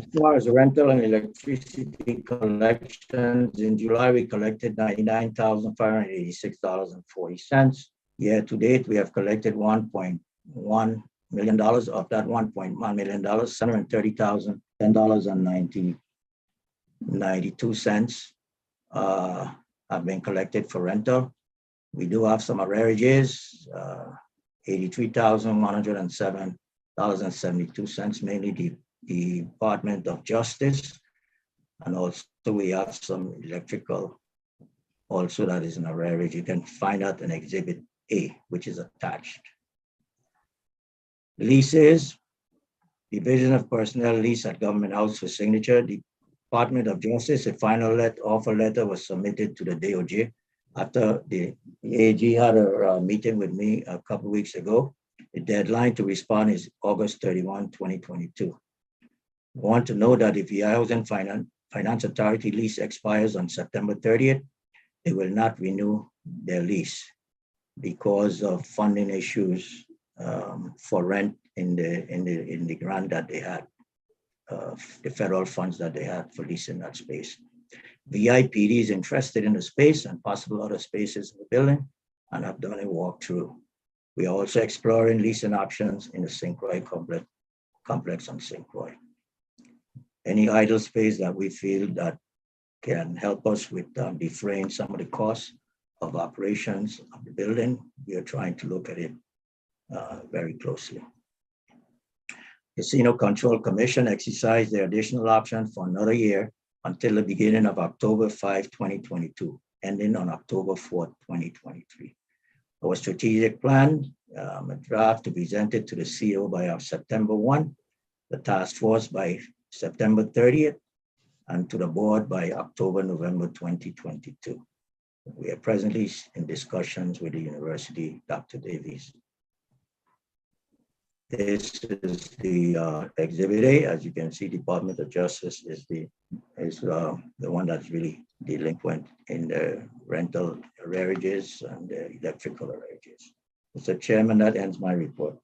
As far as rental and electricity collections, in July, we collected $99,586.40. Year to date, we have collected $1.1 million. Of that $1.1 million, $730,010.92 have been collected for rental. We do have some arrearages, $83,107.72, mainly the Department of Justice. And also we have some electrical also that is an arrearage. You can find out in Exhibit A, which is attached. Leases, Division of Personnel lease at Government House for signature. The Department of Justice, a final offer letter was submitted to the DOJ after the AG had a meeting with me a couple of weeks ago. The deadline to respond is August 31, 2022. I want to know that if the Housing Finance Authority lease expires on September 30th, they will not renew their lease because of funding issues for rent in the grant that they had, the federal funds that they had for leasing that space. VIPD is interested in the space and possible other spaces in the building and have done a walkthrough. We are also exploring leasing options in the St. Croix complex on St. Croix. Any idle space that we feel that can help us with defraying some of the costs of operations of the building, we are trying to look at it very closely. Casino Control Commission exercised their additional option for another year until the beginning of October 5, 2022, ending on October 4, 2023. Our strategic plan, a draft to be presented to the CEO by September 1, the task force by September 30th, and to the board by October, November 2022. We are presently in discussions with the university, Dr. Davies. This is the Exhibit A. As you can see, Department of Justice is the one that's really delinquent in the rental arrearages and the electrical arrearages. Mr. Chairman, that ends my report.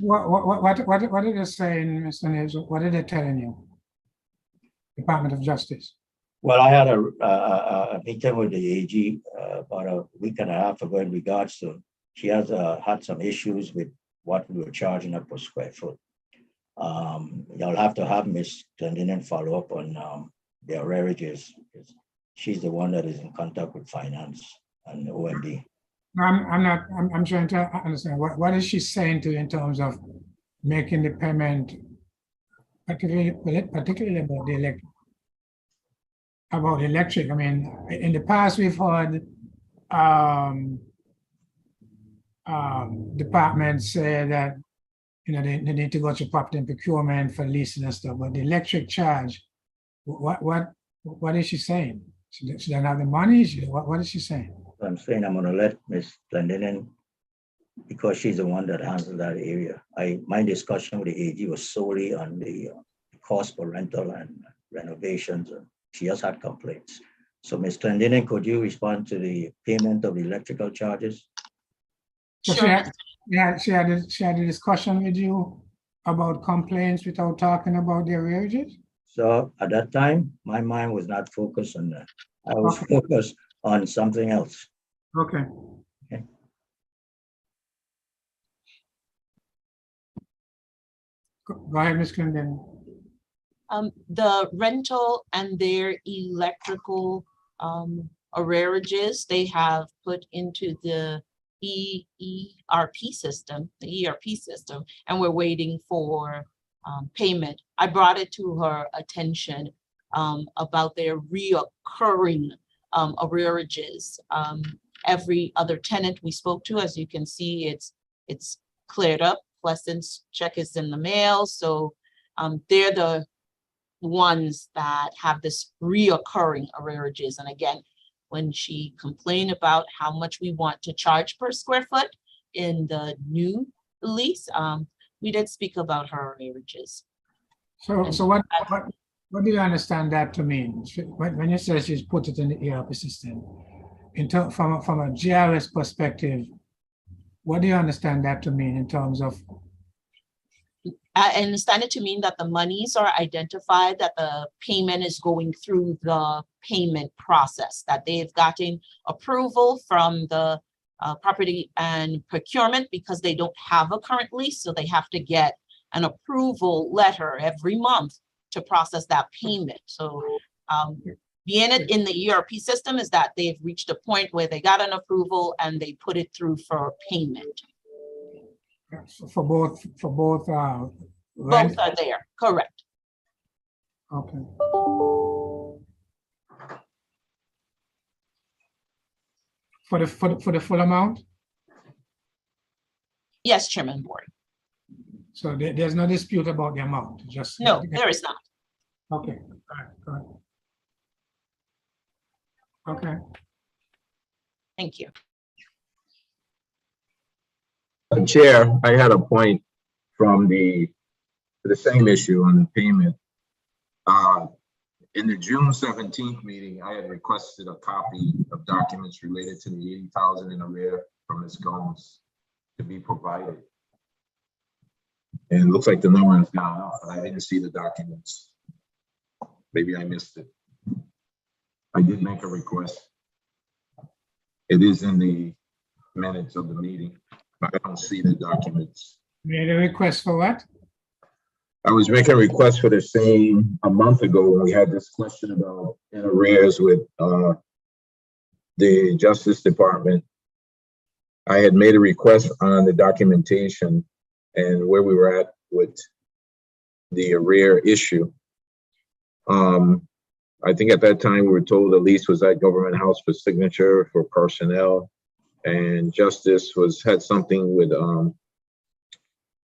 What did they say, Mr. Nibs? What are they telling you? Department of Justice. Well, I had a meeting with the AG about a week and a half ago in regards to, she has had some issues with what we were charging her per square foot. You'll have to have Ms. Glendinning follow up on the arrearages. She's the one that is in contact with finance and OMB. I'm trying to understand what is she saying to you in terms of making the payment, particularly about the electric. I mean, in the past we've heard departments say that they need to go to property and procurement for leasing and stuff, but the electric charge, what is she saying? She doesn't have the money. What is she saying? I'm saying I'm going to let Ms. Glendinning, because she's the one that handles that area. My discussion with the AG was solely on the cost for rental and renovations. And she has had complaints. So Ms. Glendinning, could you respond to the payment of the electrical charges? So sure. She had a discussion with you about complaints without talking about the arrearages? So at that time, my mind was not focused on that. I was focused on something else. Okay. Okay. Go ahead, Ms. Glendinning. The rental and their electrical arrearages, they have put into the ERP system, and we're waiting for payment. I brought it to her attention about their reoccurring arrearages. Every other tenant we spoke to, as you can see, it's cleared up. Pleasant's check is in the mail, so they're the ones that have this reoccurring arrearages. And again, when she complained about how much we want to charge per square foot in the new lease, we did speak about her arrearages. So what do you understand that to mean? When you say she's put it in the ERP system, from a GRS perspective, what do you understand that to mean in terms of? I understand it to mean that the monies are identified, that the payment is going through the payment process, that they've gotten approval from the property and procurement because they don't have a current lease, so they have to get an approval letter every month to process that payment. So being it in the ERP system is that they've reached a point where they got an approval and they put it through for payment. For both, Both rent? are there, correct. Okay. For the full amount? Yes, Chairman Board. So there's no dispute about the amount, just. No, there is not. Okay, all right, go ahead. Okay. Thank you. Chair, I had a point from the same issue on the payment. In the June 17th meeting, I had requested a copy of documents related to the 80,000 in arrear from Ms. Gomes to be provided. And it looks like the number has gone up, but I didn't see the documents. Maybe I missed it. I did make a request. It is in the minutes of the meeting, but I don't see the documents. Made a request for what? I was making a request for the same a month ago when we had this question about in arrears with the Justice Department. I had made a request on the documentation and where we were at with the arrear issue. I think at that time we were told the lease was at Government House for signature for personnel, and Justice had something with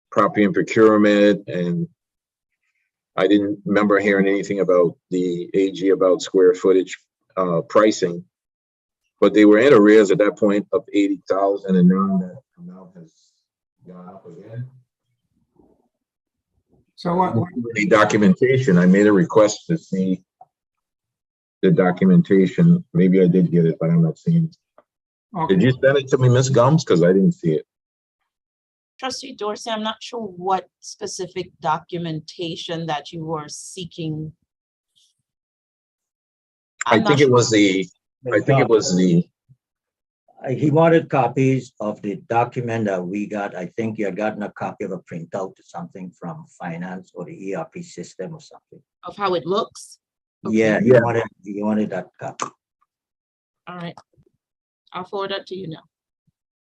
property and procurement, and I didn't remember hearing anything about the AG about square footage pricing, but they were in arrears at that point of 80,000, and now that amount has gone up again. So what? The documentation, I made a request to see the documentation. Maybe I did get it, but I'm not seeing it. Okay. Did you send it to me, Ms. Gomes? Because I didn't see it. Trustee Dorsey, I'm not sure what specific documentation that you were seeking. I think it was the. He wanted copies of the document that we got. I think you had gotten a copy of a printout or something from finance or the ERP system or something. Of how it looks? Yeah, Okay. you wanted that copy. All right. I'll forward that to you now.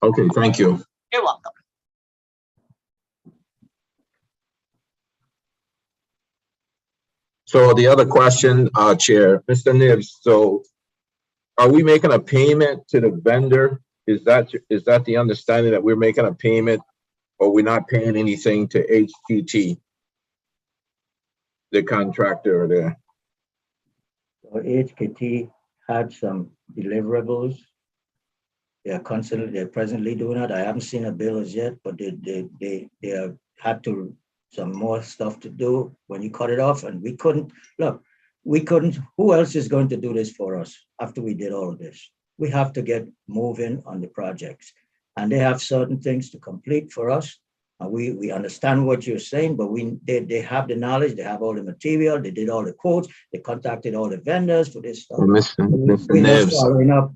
Okay, thank you. You're welcome. So the other question, Chair, Mr. Nibs, so are we making a payment to the vendor? Is that the understanding that we're making a payment, or we're not paying anything to HTT, the contractor there? So HKT had some deliverables. They're presently doing it. I haven't seen a bill as yet, but they have had to some more stuff to do when you cut it off, and we couldn't. Who else is going to do this for us after we did all of this? We have to get moving on the projects, and they have certain things to complete for us. And we understand what you're saying, but they have the knowledge, they have all the material, they did all the quotes, they contacted all the vendors for this stuff. Well, Mr. We are Nibs, following up.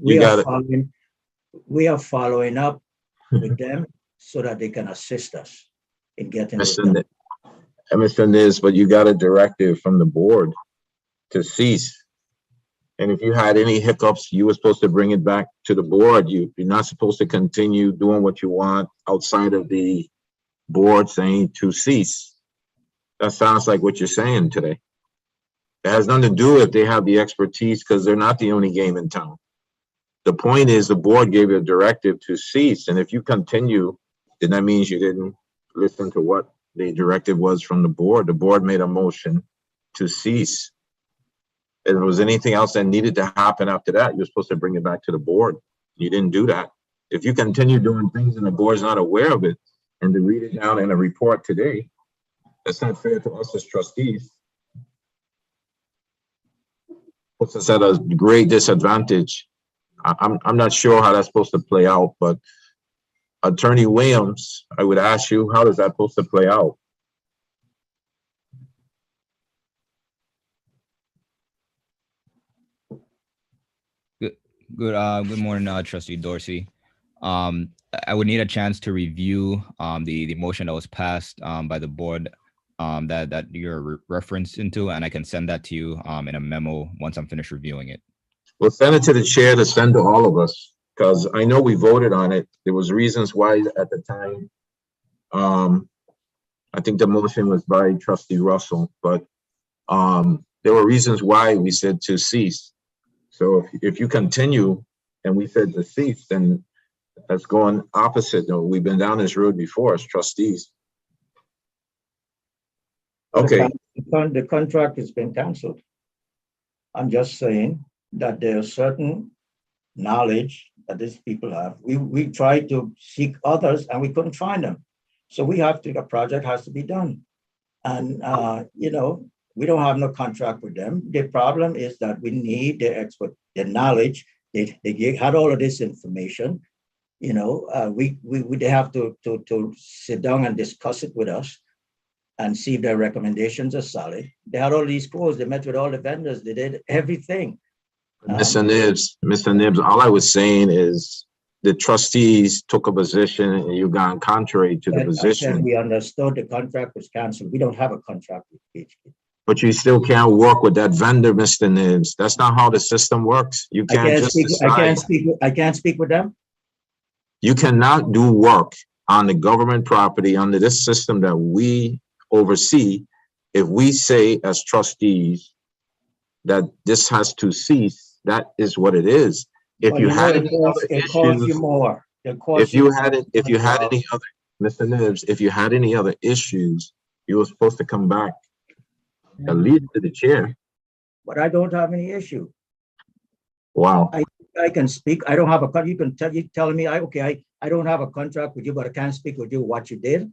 We are following up it. with them so that they can assist us in getting this Mr. done. Mr. Nibs, but you got a directive from the board to cease. And if you had any hiccups, you were supposed to bring it back to the board. You're not supposed to continue doing what you want outside of the board saying to cease. That sounds like what you're saying today. It has nothing to do if they have the expertise, because they're not the only game in town. The point is the board gave you a directive to cease. And if you continue, then that means you didn't listen to what the directive was from the board. The board made a motion to cease. If there was anything else that needed to happen after that, you're supposed to bring it back to the board. You didn't do that. If you continue doing things and the board's not aware of it, and to read it down in a report today, that's not fair to us as trustees. Puts us at a great disadvantage. I'm not sure how that's supposed to play out, but Attorney Williams, I would ask you, how is that supposed to play out? Good morning, Trustee Dorsey. I would need a chance to review the motion that was passed by the board that you're referenced into, and I can send that to you in a memo once I'm finished reviewing it. Well, send it to the chair to send to all of us, because I know we voted on it. There was reasons why at the time. I think the motion was by Trustee Russell, but there were reasons why we said to cease. So if you continue and we said to cease, then that's going opposite. No, we've been down this road before as trustees. Okay. The contract has been canceled. I'm just saying that there's certain knowledge that these people have. We tried to seek others and we couldn't find them. So we have to, the project has to be done. And, you know, we don't have no contract with them. The problem is that we need their expert, their knowledge. They had all of this information. You know, they have to sit down and discuss it with us and see if their recommendations are solid. They had all these calls. They met with all the vendors. They did everything. Mr. Nibbs, all I was saying is the trustees took a position and you gone contrary to the position. We understood the contract was canceled. We don't have a contract with PHP. But you still can't work with that vendor, Mr. Nibbs. That's not how the system works. You can't just decide. I can't speak with them. You cannot do work on the government property under this system that we oversee if we say as trustees that this has to cease. That is what it is. If you had any other issues, if you had any other, Mr. Nibbs, if you had any other issues, you were supposed to come back at least to the chair. But I don't have any issue. Wow. I can speak. I don't have a, you can tell, you telling me, I don't have a contract with you, but I can't speak with you what you did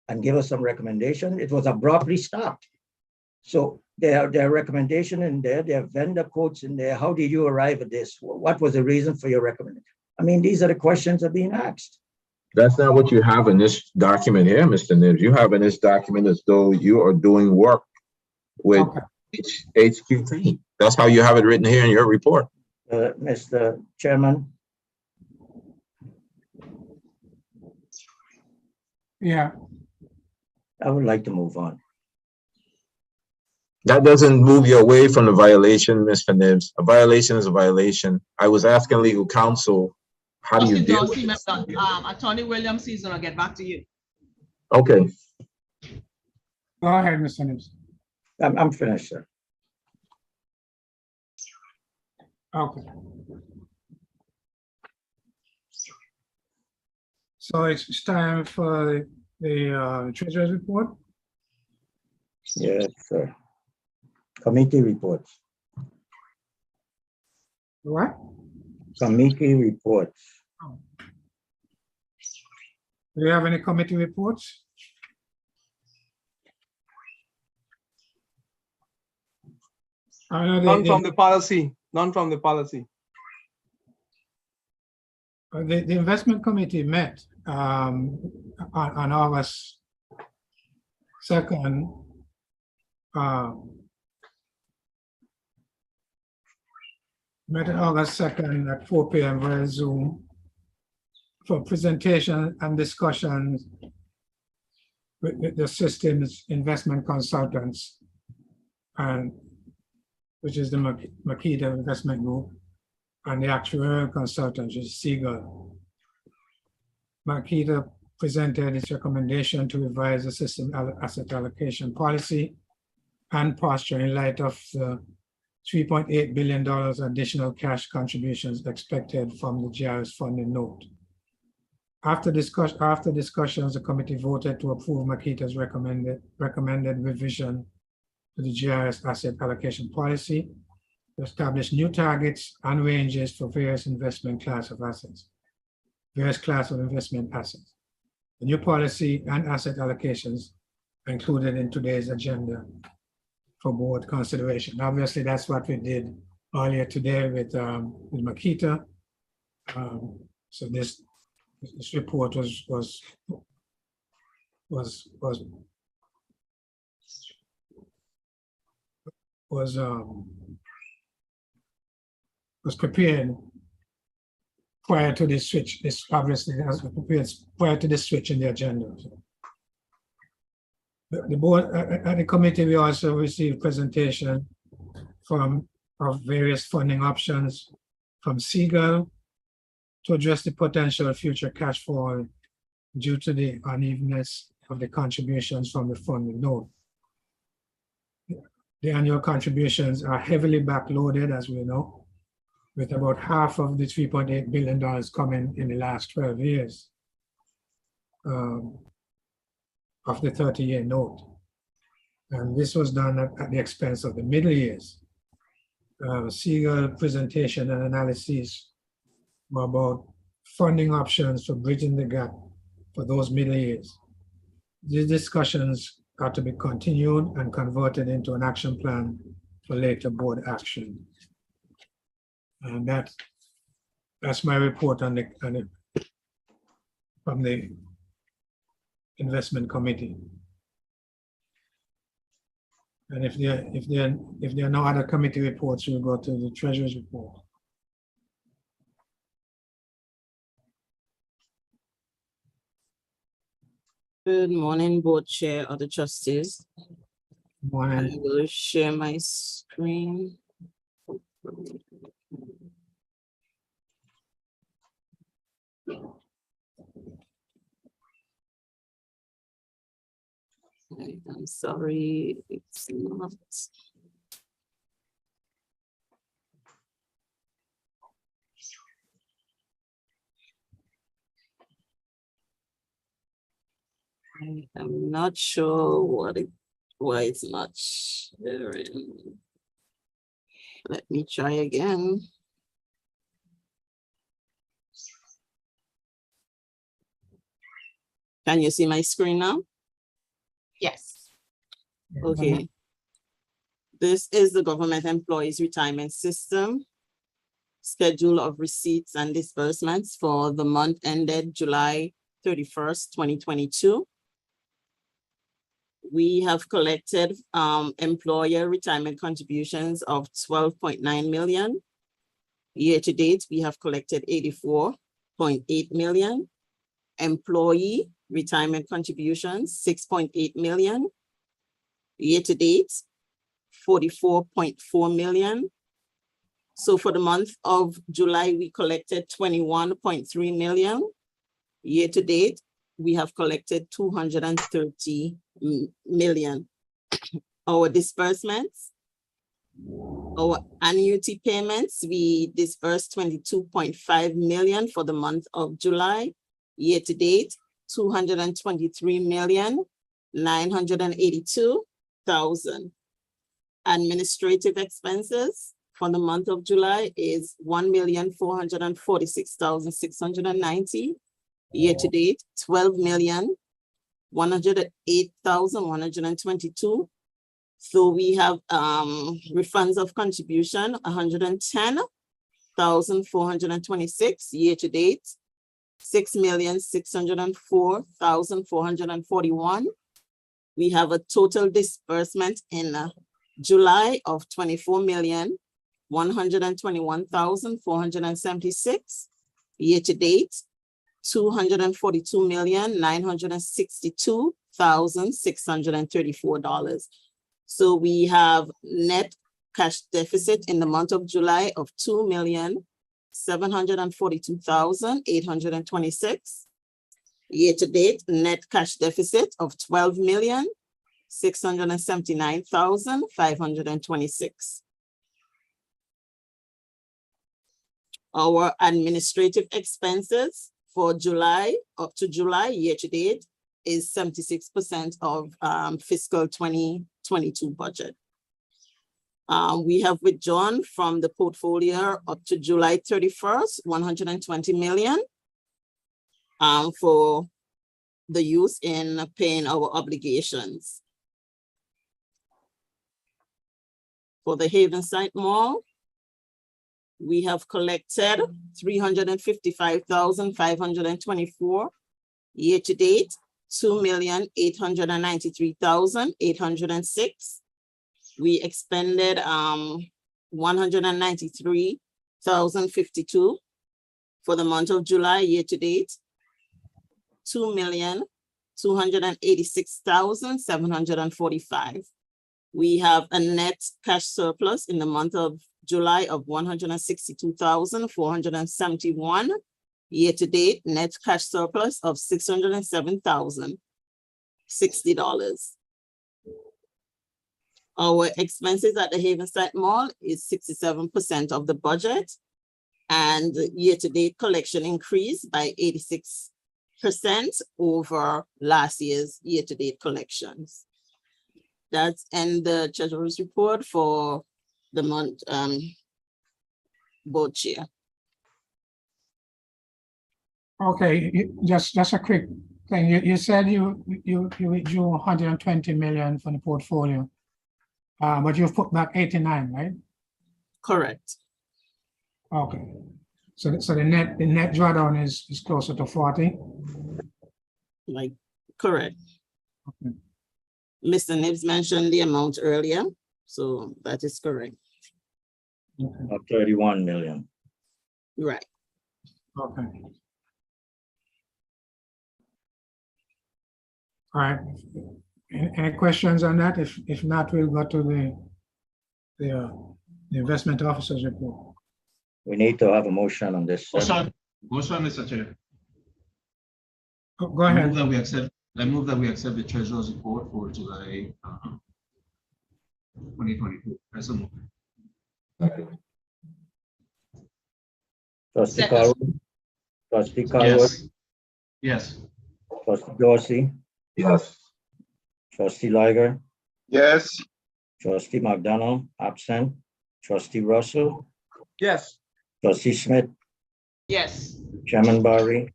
and give us some recommendation. It was abruptly stopped. So their recommendation in there, their vendor quotes in there. How did you arrive at this? What was the reason for your recommendation? I mean, these are the questions that are being asked. That's not what you have in this document here, Mr. Nibbs. You have in this document as though you are doing work with HQT. That's how you have it written here in your report. Mr. Chairman. Yeah. I would like to move on. That doesn't move you away from the violation, Mr. Nibbs. A violation is a violation. I was asking legal counsel, how do you deal with this? Attorney Williams is gonna get back to you. Okay. Go ahead, Mr. Nibbs. I'm finished, sir. Okay. So it's time for the treasurer's report. Yes, sir. Committee reports. What? Committee reports. Do you have any committee reports? None from the policy. None from the policy. The investment committee met on August 2nd. Met on August 2nd at 4 p.m. via Zoom for presentation and discussions with the system's investment consultants, and which is the Makita Investment Group, and the actuarial consultant, which is Siegel. Makita presented its recommendation to revise the system asset allocation policy and posture in light of the $3.8 billion additional cash contributions expected from the GERS funding note. After discussions, the committee voted to approve Makita's recommended revision to the GERS asset allocation policy to establish new targets and ranges for various investment class of assets, various class of investment assets. The new policy and asset allocations are included in today's agenda for board consideration. Obviously, that's what we did earlier today with Makita. So this report was prepared prior to this switch. This obviously has prepared prior to this switch in the agenda. So. The board, at the committee, we also received presentation of various funding options from Seagull to address the potential future cash flow due to the unevenness of the contributions from the funding node. The annual contributions are heavily backloaded, as we know, with about half of the $3.8 billion coming in the last 12 years of the 30-year note. And this was done at the expense of the middle years. Seagull presentation and analysis were about funding options for bridging the gap for those middle years. These discussions are to be continued and converted into an action plan for later board action. And that's my report on from the investment committee. And if there are no other committee reports, we'll go to the treasurer's report. Good morning, board chair, other trustees. Good morning. I will share my screen. I'm sorry, it's not. I'm not sure why it's not sharing. Let me try again. Can you see my screen now? Yes. Okay. This is the government employees retirement system schedule of receipts and disbursements for the month ended July 31st, 2022. We have collected employer retirement contributions of 12.9 million. Year to date, we have collected 84.8 million. Employee retirement contributions, 6.8 million. Year to date, 44.4 million. So for the month of July, we collected 21.3 million. Year to date, we have collected 230 million. Our disbursements, our annuity payments, we disbursed 22.5 million for the month of July. Year to date, 223,982,000. Administrative expenses for the month of July is 1,446,690. Year to date, 12,108,122. So we have refunds of contribution, 110,426. Year to date, 6,604,441. We have a total disbursement in July of 24,121,476. Year to date, 242,962,634. So we have net cash deficit in the month of July of 2,742,826. Year to date, net cash deficit of 12,679,526. Our administrative expenses for July up to July year to date is 76% of fiscal 2022 budget. We have withdrawn from the portfolio up to July 31st, 120 million for the use in paying our obligations. For the Havenside Mall, we have collected 355,524. Year to date, 2,893,806. We expended 193,052 for the month of July. Year to date, 2,253,000 $286,745. We have a net cash surplus in the month of July of $162,471. Year-to-date, net cash surplus of $607,060. Our expenses at the Havenside Mall is 67% of the budget. And year-to-date collection increased by 86% over last year's year-to-date collections. That's in the treasurer's report for the month, board chair. Okay, just a quick thing. You said you withdrew 120 million from the portfolio, but you've put back 89, right? Correct. Okay, so the net drawdown is closer to 40. Like, correct. Okay. Mr. Nibs mentioned the amount earlier, so that is correct. Okay. Of 31 million. Right. Okay. All right. Any questions on that? If not, we'll go to the investment officer's report. We need to have a motion on this. Motion, Mr. Chair. Go ahead. I move that we accept the treasurer's report for July 2022. As a move. Trustee Second. Carroll. Trustee Carroll. Yes. Yes. Trustee Dorsey. Yes. Trustee Liger. Yes. Trustee McDonald, absent. Trustee Russell. Yes. Trustee Smith. Yes. Chairman Barry.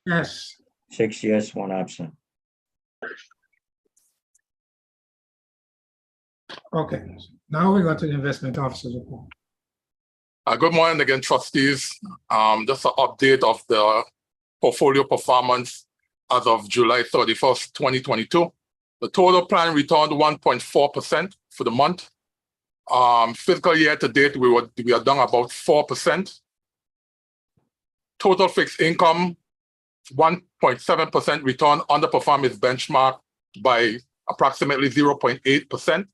Yes. 6 yes, 1 absent. Okay, now we go to the investment officer's report. Good morning again, trustees. Just an update of the portfolio performance as of July 31st, 2022. The total plan returned 1.4% for the month. Fiscal year to date, we are down about 4%. Total fixed income, 1.7% return, underperformed its benchmark by approximately 0.8%.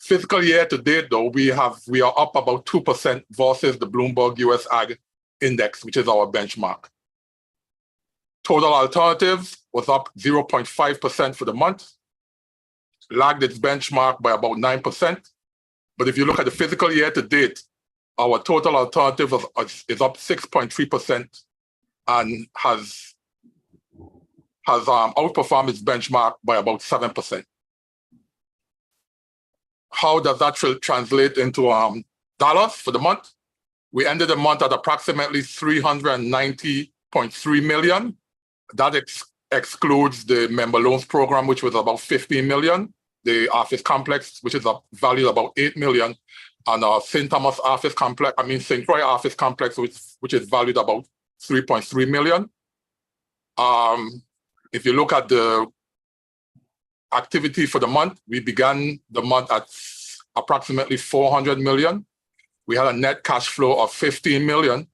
Fiscal year to date, though, we are up about 2% versus the Bloomberg US Ag Index, which is our benchmark. Total alternatives was up 0.5% for the month, lagged its benchmark by about 9%. But if you look at the fiscal year to date, our total alternative is up 6.3% and has outperformed its benchmark by about 7%. How does that translate into dollars for the month? We ended the month at approximately $390.3 million. That excludes the member loans program, which was about $15 million, the office complex, which is valued about $8 million, and our St. Thomas office complex, St. Croix office complex, which is valued about $3.3 million. If you look at the activity for the month, we began the month at approximately $400 million. We had a net cash flow of $15 million,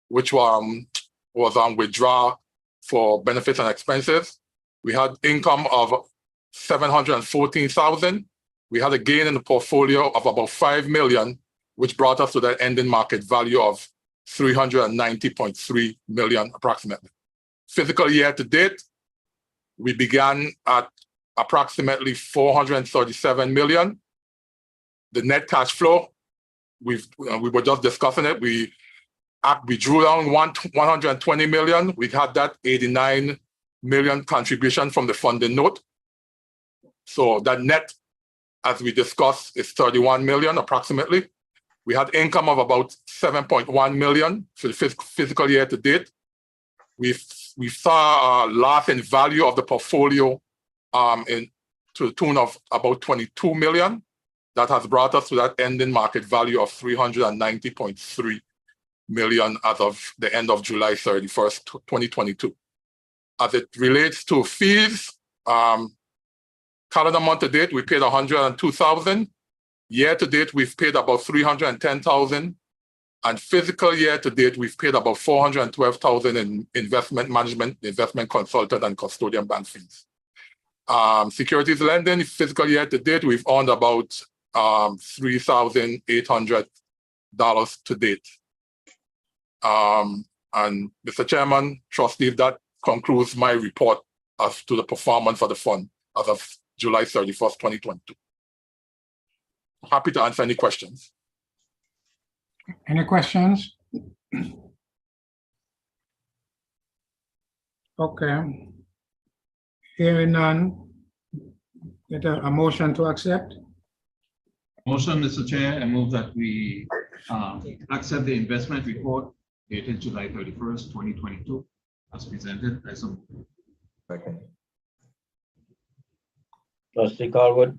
which was on withdrawal for benefits and expenses. We had income of $714,000. We had a gain in the portfolio of about $5 million, which brought us to the ending market value of $390.3 million approximately. Fiscal year to date, we began at approximately $437 million. The net cash flow, we were just discussing it. We drew down $120 million. We had that $89 million contribution from the funding note. So that net, as we discussed, is $31 million approximately. We had income of about $7.1 million for the fiscal year to date. We saw a loss in value of the portfolio to the tune of about $22 million. That has brought us to that ending market value of $390.3 million as of the end of July 31st, 2022. As it relates to fees, calendar month to date, we paid $102,000. Year to date, we've paid about $310,000. And fiscal year to date, we've paid about $412,000 in investment management, investment consultant, and custodian bank fees. Securities lending, fiscal year to date, we've earned about $3,800 to date. And Mr. Chairman, trustees, that concludes my report as to the performance of the fund as of July 31st, 2022. Happy to answer any questions. Any questions? Okay. Hearing none, get a motion to accept. Motion, Mr. Chair, I move that we accept the investment report dated July 31st, 2022, as presented. I so move. Second. Trustee Colwood,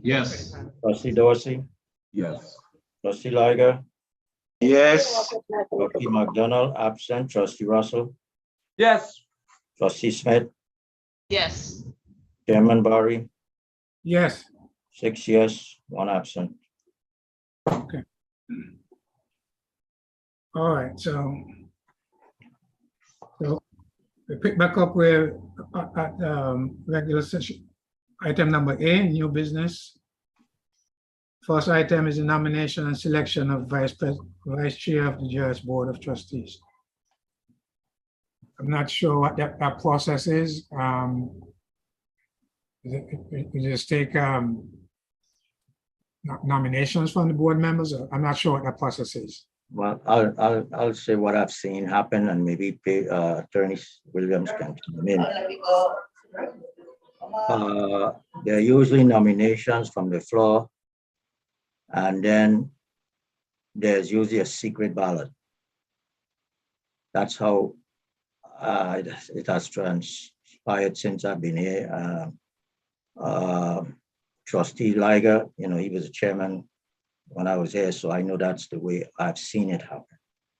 Yes. trustee Dorsey, Yes. trustee Liger, Yes. trustee McDonald, absent, trustee Russell, Yes. trustee Smith, Yes. Chairman Barry, Yes. 6 yes, 1 absent. Okay. All right, so we pick back up where at regular session. Item number A, new business. First item is the nomination and selection of vice chair of the GERS Board of Trustees. I'm not sure what that process is. We just take nominations from the board members. I'm not sure what that process is. Well, I'll say what I've seen happen, and maybe Attorney Williams can come in. There are usually nominations from the floor, and then there's usually a secret ballot. That's how it has transpired since I've been here. Trustee Liger, he was the chairman when I was here, so I know that's the way I've seen it happen.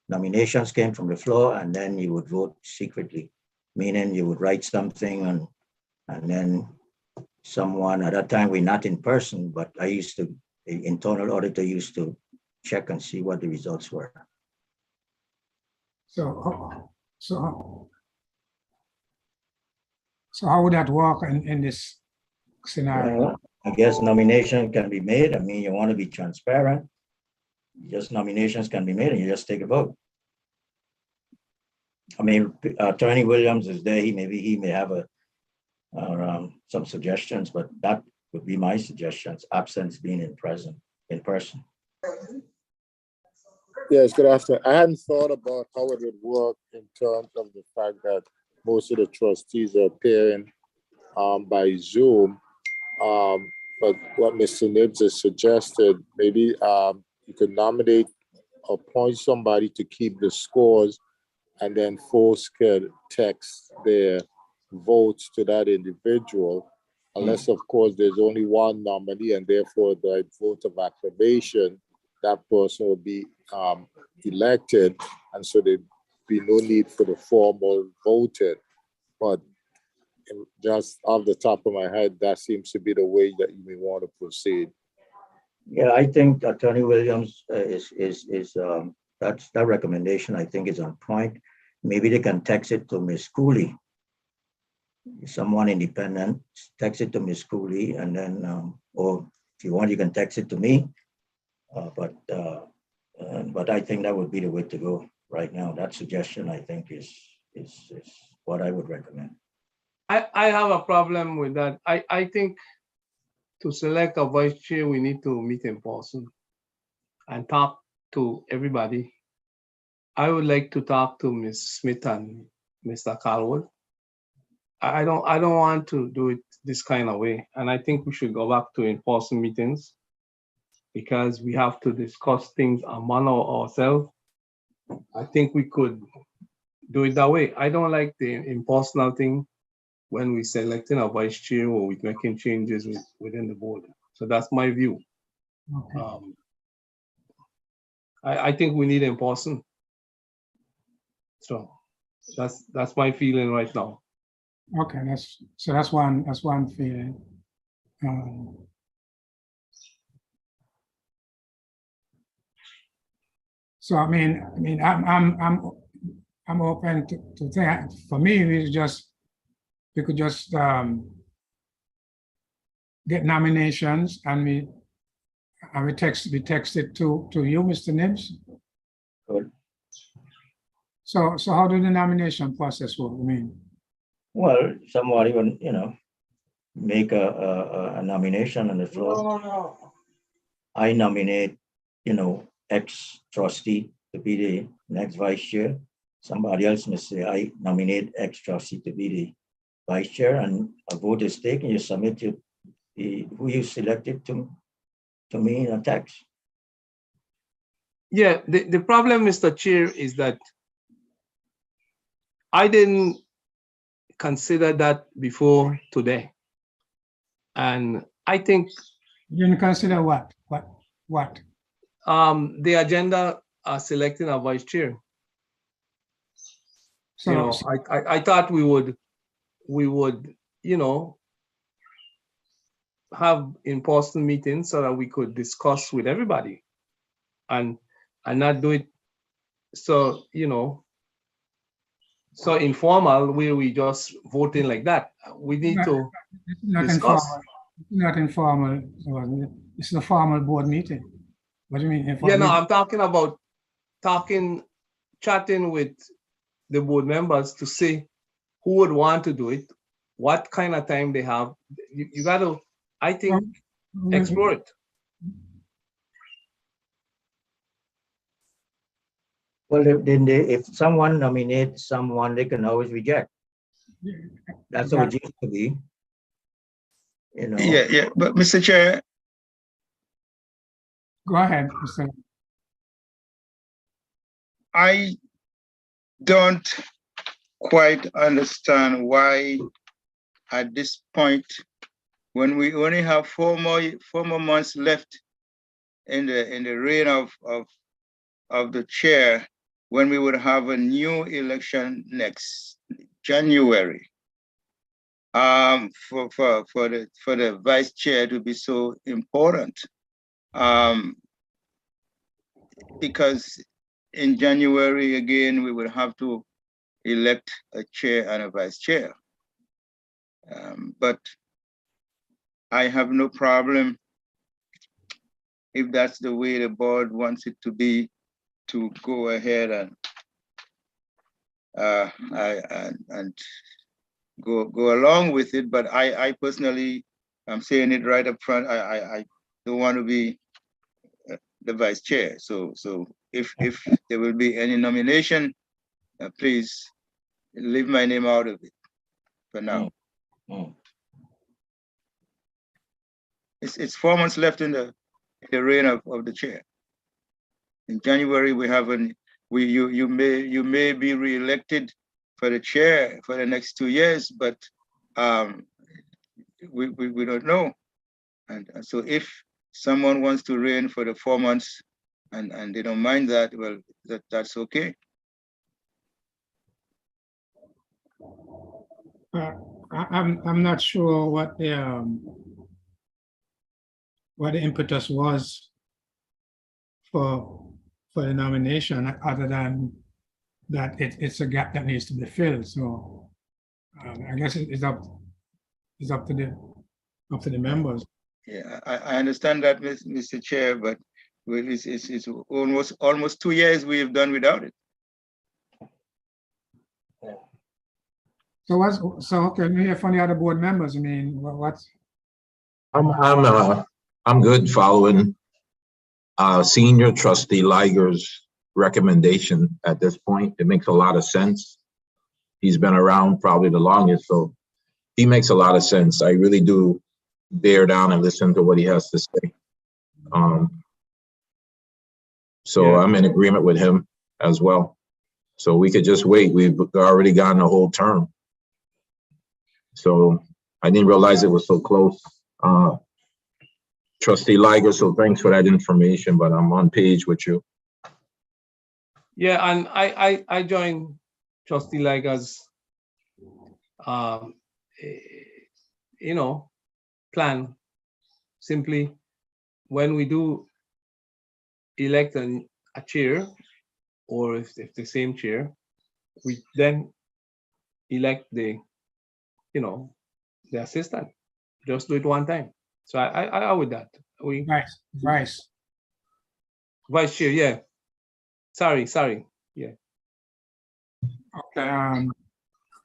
Nominations came from the floor, and then you would vote secretly, meaning you would write something, and then someone, at that time, we're not in person, but the internal auditor used to check and see what the results were. So how would that work in this scenario? Well, I guess nomination can be made. I mean, you want to be transparent. Just nominations can be made, and you just take a vote. I mean, Attorney Williams is there. He may have some suggestions, but that would be my suggestions. Absence being in person. Yes, good afternoon. I hadn't thought about how it would work in terms of the fact that most of the trustees are appearing by Zoom. But what Mr. Nibbs has suggested, maybe you could nominate, appoint somebody to keep the scores, and then folks could text their votes to that individual, unless of course there's only one nominee and therefore the vote of acclamation, that person will be elected, and so there'd be no need for the formal voting. But just off the top of my head, that seems to be the way that you may want to proceed. Yeah, I think Attorney Williams that recommendation, I think, is on point. Maybe they can text it to Ms. Cooley, someone independent, text it to Ms. Cooley, and then, or if you want, you can text it to me. But I think that would be the way to go right now. That suggestion, I think, is what I would recommend. I have a problem with that. I think to select a vice chair, we need to meet in person and talk to everybody. I would like to talk to Ms. Smith and Mr. Calwood. I don't want to do it this kind of way. And I think we should go back to in-person meetings because we have to discuss things among ourselves. I think we could do it that way. I don't like the impersonal thing when we selecting a vice chair or we're making changes within the board. So that's my view. Okay. I think we need in person. So that's my feeling right now. Okay, that's one feeling. So I mean, I'm open to that. For me, we could just get nominations and we text it to you, Mr. Nibbs? Good. So how do the nomination process work? I mean, Well, somebody will, make a nomination on the floor. I nominate, ex trustee to be the next vice chair. Somebody else may say, I nominate ex trustee to be the vice chair, and a vote is taken. You submit who you selected to me in a text. Yeah, the problem, Mr. Chair, is that I didn't consider that before today. And I think you didn't consider what? The agenda selecting a vice chair. So, I thought we would, have in-person meetings so that we could discuss with everybody and not do it so, so informal where we just voting like that. We need to discuss. Not informal. It's a formal board meeting. What do you mean? Yeah, no, I'm talking about chatting with the board members to see who would want to do it, what kind of time they have. You got to, I think, explore it. Well, if someone nominates someone, they can always reject. That's how it used to be. Yeah, but Mr. Chair. Go ahead, Mr. I don't quite understand why at this point, when we only have four more months left in the reign of the chair, when we would have a new election next January, for the vice chair to be so important, because in January again we would have to elect a chair and a vice chair. But I have no problem if that's the way the board wants it to be, to go ahead and go along with it. But I personally, I'm saying it right up front, I don't want to be the vice chair. So if there will be any nomination, please leave my name out of it for now. It's 4 months left in the reign of the chair. In January, we have you may be re-elected for the chair for the next 2 years, but we don't know. And so if someone wants to reign for the 4 months and they don't mind that, well, that's okay. I'm not sure what the impetus was for the nomination, other than that it's a gap that needs to be filled. So I guess it's up to the members. Yeah, I understand that, Mr. Chair, but it's almost 2 years we have done without it. So okay, we hear from the other board members. I mean, what's? I'm good following Senior Trustee Liger's recommendation at this point. It makes a lot of sense. He's been around probably the longest, so he makes a lot of sense. I really do bear down and listen to what he has to say. So I'm in agreement with him as well. So we could just wait. We've already gotten a whole term. So I didn't realize it was so close. Trustee Liger, so thanks for that information, but I'm on page with you. Yeah, and I joined Trustee Liger's plan. Simply, when we do elect a chair, or if the same chair, we then elect the assistant. Just do it one time. So I with that. Vice. Vice Chair, yeah. Sorry, yeah. Okay,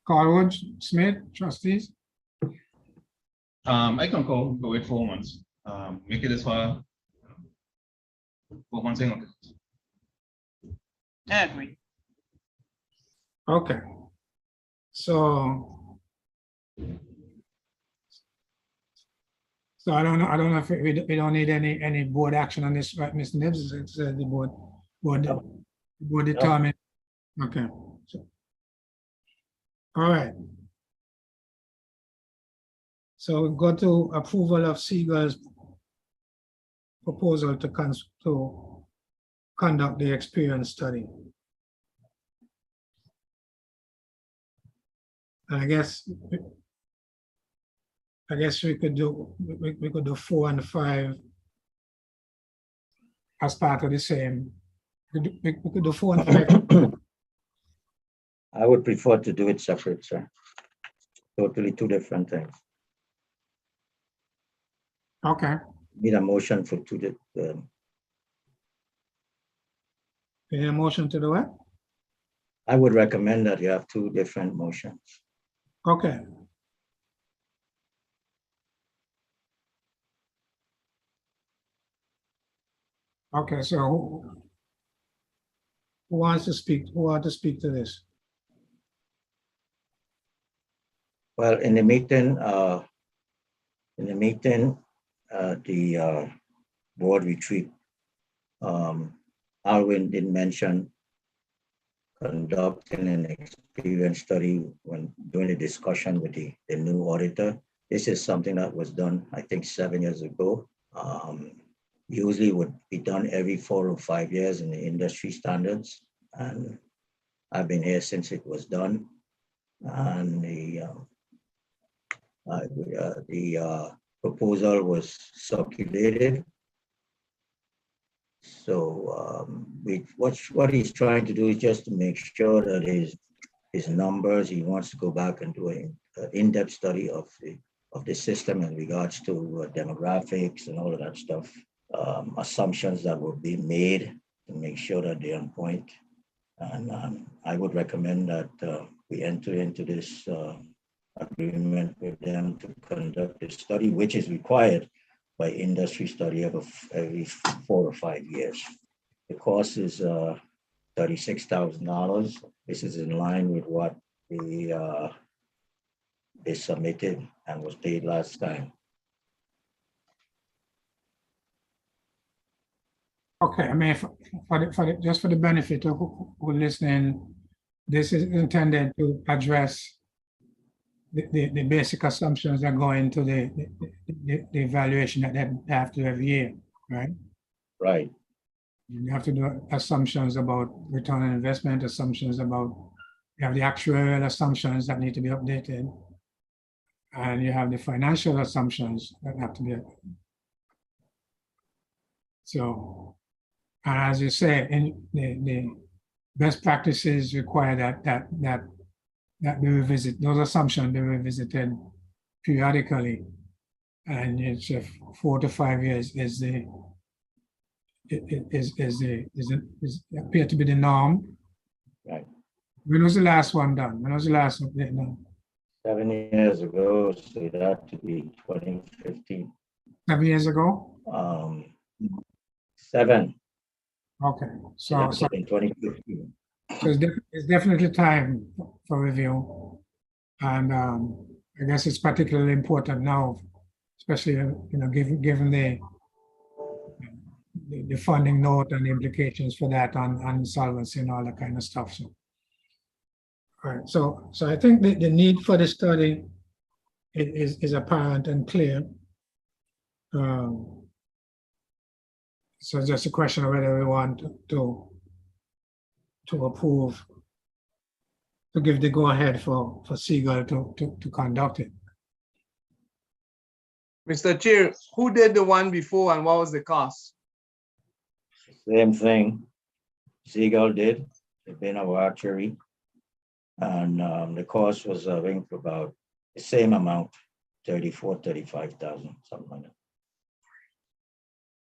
Carlwood, Smith, trustees. I can go with 4 months. Make it as far 4 months. Okay. I agree. Okay. So I don't know if we don't need any board action on this, right, Mr. Nibbs? It's the board determined. Okay. All right. So we go to approval of Seagull's proposal to conduct the experience study. And I guess we could do 4 and 5 as part of the same. We could do 4 and 5. I would prefer to do it separate, sir. Totally two different things. Okay. Need a motion for Need a motion to do it? I would recommend that you have 2 different motions. Okay. Okay, so who wants to speak? Who wants to speak to this? Well, in the meeting, the board retreat, Alwyn did mention conducting an experience study when doing a discussion with the new auditor. This is something that was done, I think, 7 years ago. Usually would be done every 4 or 5 years in the industry standards. And I've been here since it was done. And the proposal was circulated. So what he's trying to do is just to make sure that his numbers, he wants to go back and do an in-depth study of the system in regards to demographics and all of that stuff, assumptions that will be made to make sure that they're on point. And I would recommend that we enter into this agreement with them to conduct a study, which is required by industry study every 4 or 5 years. The cost is $36,000. This is in line with what they submitted and was paid last time. Okay, I mean, just for the benefit of who listening, this is intended to address the basic assumptions that go into the evaluation that they have to do every year, right? Right. You have to do assumptions about return on investment, assumptions about, you have the actuarial assumptions that need to be updated, and you have the financial assumptions that have to be. So, and as you say, in the best practices require that we revisit those assumptions, be revisited periodically, and it's 4 to 5 years is appear to be the norm. Right. When was the last one done? When was the last update done? 7 years ago, so it had to be 2015. 7 years ago? 7. Okay, so in 2015. So it's definitely time for review, and I guess it's particularly important now, especially given the funding note and the implications for that on insolvency and all that kind of stuff. So, all right. So I think the need for the study is apparent and clear. So just a question of whether we want to approve, to give the go-ahead for Seagull to conduct it. Mr. Chair, who did the one before and what was the cost? Same thing. Seagull did. They've been our actuary. And the cost was, I think, about the same amount, 35,000, something like that.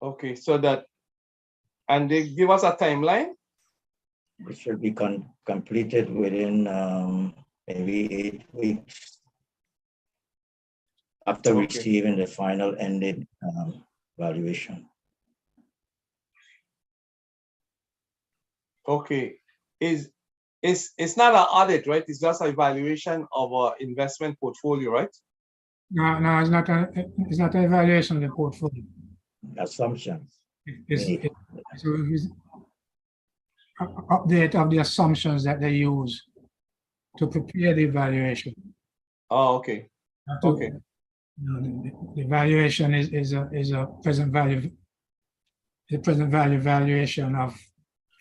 Okay, so that, and they give us a timeline? It should be completed within maybe 8 weeks after Okay. receiving the final ended valuation. Okay, it's not an audit, right? It's just an evaluation of our investment portfolio, right? No, it's not an evaluation of the portfolio. Assumptions. It's an update of the assumptions that they use to prepare the evaluation. Oh, okay. Okay. The valuation is a present value, the present value valuation of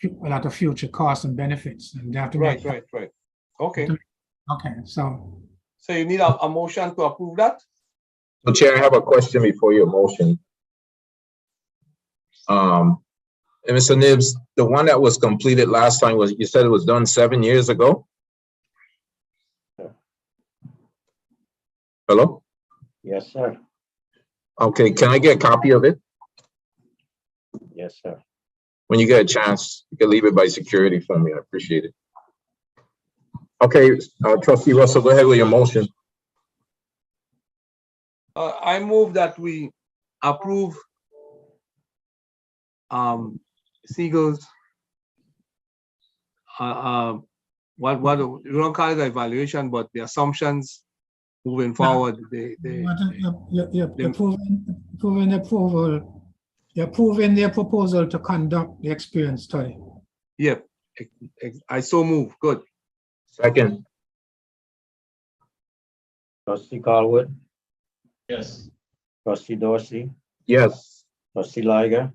a lot of future costs and benefits, and they have to make. Right. Okay. Okay, so you need a motion to approve that? So Chair, I have a question before your motion. And Mr. Nibbs, the one that was completed last time was, you said it was done 7 years ago? Hello? Yes, sir. Okay, can I get a copy of it? Yes, sir. When you get a chance, you can leave it by security for me. I appreciate it. Okay, Trustee Russell, go ahead with your motion. I move that we approve Siegel's what you don't call it the evaluation, but the assumptions moving forward. You're approving their proposal to conduct the experience study. Yep, I so move. Good. Second. Trustee Colwood, Yes. Trustee Dorsey, Yes. Trustee Liger,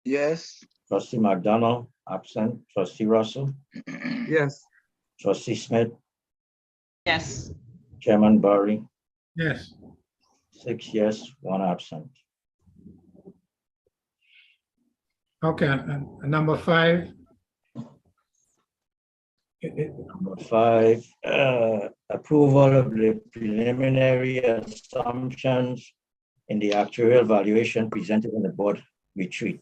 Yes. Trustee McDonald, absent. Trustee Russell, Yes. Trustee Smith, Yes. Chairman Barry, Yes. 6 yes, 1 absent. Okay, and number 5. Number 5, approval of the preliminary assumptions in the actuarial valuation presented in the board retreat.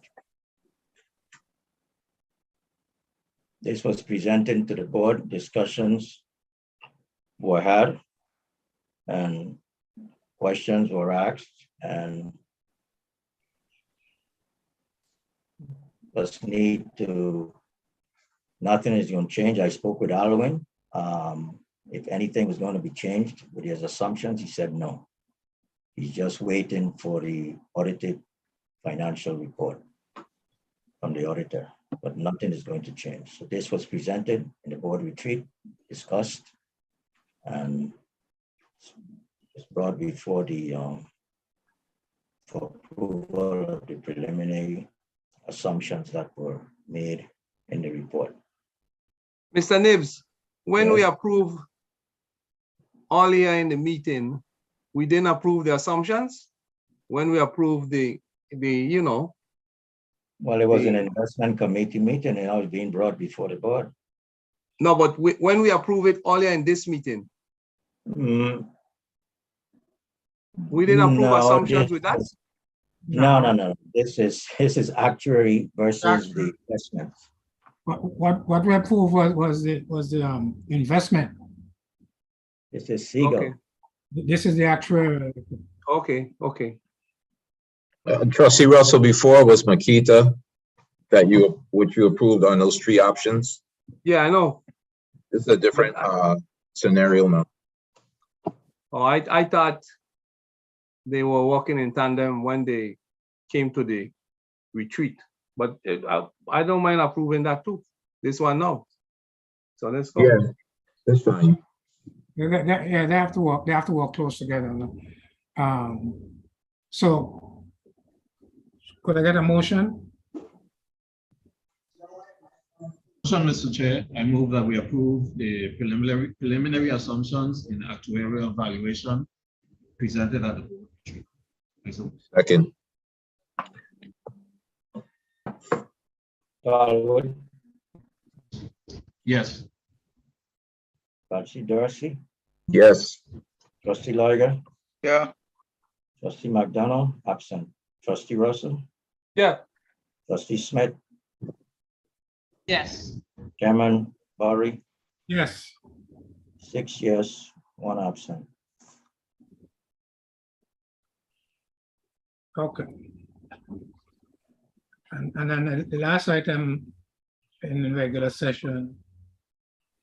This was presented to the board, discussions were had, and questions were asked, and was need to, nothing is going to change. I spoke with Alwyn. If anything was going to be changed with his assumptions, he said no. He's just waiting for the audited financial report from the auditor, but nothing is going to change. So this was presented in the board retreat, discussed, and it's brought before the for approval of the preliminary assumptions that were made in the report. Mr. Nibbs, when we Yes. approve earlier in the meeting, we didn't approve the assumptions. When we approve the Well, it was an investment committee meeting and now it's being brought before the board. No, but when we approve it earlier in this meeting, we didn't approve No, assumptions with that? No. This is actuary versus the investment. What we approved was the investment. This is Siegel. Okay. This is the actual. Okay. Trustee Russell, before was Makita which you approved on those 3 options. Yeah, I know. This is a different scenario now. Oh, I thought they were working in tandem when they came to the retreat, but I don't mind approving that too. This one now. So let's go. Yeah, that's fine. Yeah, they have to work. They have to work close together. So, could I get a motion? Motion, Mr. Chair, I move that we approve the preliminary assumptions in actuarial valuation presented at the board retreat. Second. Colwood, Yes. Trustee Dorsey, Yes. Trustee Liger, Yeah. Trustee McDonald, absent. Trustee Russell, Yeah. Trustee Smith, Yes. Chairman Barry, Yes. 6 yes, 1 absent. Okay. And then the last item in the regular session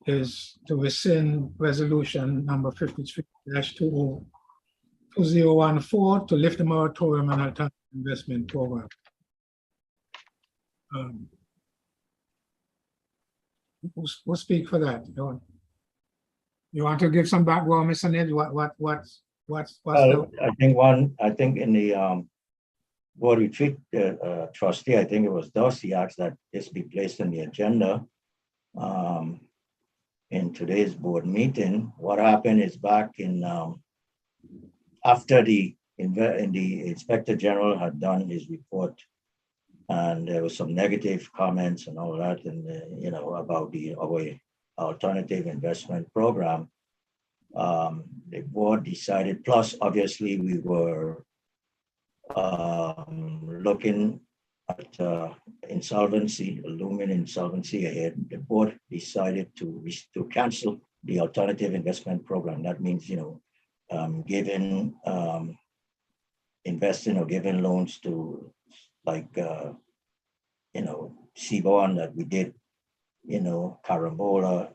is to rescind resolution number 53-2014 to lift the moratorium on alternative investment program. We'll speak for that. You want to give some background, Mr. Ned? What's the? I think in the board retreat trustee, I think it was Darcy asked that this be placed on the agenda in today's board meeting. What happened is back in after the Inspector General had done his report, and there was some negative comments and all that, and about our alternative investment program. The board decided. Plus, obviously, we were looking at insolvency, looming insolvency ahead. The board decided to cancel the alternative investment program. That means, giving investing or giving loans to Seaborn that we did, Carambola.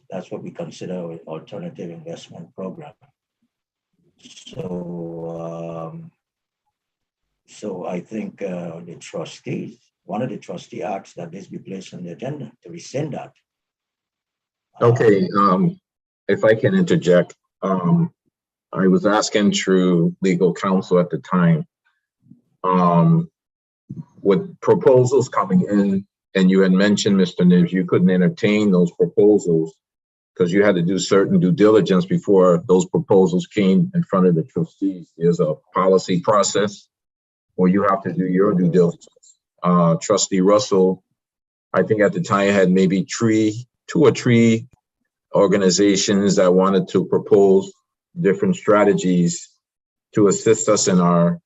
That's what we consider an alternative investment program. So I think the trustees, one of the trustees asked that this be placed on the agenda to rescind that. Okay, if I can interject, I was asking through legal counsel at the time, with proposals coming in, and you had mentioned, Mr. Nibs, you couldn't entertain those proposals because you had to do certain due diligence before those proposals came in front of the trustees. There's a policy process where you have to do your due diligence. Trustee Russell, I think at the time had maybe two or three organizations that wanted to propose different strategies to assist us in our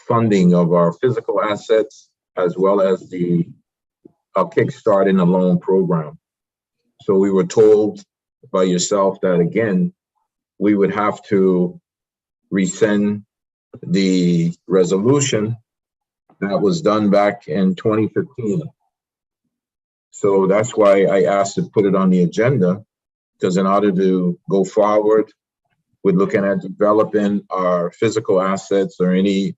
funding of our physical assets, as well as the kickstart in the loan program. So we were told by yourself that, again, we would have to rescind the resolution that was done back in 2015. So that's why I asked to put it on the agenda, because in order to go forward with looking at developing our physical assets or any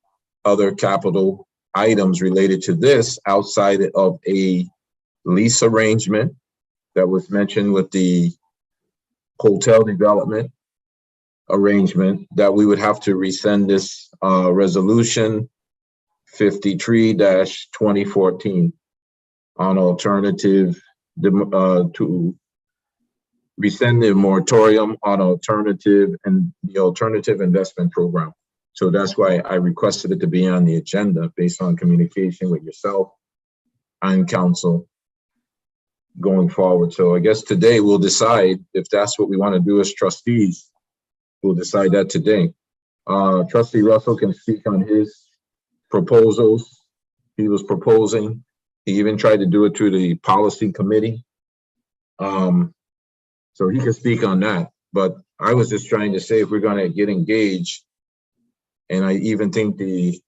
other capital items related to this outside of a lease arrangement that was mentioned with the hotel development arrangement, that we would have to rescind this resolution 53-2014 on alternative to rescind the moratorium on alternative and the alternative investment program. So that's why I requested it to be on the agenda based on communication with yourself and council going forward. So I guess today we'll decide if that's what we want to do as trustees. We'll decide that today. Trustee Russell can speak on his proposals he was proposing. He even tried to do it through the policy committee. So he can speak on that. But I was just trying to say, if we're going to get engaged, and I even think the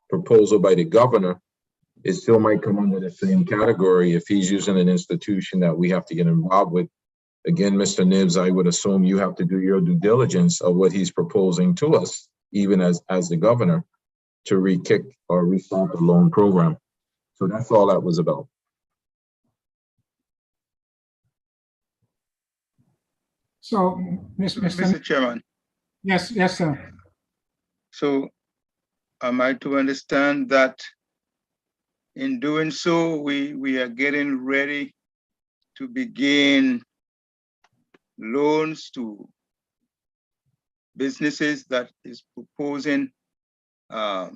proposal by the governor, it still might come under the same category if he's using an institution that we have to get involved with. Again, Mr. Nibs, I would assume you have to do your due diligence of what he's proposing to us, even as the governor, to re-kick or restart the loan program. So that's all that was about. So, Mr. Chairman. Yes, sir. So am I to understand that in doing so, we are getting ready to begin loans to businesses that is proposing to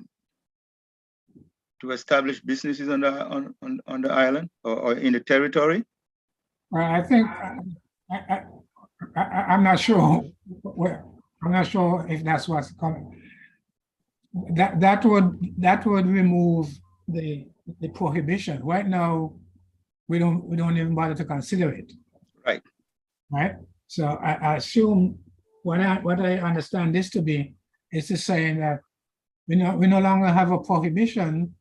establish businesses on the island or in the territory? Well, I think I'm not sure. I'm not sure if that's what's coming. that would remove the prohibition. Right now, we don't even bother to consider it. Right. Right. So I assume what I understand this to be is to saying that we no longer have a prohibition,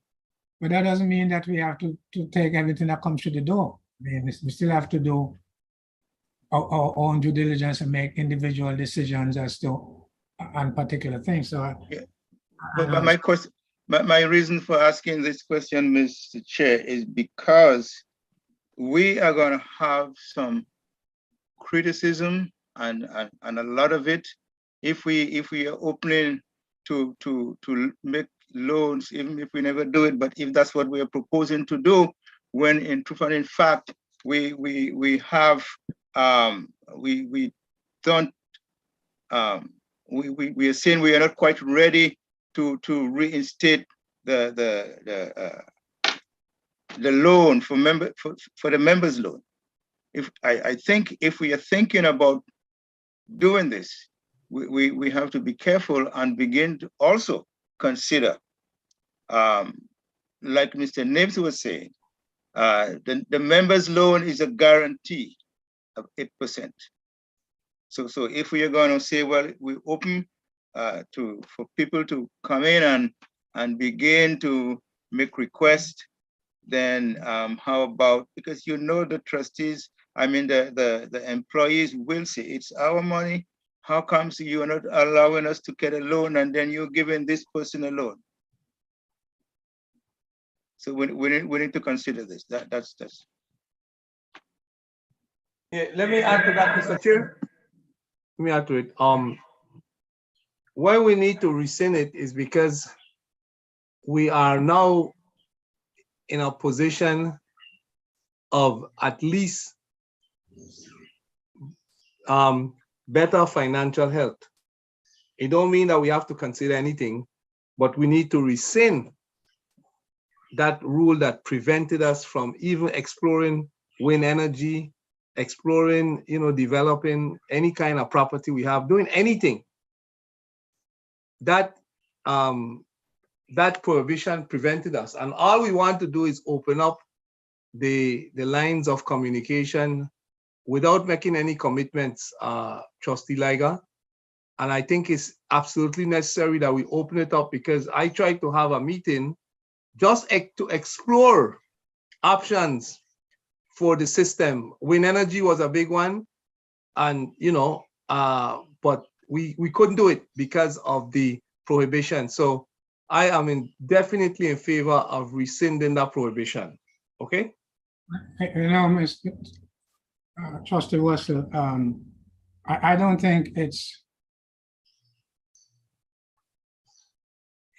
but that doesn't mean that we have to take everything that comes through the door. I mean, we still have to do our own due diligence and make individual decisions as to on particular things. So, But my question, my reason for asking this question, Mr. Chair, is because we are going to have some criticism and a lot of it if we are opening to make loans, even if we never do it. But if that's what we are proposing to do, when in truth and in fact we have we don't we are saying we are not quite ready to reinstate the loan for the members loan. If I think if we are thinking about doing this, we have to be careful and begin to also consider, like Mr. Nibs was saying, the members loan is a guarantee of 8%. So if we are going to say, well, we open for people to come in and begin to make requests, then how about, because you know the trustees, I mean the employees will say, it's our money, how comes you are not allowing us to get a loan and then you're giving this person a loan? So we need to consider this. That's. Yeah, let me add to that, Mr. Chair. Let me add to it. Why we need to rescind it is because we are now in a position of at least better financial health. It don't mean that we have to consider anything, but we need to rescind that rule that prevented us from even exploring wind energy, exploring, developing any kind of property we have, doing anything. That prohibition prevented us. And all we want to do is open up the lines of communication without making any commitments, Trustee Liger. And I think it's absolutely necessary that we open it up, because I tried to have a meeting just to explore options for the system. Wind energy was a big one, and but we couldn't do it because of the prohibition. So I am definitely in favor of rescinding that prohibition. Okay. Mr. Trustee Russell, I don't think it's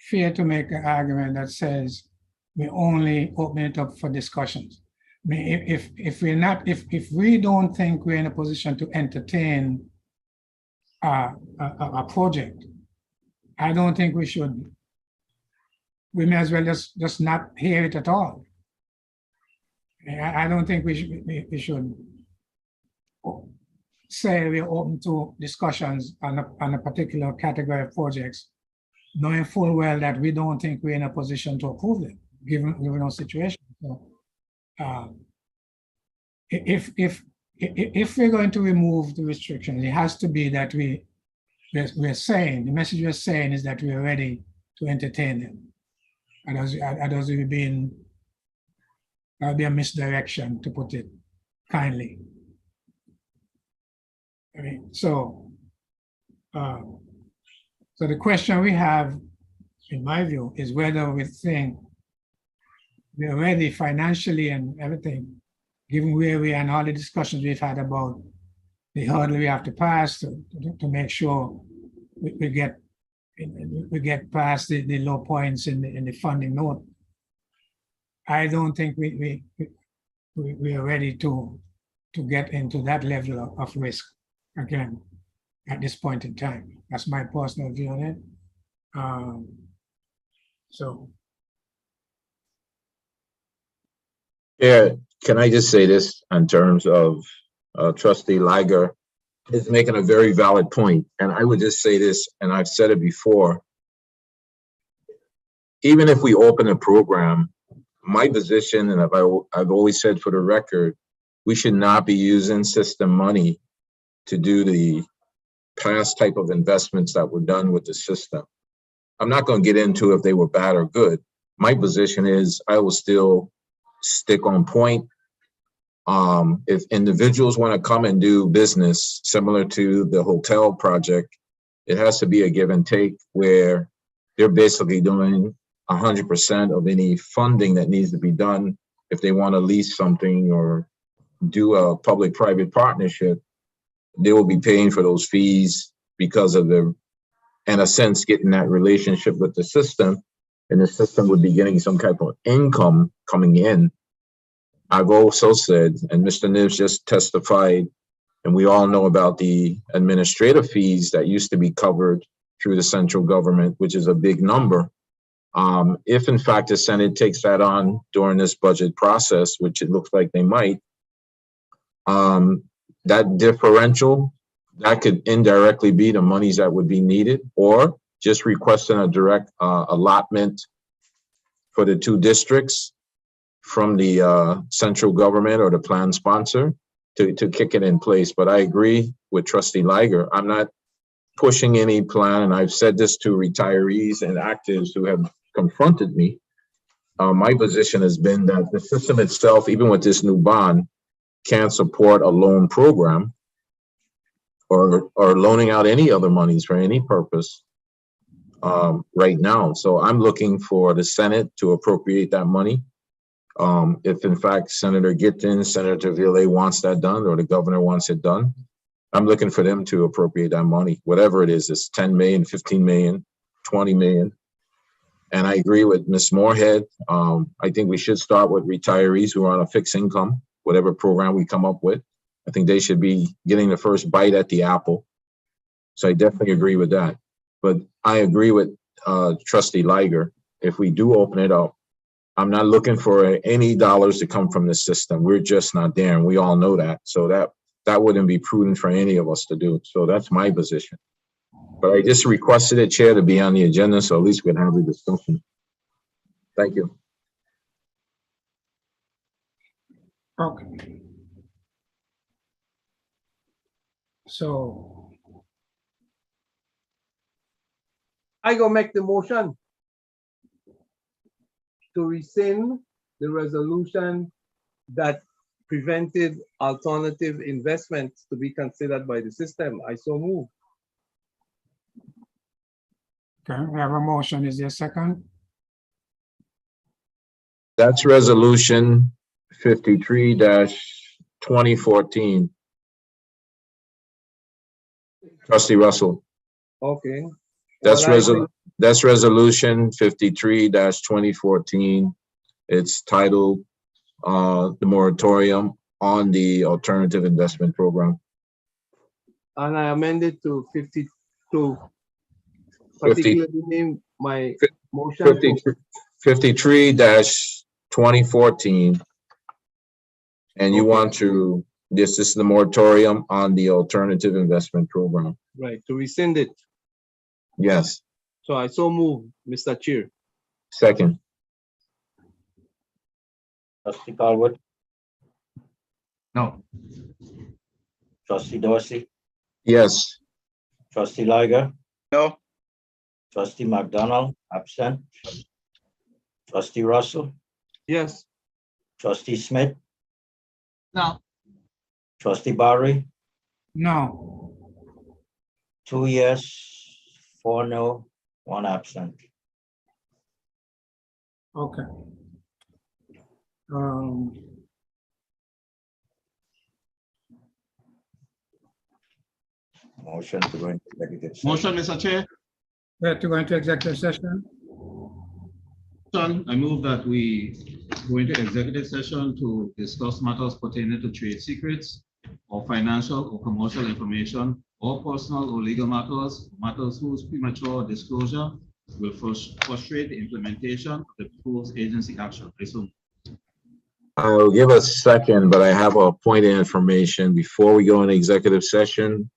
fair to make an argument that says we only open it up for discussions. I mean, if we don't think we're in a position to entertain a project, I don't think we should. We may as well just not hear it at all. I don't think we should say we're open to discussions on a particular category of projects, knowing full well that we don't think we're in a position to approve them, given our situation. So, if we're going to remove the restrictions, it has to be that we're saying, the message we're saying is that we're ready to entertain them. And that would be a misdirection, to put it kindly. I mean, so the question we have, in my view, is whether we think we're ready financially and everything, given where we are and all the discussions we've had about the hurdle we have to pass to make sure we get past the low points in the funding note. I don't think we are ready to get into that level of risk again at this point in time. That's my personal view on it. So. Yeah, can I just say this in terms of Trustee Liger is making a very valid point. And I would just say this, and I've said it before, even if we open a program, my position, and I've always said for the record, we should not be using system money to do the past type of investments that were done with the system. I'm not going to get into if they were bad or good. My position is I will still stick on point. If individuals want to come and do business similar to the hotel project, it has to be a give and take where they're basically doing 100% of any funding that needs to be done. If they want to lease something or do a public-private partnership, they will be paying for those fees because of the, in a sense, getting that relationship with the system, and the system would be getting some type of income coming in. I've also said, and Mr. Nibs just testified, and we all know about the administrative fees that used to be covered through the central government, which is a big number. If in fact the Senate takes that on during this budget process, which it looks like they might, that differential, that could indirectly be the monies that would be needed, or just requesting a direct allotment for the 2 districts from the central government or the plan sponsor to kick it in place. But I agree with Trustee Liger. I'm not pushing any plan, and I've said this to retirees and actives who have confronted me. My position has been that the system itself, even with this new bond, can't support a loan program or loaning out any other monies for any purpose right now. So I'm looking for the Senate to appropriate that money. If in fact Senator Gittin, Senator Ville wants that done, or the governor wants it done, I'm looking for them to appropriate that money, whatever it is. It's 10 million, 15 million, 20 million. And I agree with Ms. Moorhead. I think we should start with retirees who are on a fixed income, whatever program we come up with. I think they should be getting the first bite at the apple. So I definitely agree with that. But I agree with Trustee Liger. If we do open it up, I'm not looking for any dollars to come from the system. We're just not there, and we all know that. So that wouldn't be prudent for any of us to do. So that's my position. But I just requested a chair to be on the agenda, so at least we can have the discussion. Thank you. Okay. So I go make the motion to rescind the resolution that prevented alternative investments to be considered by the system. I so move. okay, we have a motion. Is there a second? That's resolution 53-2014. Trustee Russell. Okay. That's Well, that's resolution 53-2014. It's titled the moratorium on the alternative investment program. And I amended to 52. Particularly name my motion. 53-2014. And you want to, this is the moratorium on the alternative investment program. Right, to rescind it. Yes. So I so move, Mr. Chair. Second. Trustee Colwood, No. Trustee Dorsey, Yes. Trustee Liger, No, Trustee McDonald, absent. Trustee Russell, Yes. Trustee Smith, No. Trustee Barry, No. 2 yes, 4 no, 1 absent. Okay. Motion to go into executive session. Motion, Mr. Chair. We have to go into executive session. I move that we go into executive session to discuss matters pertaining to trade secrets or financial or commercial information or personal or legal matters whose premature disclosure will frustrate the implementation of the proposed agency action. I'll give a second, but I have a point of information before we go into executive session.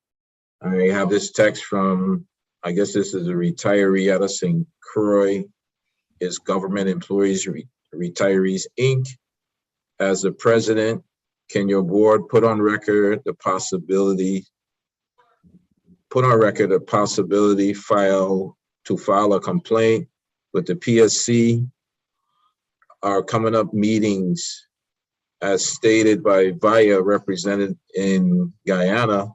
I have this text from, I guess this is a retiree out of St. Croix. is Government Employees Retirees, Inc. As the president, can your board put on record the possibility to file a complaint with the PSC? Our coming up meetings, as stated by VIA represented in Guyana,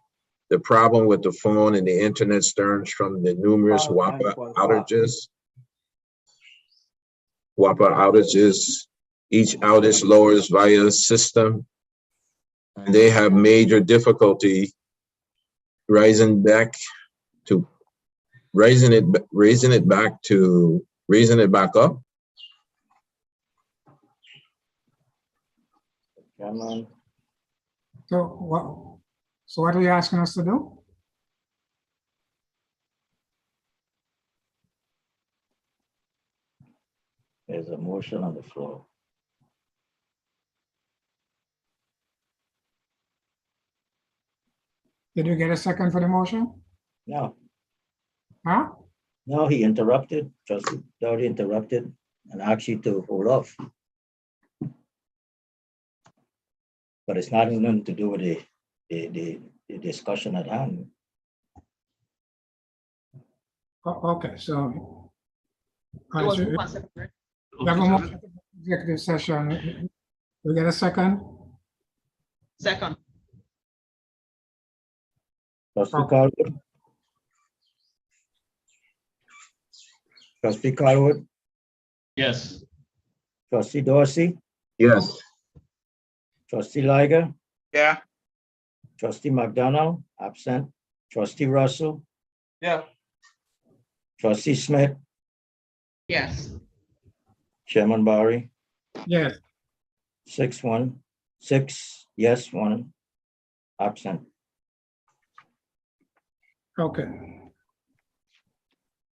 the problem with the phone and the internet stems from the numerous WAPA outages. Each outage lowers VIA's system, and they have major difficulty raising it back up. So what are you asking us to do? There's a motion on the floor. Did you get a second for the motion? No, Huh? no, he interrupted, Trustee Doughty interrupted and asked you to hold off. But it's not nothing to do with the discussion at hand. Okay, so. It was so moved and seconded. we have a motion for executive session. We get a second? Second. Trustee Calwood? Trustee Calwood? Yes. Trustee Dorsey? Yes. Trustee Liger? Yeah. Trustee McDonald, absent. Trustee Russell? Yeah. Trustee Smith? Yes. Chairman Barry? Yes. 6 yes, 1 absent. Okay.